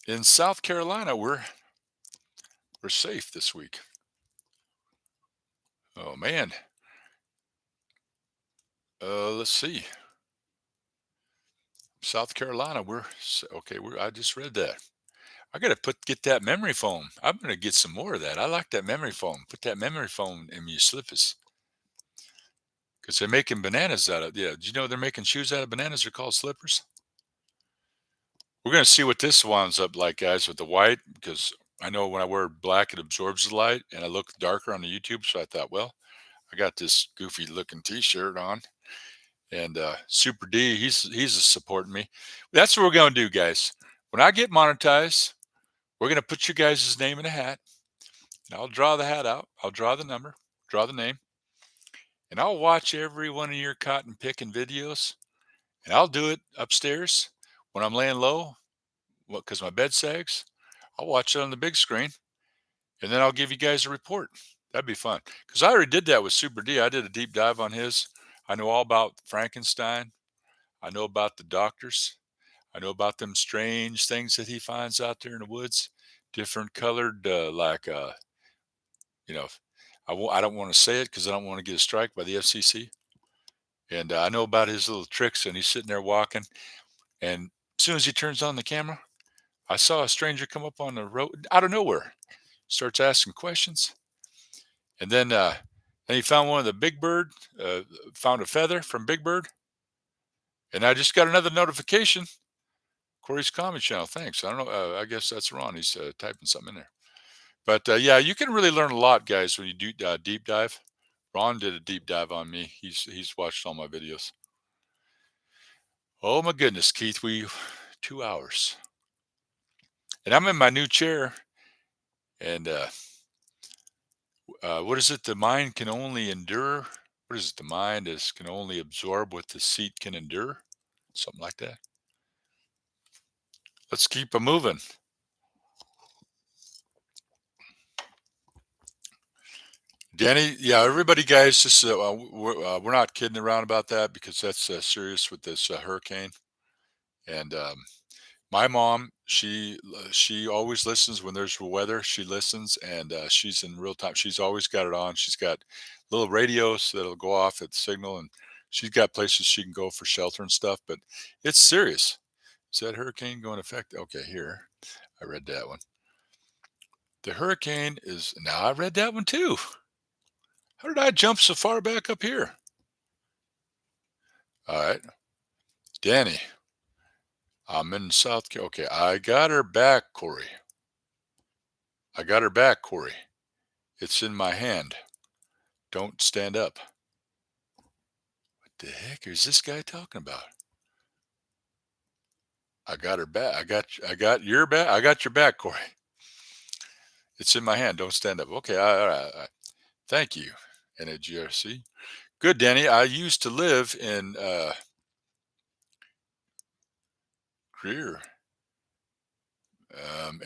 In South Carolina, we're safe this week. Oh man. Let's see. South Carolina, we're okay. I just read that. I got to get that memory foam. I'm going to get some more of that. I like that memory foam. Put that memory foam in your slippers. Because they're making bananas out of yeah. Did you know they're making shoes out of bananas? They're called slippers. We're going to see what this winds up like, guys, with the white. Because I know when I wear black, it absorbs the light, and I look darker on the YouTube. So I thought, well, I got this goofy looking T-shirt on, and Super D, he's supporting me. That's what we're going to do, guys. When I get monetized, we're going to put your guys' name in a hat, and I'll draw the hat out. I'll draw the number, draw the name, and I'll watch every one of your cotton picking videos, and I'll do it upstairs when I'm laying low, because my bed sags. I'll watch it on the big screen, and then I'll give you guys a report. That'd be fun, because I already did that with Super D. I did a deep dive on his. I know all about Frankenstein. I know about the doctors. I know about them strange things that he finds out there in the woods, different colored, You know, I don't want to say it because I don't want to get a strike by the FCC. And I know about his little tricks, and he's sitting there walking. And as soon as he turns on the camera, I saw a stranger come up on the road out of nowhere, starts asking questions. And then he found one of the Big Bird, found a feather from Big Bird. And I just got another notification. Corey's Comedy Channel. Thanks. I don't know. I guess that's Ron. He's typing something in there. But yeah, you can really learn a lot, guys, when you do deep dive. Ron did a deep dive on me. He's watched all my videos. Oh my goodness, Keith, we 2 hours, and I'm in my new chair. And what is it? The mind can only endure. What is it? The mind is can only absorb what the seat can endure. Something like that. Let's keep a moving. Danny, yeah, everybody, guys, just we're not kidding around about that because that's serious with this hurricane. And my mom, she always listens when there's weather. She listens, and she's in real time. She's always got it on. She's got little radios that'll go off at the signal, and she's got places she can go for shelter and stuff. But it's serious. Is that hurricane going to affect? Okay, here I read that one. The hurricane is now. I read that one too. How did I jump so far back up here? All right, Danny. I'm in South Carolina. Okay, I got her back, Corey. I got her back, Corey. It's in my hand. Don't stand up. What the heck is this guy talking about? I got her back. I got your back. I got your back, Corey. It's in my hand. Don't stand up. Okay, all right. All right. Thank you, NAGRC. Good, Danny. I used to live in Greer,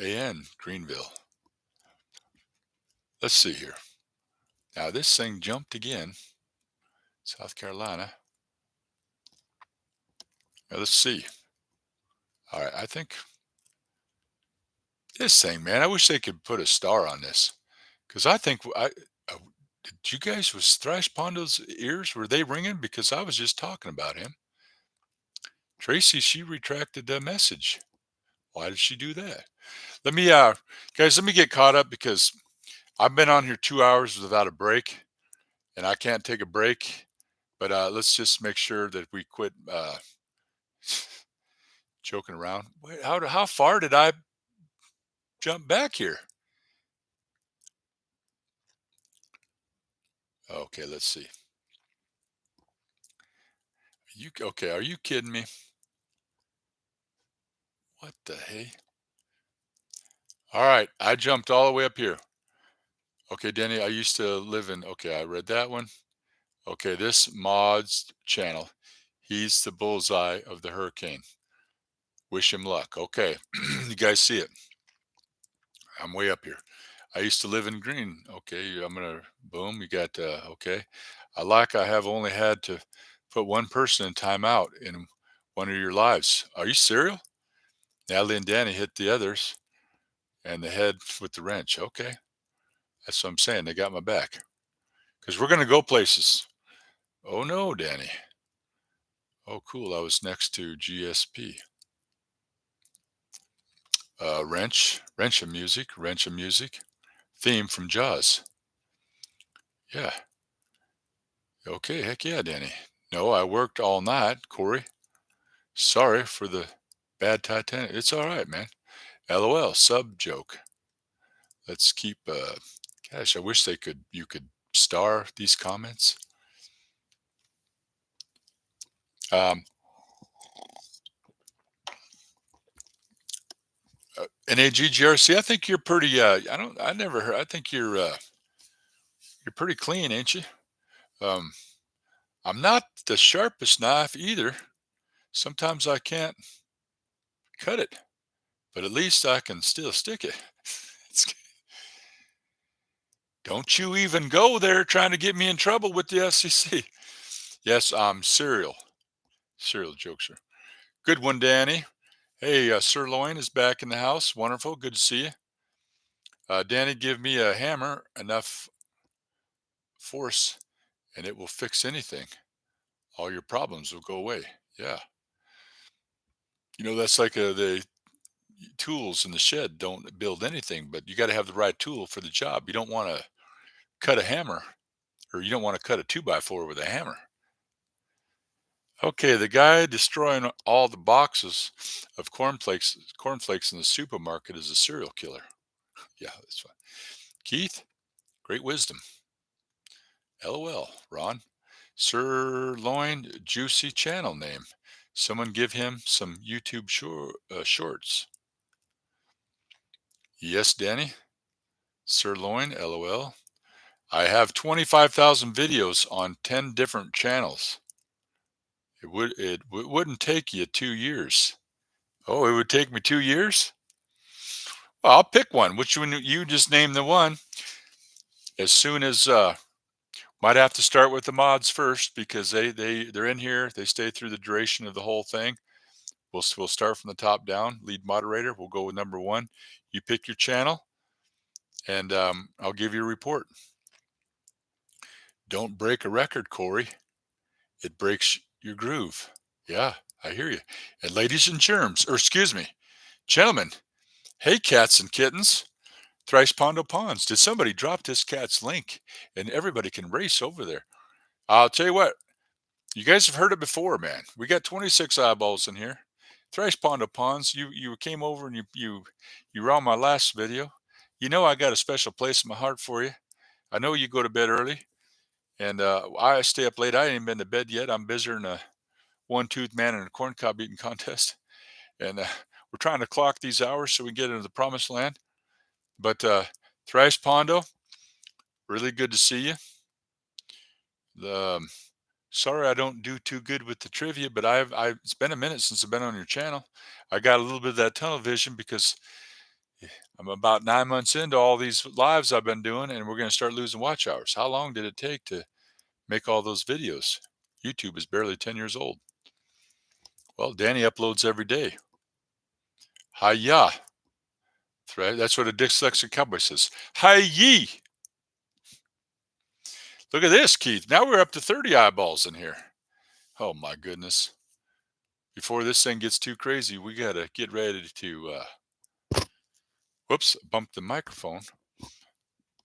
AN, Greenville. Let's see here. Now this thing jumped again. South Carolina. Now let's see. All right, I think this thing, man. I wish they could put a star on this, because I think uh, did you guys was Thrash Pondo's ears were they ringing? Because I was just talking about him. Tracy, she retracted the message. Why did she do that? Let me, guys, let me get caught up because I've been on here 2 hours without a break, and I can't take a break. But let's just make sure that we quit joking around. Wait, how far did I jump back here? Okay, let's see. You okay? Are you kidding me? What the hey? All right, I jumped all the way up here. Okay, Denny, I used to live in. Okay, I read that one. Okay, this mod's channel. He's the bullseye of the hurricane. Wish him luck. Okay, you guys see it? I'm way up here. I used to live in Green. Okay, I'm gonna boom. You got okay. I have only had to put one person in timeout in one of your lives. Are you serial? Natalie and Danny hit the others and the head with the wrench. Okay, that's what I'm saying. They got my back because we're gonna go places. Oh no, Danny. Oh cool. I was next to GSP. Wrench of music. Theme from Jaws. Yeah. Okay. Heck yeah, Danny. No, I worked all night, Corey. Sorry for the bad Titanic. It's all right, man. LOL. Sub joke. Let's keep. Gosh, I wish you could star these comments. Um, NAGGRC. I think you're pretty. I never heard. I think you're pretty clean, ain't you? Um, I'm not the sharpest knife either. Sometimes I can't cut it, but at least I can still stick it. It's, don't you even go there trying to get me in trouble with the FCC. Yes, I'm serial. Serial jokester. Good one, Danny. Hey, Sirloin is back in the house. Wonderful. Good to see you. Danny, give me a hammer enough force, and it will fix anything. All your problems will go away. Yeah. That's like the tools in the shed don't build anything, but you got to have the right tool for the job. You don't want to cut a hammer, or you don't want to cut a 2x4 with a hammer. Okay, the guy destroying all the boxes of cornflakes in the supermarket is a serial killer. Yeah, that's fine. Keith, great wisdom. LOL, Ron. Sirloin, juicy channel name. Someone give him some YouTube shorts. Yes, Danny. Sirloin, LOL. I have 25,000 videos on 10 different channels. It wouldn't take you 2 years. Oh, it would take me 2 years? Well, I'll pick one. Which one? You just name the one. As soon as might have to start with the mods first because they're in here. They stay through the duration of the whole thing. We'll start from the top down. Lead moderator. We'll go with number one. You pick your channel, and I'll give you a report. Don't break a record, Cory. It breaks your groove. Yeah, I hear you. And ladies and gentlemen. Hey, cats and kittens. Thrice Pondo Ponds. Did somebody drop this cat's link? And everybody can race over there. I'll tell you what. You guys have heard it before, man. We got 26 eyeballs in here. Thrice Pondo Ponds. You came over and you were on my last video. I got a special place in my heart for you. I know you go to bed early, and I stay up late. I ain't even been to bed yet. I'm busier than a one-tooth man in a corncob eating contest, and we're trying to clock these hours so we can get into the promised land. But Thrice Pondo, really good to see you. Sorry I don't do too good with the trivia, but it's been a minute since I've been on your channel. I got a little bit of that tunnel vision because I'm about 9 months into all these lives I've been doing, and we're going to start losing watch hours. How long did it take to make all those videos? YouTube is barely 10 years old. Well, Danny uploads every day. Hi-ya. Right? That's what a dyslexic cowboy says. Hi-ye. Look at this, Keith. Now we're up to 30 eyeballs in here. Oh, my goodness. Before this thing gets too crazy, we got to get ready to, whoops, bump the microphone.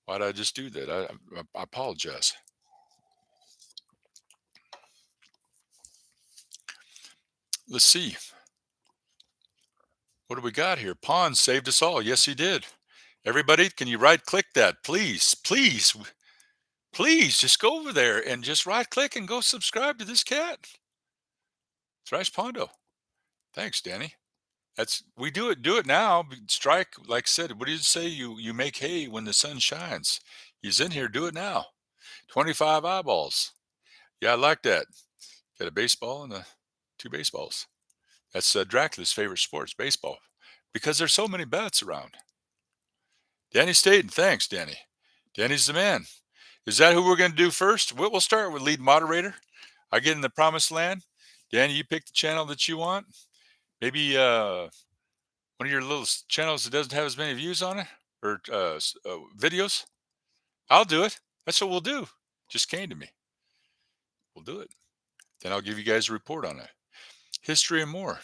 Why did I just do that? I apologize. Let's see. What do we got here? Pond saved us all. Yes, he did. Everybody, can you right click that? Please, please, please just go over there and just right click and go subscribe to this cat. Thrice Pondo. Thanks, Danny. We do it now. Strike, like I said, what did you say? You make hay when the sun shines. He's in here, do it now. 25 eyeballs. Yeah, I like that. Got a baseball and two baseballs. That's Dracula's favorite sports, baseball, because there's so many bats around. Danny Staten, thanks, Danny. Danny's the man. Is that who we're going to do first? We'll start with lead moderator. I get in the promised land. Danny, you pick the channel that you want. Maybe one of your little channels that doesn't have as many views on it or videos. I'll do it. That's what we'll do. Just came to me. We'll do it. Then I'll give you guys a report on it. History and more.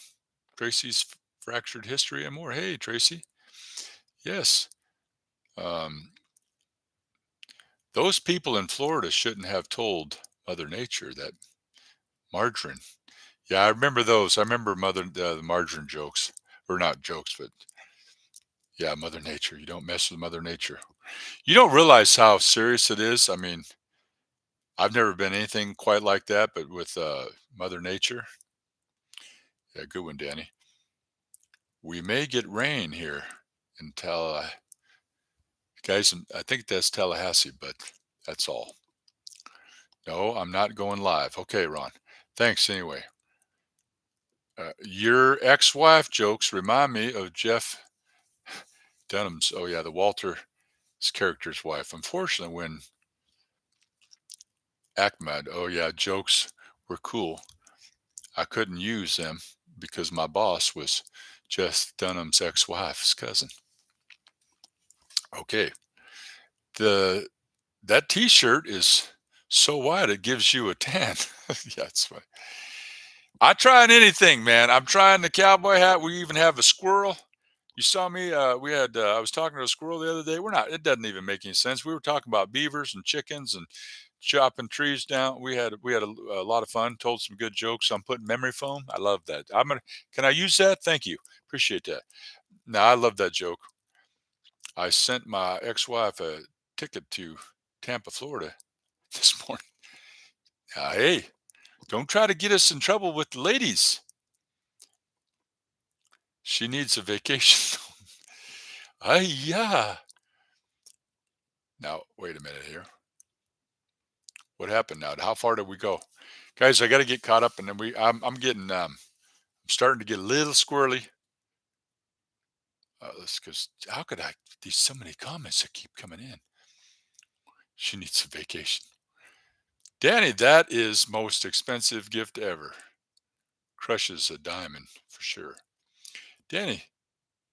Tracy's fractured history and more. Hey, Tracy. Yes. Those people in Florida shouldn't have told Mother Nature that margarine. Yeah, I remember those. I remember the margarine jokes, or not jokes, but yeah, Mother Nature. You don't mess with Mother Nature. You don't realize how serious it is. I mean, I've never been anything quite like that, but with Mother Nature. Yeah, good one, Danny. We may get rain here in guys, I think that's Tallahassee, but that's all. No, I'm not going live. Okay, Ron. Thanks anyway. Your ex-wife jokes remind me of Jeff Dunham's. Oh yeah, the Walter's character's wife. Unfortunately, when Ahmed, oh yeah, jokes were cool. I couldn't use them because my boss was Jeff Dunham's ex-wife's cousin. Okay. The That T-shirt is so wide it gives you a tan. Yeah, it's funny. I trying anything, man. I'm trying the cowboy hat. We even have a squirrel. You saw me. We had. I was talking to a squirrel the other day. We're not. It doesn't even make any sense. We were talking about beavers and chickens and chopping trees down. We had a lot of fun. Told some good jokes. I'm putting memory foam. I love that. I'm gonna. Can I use that? Thank you. Appreciate that. No, I love that joke. I sent my ex-wife a ticket to Tampa, Florida this morning. Hey, don't try to get us in trouble with the ladies. She needs a vacation. Yeah. Now, wait a minute here. What happened now? How far did we go? Guys, I got to get caught up and then I'm getting, I'm starting to get a little squirrely. Because how could I, these so many comments that keep coming in. She needs a vacation. Danny, that is most expensive gift ever. Crushes a diamond for sure. Danny,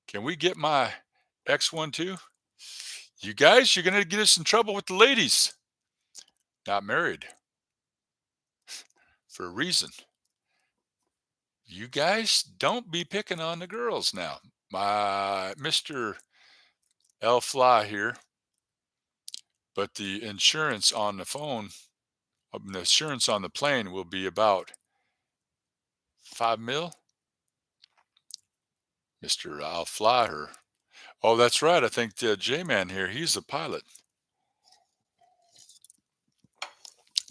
can we get my X one too? You guys, you're going to get us in trouble with the ladies. Not married for a reason. You guys don't be picking on the girls now. My Mr. L Fly here, but the insurance on the phone, the insurance on the plane will be about 5 mil. Mr. I'll fly her. Oh, that's right. I think the J Man here, he's a pilot.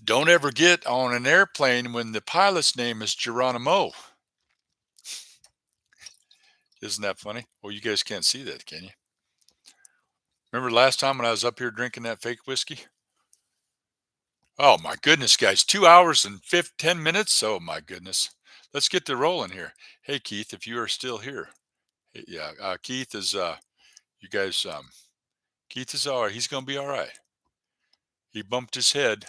Don't ever get on an airplane when the pilot's name is Geronimo. Isn't that funny? Well, you guys can't see that, can you? Remember last time when I was up here drinking that fake whiskey? Oh my goodness, guys, 2 hours and 10 minutes. Oh my goodness. Let's get to rolling here. Hey, Keith, if you are still here. Yeah, Keith is, you guys, Keith is all right. He's going to be all right. He bumped his head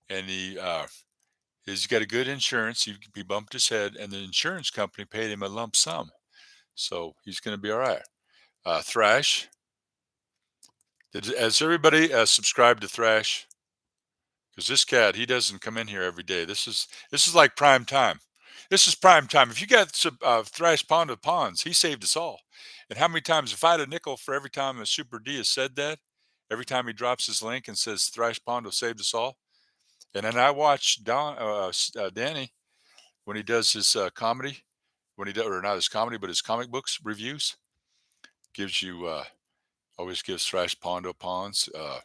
and he's got a good insurance. He bumped his head and the insurance company paid him a lump sum. So he's going to be all right. Thrash. Has everybody subscribed to Thrash? Because this cat, he doesn't come in here every day. This is like prime time. This is prime time. If you got some Thrash Pond of Ponds, he saved us all. And how many times, if I had a nickel for every time a Super D has said that, every time he drops his link and says Thrash Pondo saved us all, and then I watch Danny when he does his comedy, when he does, or not his comedy, but his comic books reviews, gives you always gives Thrash Pondo Ponds. A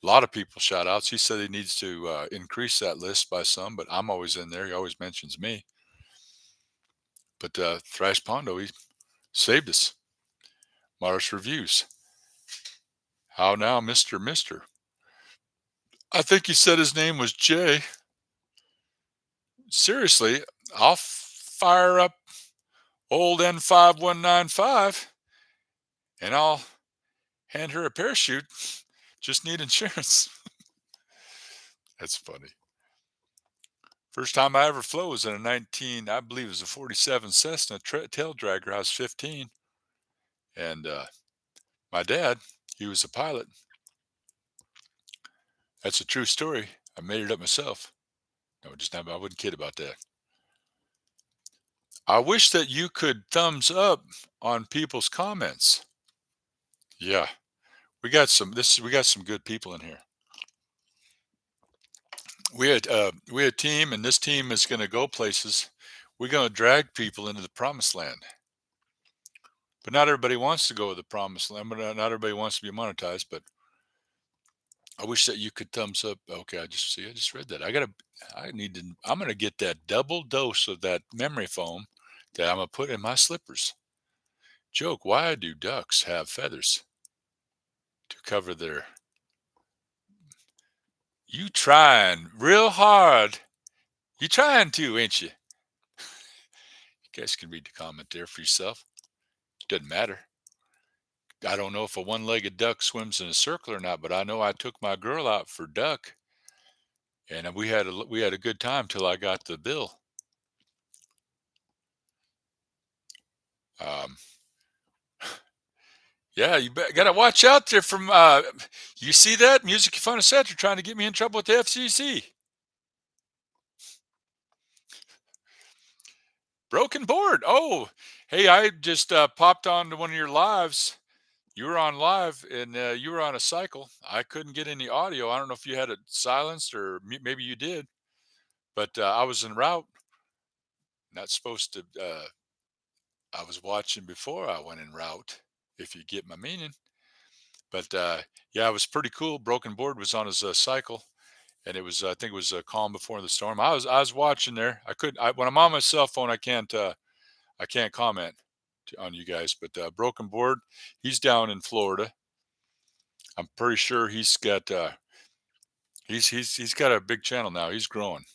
lot of people shout outs. He said he needs to increase that list by some, but I'm always in there. He always mentions me. But Thrash Pondo, he saved us. Mars Reviews. How now, Mr. Mister? I think he said his name was Jay. Seriously, I'll fire up old N5195 and I'll hand her a parachute. Just need insurance. That's funny. First time I ever flew was in a 19, I believe it was a 47 Cessna tail dragger. I was 15. And my dad, he was a pilot. That's a true story. I made it up myself. No, just not, I wouldn't kid about that. I wish that you could thumbs up on people's comments. Yeah, we got some good people in here. We had a team, and this team is going to go places. We're going to drag people into the promised land. But not everybody wants to go to the promised land. But not everybody wants to be monetized. But I wish that you could thumbs up. Okay, I just read that. I'm gonna get that double dose of that memory foam that I'm gonna put in my slippers. Joke, why do ducks have feathers? To cover their, you trying real hard. You trying to, ain't you? You guys can read the comment there for yourself. Doesn't matter. I don't know if a one-legged duck swims in a circle or not, but I know I took my girl out for duck, and we had a good time till I got the bill. Um, Yeah, gotta watch out there from. You see that music fun etc. Trying to get me in trouble with the FCC. Broken board. Oh, hey, I just popped on to one of your lives. You were on live and you were on a cycle. I couldn't get any audio. I don't know if you had it silenced or maybe you did, but I was en route. Not supposed to. I was watching before I went en route, if you get my meaning. But yeah, it was pretty cool. Broken board was on his cycle, and it was I think it was calm before the storm. I was watching there. I could I, when I'm on my cell phone, I can't comment on you guys. But broken board, he's down in Florida. I'm pretty sure he's got a big channel now. He's growing.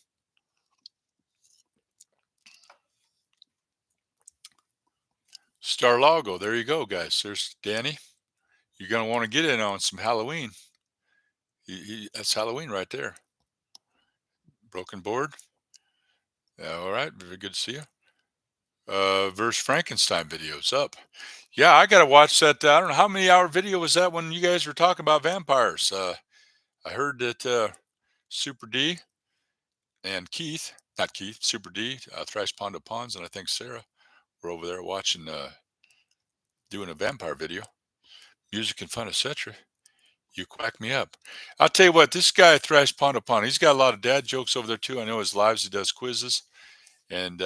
Star Lago. There you go, guys. There's Danny. You're gonna want to get in on some Halloween. That's Halloween right there. Broken board. All right, very good to see you. Verse Frankenstein videos up. Yeah, I gotta watch that. I don't know how many hour video was that when you guys were talking about vampires. I heard that Super D and Keith, not Keith, Super D, Thrice Pondo Ponds, and I think Sarah were over there watching, doing a vampire video. Music and fun, etc. You quack me up. I'll tell you what, this guy Thrice Pondo Pond, he's got a lot of dad jokes over there too. I know his lives. He does quizzes, and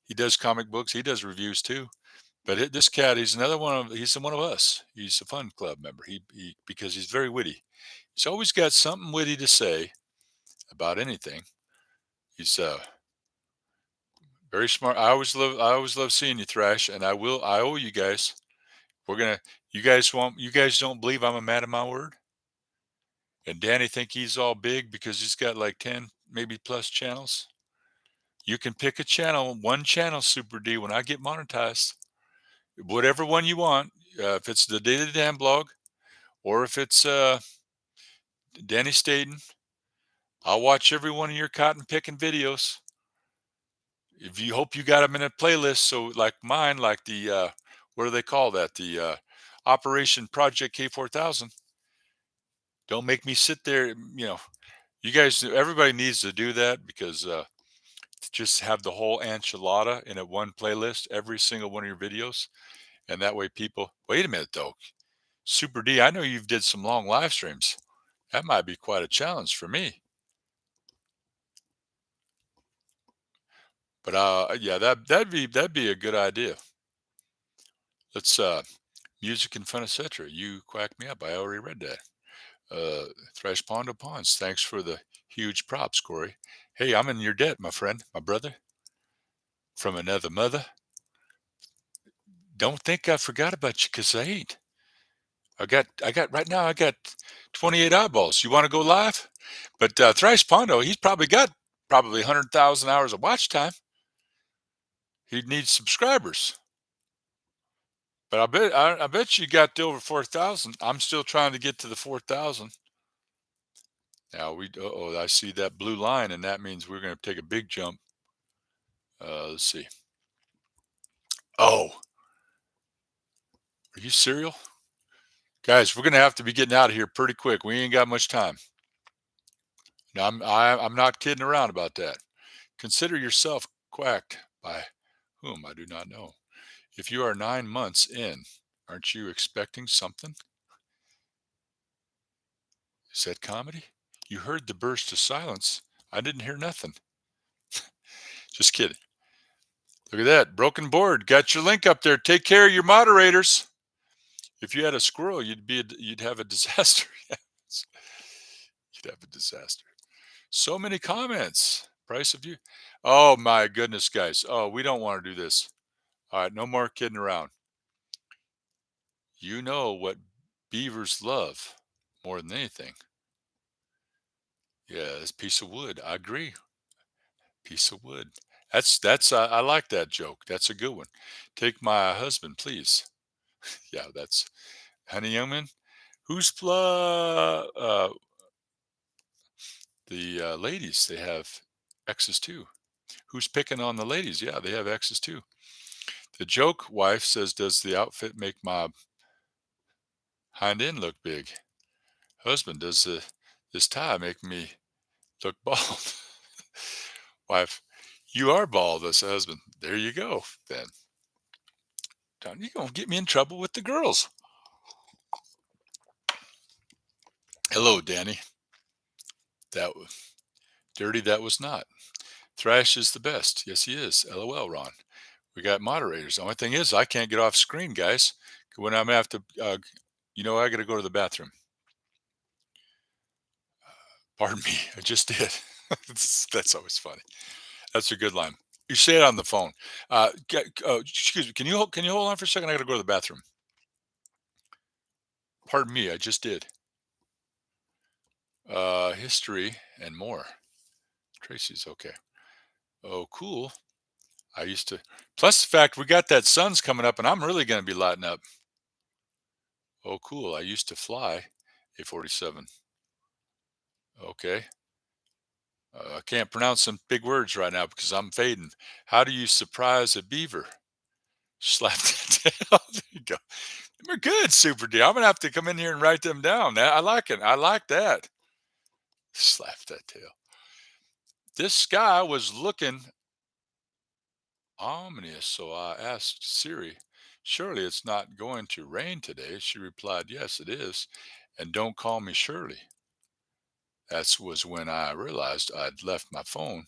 he does comic books. He does reviews too. But this cat, he's another one of he's one of us. He's a fun club member. He because he's very witty. He's always got something witty to say about anything. He's very smart. I always love seeing you thrash, and I owe you guys. We're gonna you guys don't believe I'm a man of my word? And Danny think he's all big because he's got like 10 maybe plus channels. You can pick a channel, one channel, Super D, when I get monetized. Whatever one you want. If it's the Daily Damn blog or if it's Danny Staten, I'll watch every one of your cotton picking videos. If you hope you got them in a playlist, so like mine, like the what do they call that? The Operation Project K4000. Don't make me sit there. You guys, everybody needs to do that because just have the whole enchilada in a one playlist, every single one of your videos, and that way people. Wait a minute though, Super D, I know you've did some long live streams. That might be quite a challenge for me. But yeah, that'd be a good idea. Let's music and fun, etc. You quack me up. I already read that. Thrash Pondo Ponds. Thanks for the huge props, Cory. Hey, I'm in your debt, my friend, my brother, from another mother. Don't think I forgot about you, cause I ain't. I got right now. I got 28 eyeballs. You want to go live? But Thrash Pondo, he's probably got probably 100,000 hours of watch time. He needs subscribers. But I bet you got to over 4,000. I'm still trying to get to the 4,000. Now oh, I see that blue line, and that means we're going to take a big jump. Let's see. Oh, are you serial? Guys, we're going to have to be getting out of here pretty quick. We ain't got much time. Now, I'm not kidding around about that. Consider yourself quacked by whom I do not know. If you are 9 months in, aren't you expecting something? Is that comedy? You heard the burst of silence. I didn't hear nothing. Just kidding. Look at that. Broken board. Got your link up there. Take care of your moderators. If you had a squirrel, you'd have a disaster. Yes. You'd have a disaster. So many comments. Price of view. Oh my goodness, guys. Oh, we don't want to do this. All right, no more kidding around. You know what beavers love more than anything. Yeah, this piece of wood. I agree. Piece of wood. That's I like that joke. That's a good one. Take my husband, please. Yeah, that's Honey Youngman. Who's the ladies? They have X's too. Who's picking on the ladies? Yeah, they have X's too. The joke wife says, "Does the outfit make my hind end look big?" Husband, "Does this tie make me look bald?" Wife, "You are bald." That's the husband. There you go. Then you're gonna get me in trouble with the girls. Hello, Danny. That was dirty. That was not. Thrash is the best. Yes, he is. LOL, Ron. We got moderators. The only thing is, I can't get off screen, guys. When I'm have to, I got to go to the bathroom. Pardon me. I just did. That's always funny. That's a good line. You say it on the phone. Excuse me. Can you hold on for a second? I got to go to the bathroom. Pardon me. I just did. History and more. Tracy's okay. Oh, cool. I used to. Plus the fact we got that sun's coming up, and I'm really going to be lighting up. Oh, cool. I used to fly a 47. Okay. I can't pronounce some big words right now because I'm fading. How do you surprise a beaver? Slap that tail. There you go. We're good, Super D. I'm gonna have to come in here and write them down. I like it. I like that. Slap that tail. This sky was looking ominous, so I asked Siri, "Surely it's not going to rain today?" She replied, "Yes, it is. And don't call me Shirley." That was when I realized I'd left my phone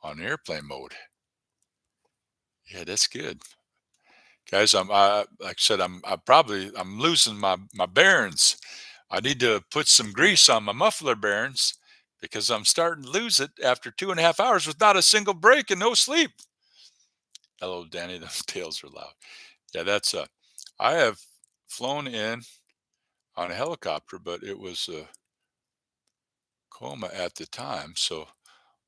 on airplane mode. Yeah, that's good. Guys, like I said, I'm losing my bearings. I need to put some grease on my muffler bearings because I'm starting to lose it after 2.5 hours with not a single break and no sleep. Hello, Danny. Those tails are loud. Yeah, I have flown in on a helicopter, but it was a coma at the time, so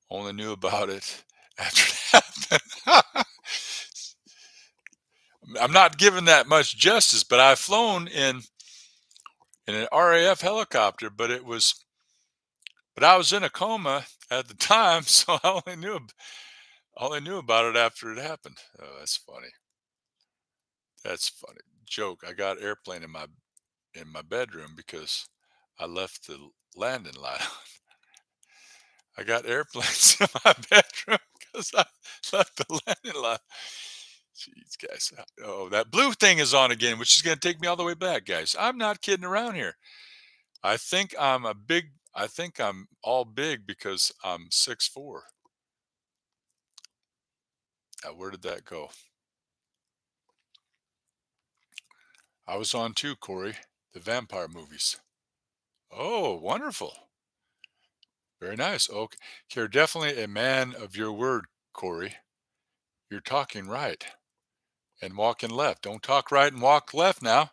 only knew about it after it happened. I'm not giving that much justice, but I've flown in an RAF helicopter, but I was in a coma at the time, so I only knew about it after it happened. Oh, that's funny. That's funny. Joke. I got airplane in my bedroom because I left the landing light on. I got airplanes in my bedroom because I left the landing light. Jeez, guys. Oh, that blue thing is on again, which is going to take me all the way back, guys. I'm not kidding around here. I think I'm all big because I'm 6'4". Where did that go? I was on too, Cory. The vampire movies. Oh, wonderful. Very nice. Okay. You're definitely a man of your word, Cory. You're talking right and walking left. Don't talk right and walk left now.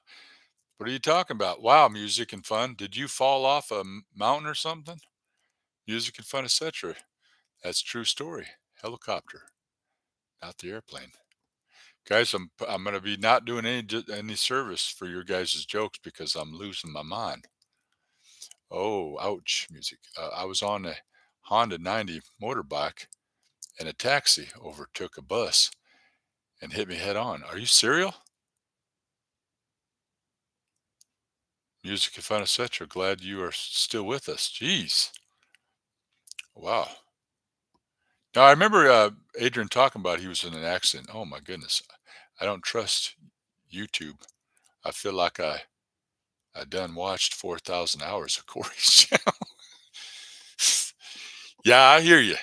What are you talking about? Wow, music and fun. Did you fall off a mountain or something? Music and fun, etc. That's true story. Helicopter, not the airplane. Guys, I'm going to be not doing any service for your guys' jokes because I'm losing my mind. Oh, ouch, music. I was on a Honda 90 motorbike and a taxi overtook a bus and hit me head on. Are you serial? Music and fun, etc. Glad you are still with us. Jeez. Wow. Now, I remember Adrian talking about he was in an accident. Oh, my goodness. I don't trust YouTube. I feel like I done watched 4,000 hours of Cory's channel. Yeah, I hear you.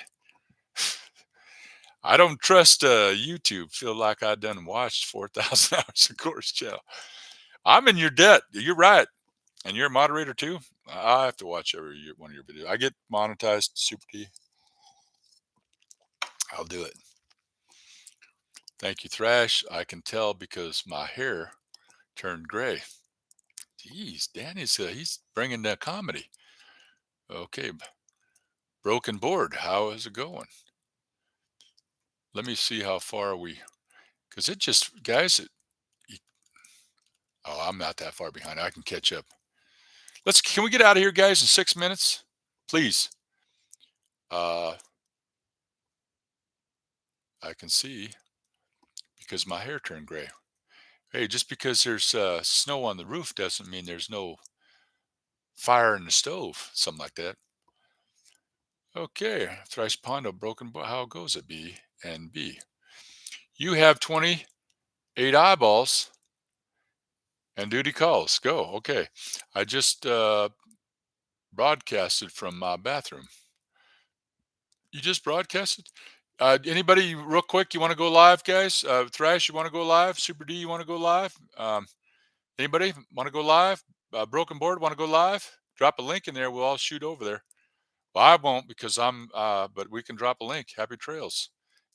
I don't trust YouTube. Feel like I done watched 4,000 hours of Cory's channel. I'm in your debt. You're right. And you're a moderator too? I have to watch one of your videos. I get monetized, Super D. I'll do it. Thank you, Thrash. I can tell because my hair turned gray. Jeez, Danny's he's bringing that comedy. Okay, broken board. How is it going? Let me see how far because it just, guys. Oh, I'm not that far behind. I can catch up. Can we get out of here, guys, in 6 minutes, please? I can see because my hair turned gray. Hey, just because there's snow on the roof doesn't mean there's no fire in the stove. Something like that. Okay, thrice pondo broken. How goes it? B and B. You have 28 eyeballs and duty calls. Go. Okay. I just broadcasted from my bathroom. You just broadcasted? Anybody, real quick, you want to go live, guys? Thrash, you want to go live? Super D, you want to go live? Anybody want to go live? Broken Board, want to go live? Drop a link in there. We'll all shoot over there. Well, I won't because but we can drop a link. Happy trails.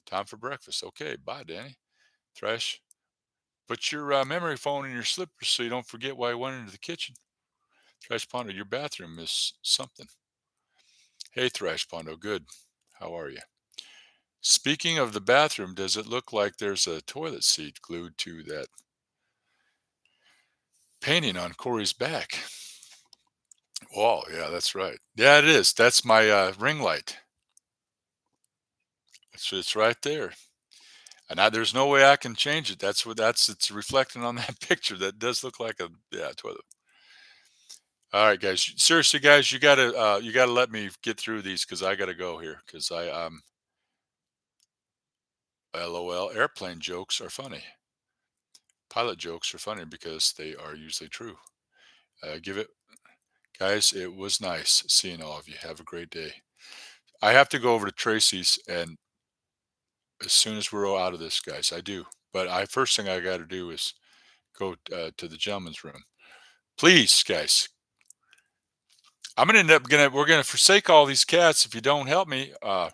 Time for breakfast. Okay. Bye, Danny. Thrash, put your memory phone in your slippers so you don't forget why you went into the kitchen. Thrash Pondo, your bathroom is something. Hey, Thrash Pondo, good. How are you? Speaking of the bathroom, does it look like there's a toilet seat glued to that painting on Cory's back? Oh, yeah, that's right. Yeah, it is. That's my ring light. It's right there. And there's no way I can change it. It's reflecting on that picture. That does look like a toilet. All right, guys. Seriously, guys, you gotta let me get through these because I gotta go here because LOL. Airplane jokes are funny. Pilot jokes are funny because they are usually true. Give it, guys. It was nice seeing all of you. Have a great day. I have to go over to Tracy's, and as soon as we're all out of this, guys, I do. But first thing I got to do is go to the gentleman's room. Please, guys. I'm gonna end up we're gonna forsake all these cats if you don't help me. Oh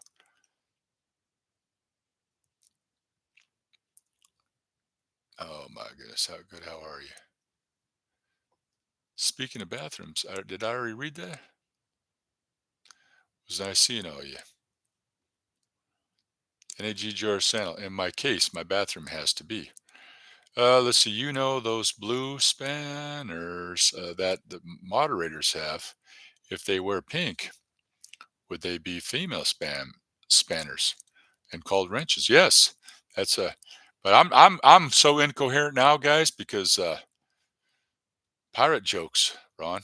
my goodness, how good? How are you? Speaking of bathrooms, did I already read that? Was nice seeing all you? NAG Sandal. In my case, my bathroom has to be. Let's see. You know those blue spanners that the moderators have. If they wear pink, would they be female spanners and called wrenches? Yes, that's a. But I'm so incoherent now, guys, because pirate jokes, Ron.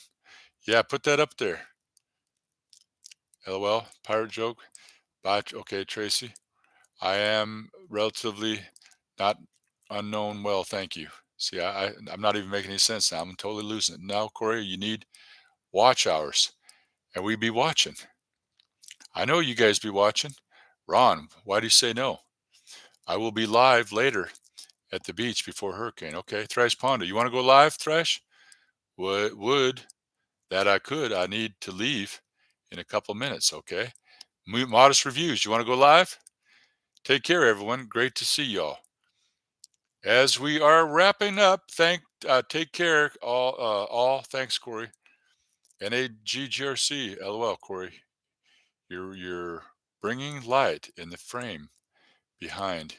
Yeah, put that up there. LOL. Pirate joke. Bye. Okay, Tracy. I am relatively not unknown well, thank you. See, I'm not even making any sense now. I'm totally losing it. Now, Corey, you need watch hours, and we be watching. I know you guys be watching. Ron, why do you say no? I will be live later at the beach before hurricane. Okay, Thrash Ponda, you want to go live, Thrash? Would that I could. I need to leave in a couple minutes. Okay. Modest reviews. You want to go live? Take care, everyone. Great to see y'all. As we are wrapping up, take care, all. Thanks, Corey. NAGGRC, LOL, Corey. You're bringing light in the frame behind.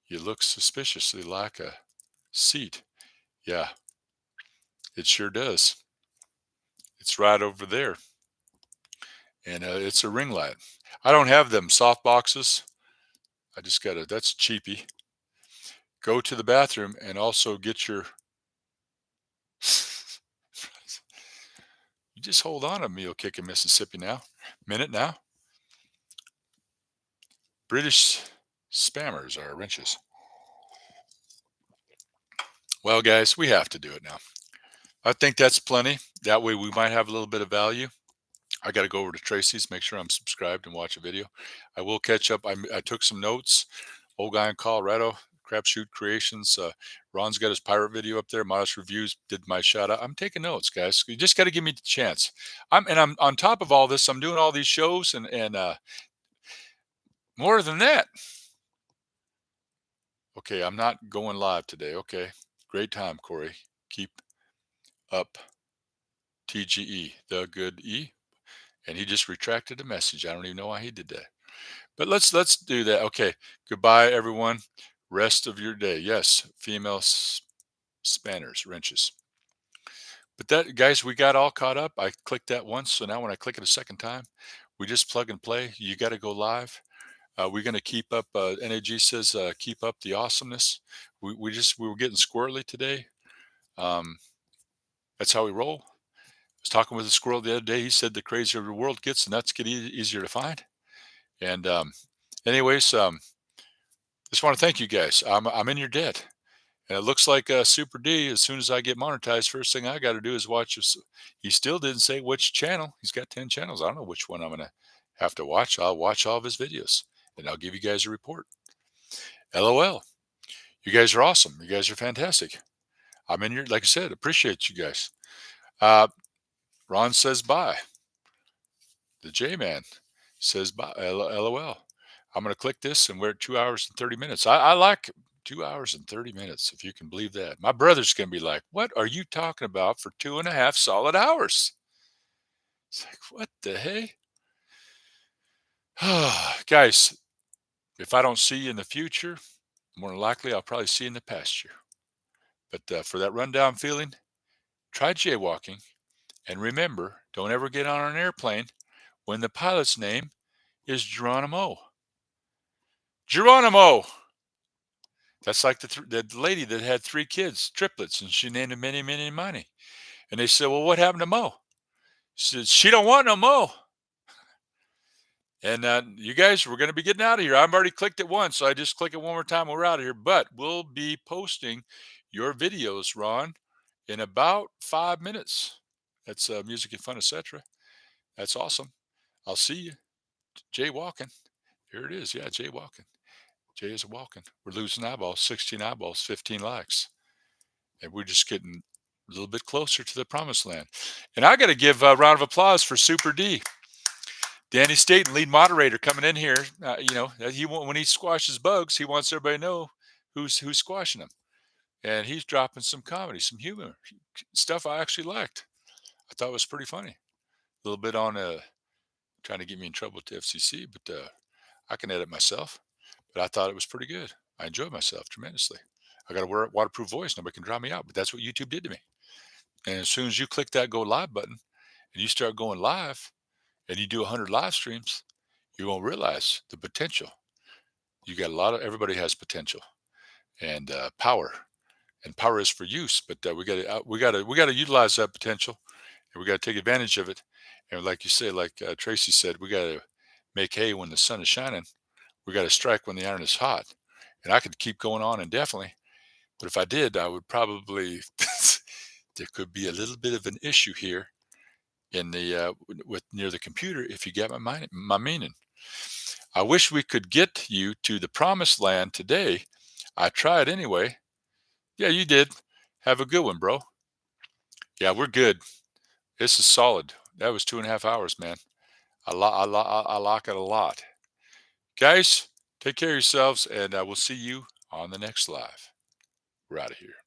You look suspiciously like a seat. Yeah, it sure does. It's right over there, and it's a ring light. I don't have them soft boxes. I just got to. That's cheapy. Go to the bathroom and also get your. You just hold on a meal kick in Mississippi now. Minute now. British spammers are wrenches. Well, guys, we have to do it now. I think that's plenty. That way we might have a little bit of value. I got to go over to Tracy's, make sure I'm subscribed and watch a video. I will catch up. I took some notes. Old guy in Colorado, Crapshoot Creations. Ron's got his pirate video up there. Modest Reviews did my shout out. I'm taking notes, guys. You just got to give me the chance. I'm on top of all this. I'm doing all these shows and more than that. Okay, I'm not going live today. Okay, great time, Corey. Keep up. TGE, the good E, and he just retracted the message. I don't even know why he did that. But let's do that. Okay. Goodbye, everyone. Rest of your day. Yes, female spanners, wrenches. But that, guys, we got all caught up. I clicked that once, so now when I click it a second time, we just plug and play. You got to go live. We're going to keep up. NAG says keep up the awesomeness. We were getting squirrely today. Um, that's how we roll. I was talking with a squirrel the other day. He said the crazier the world gets, the nuts get easier to find. And anyways, just want to thank you guys. I'm in your debt. And it looks like Super D, as soon as I get monetized, first thing I got to do is watch this. He still didn't say which channel. He's got 10 channels. I don't know which one I'm going to have to watch. I'll watch all of his videos and I'll give you guys a report. LOL. You guys are awesome. You guys are fantastic. I'm in your, like I said, appreciate you guys. Uh, Ron says bye. The J Man says bye. LOL. I'm going to click this and we're at 2 hours and 30 minutes. I like 2 hours and 30 minutes, if you can believe that. My brother's going to be like, what are you talking about for 2.5 solid hours? It's like, what the hey? Guys, if I don't see you in the future, more than likely I'll probably see you in the past year. But for that rundown feeling, try jaywalking. And remember, don't ever get on an airplane when the pilot's name is Geronimo. Geronimo! That's like the lady that had 3 kids, triplets, and she named them Many, Many, and Miny. And they said, well, what happened to Mo? She said, she don't want no Mo. And you guys, we're going to be getting out of here. I've already clicked it once, so I just click it one more time. We're out of here. But we'll be posting your videos, Ron, in about 5 minutes. That's music and fun, etc. That's awesome. I'll see you. Jay walking. Here it is. Yeah, Jay walking. Jay is walking. We're losing eyeballs, 16 eyeballs, 15 likes. And we're just getting a little bit closer to the promised land. And I got to give a round of applause for Super D. Danny Staten, lead moderator, coming in here. When he squashes bugs, he wants everybody to know who's squashing them. And he's dropping some comedy, some humor, stuff I actually liked. I thought it was pretty funny. A little bit on trying to get me in trouble with the FCC, but I can edit myself. But I thought it was pretty good. I enjoyed myself tremendously. I got a waterproof voice. Nobody can drown me out. But that's what YouTube did to me. And as soon as you click that go live button and you start going live and you do 100 live streams, you won't realize the potential. You got everybody has potential and power, and power is for use. But we got to utilize that potential, and we got to take advantage of it. And like you say, like Tracy said, we got to make hay when the sun is shining. We got to strike when the iron is hot. And I could keep going on indefinitely, but if I did, I would probably there could be a little bit of an issue here in the with near the computer if you get my meaning. I wish we could get you to the promised land today. I tried anyway. Yeah, you did. Have a good one, bro. Yeah, we're good. This is solid. That was 2.5 hours, man. I like it a lot. Guys, take care of yourselves, and we'll see you on the next live. We're out of here.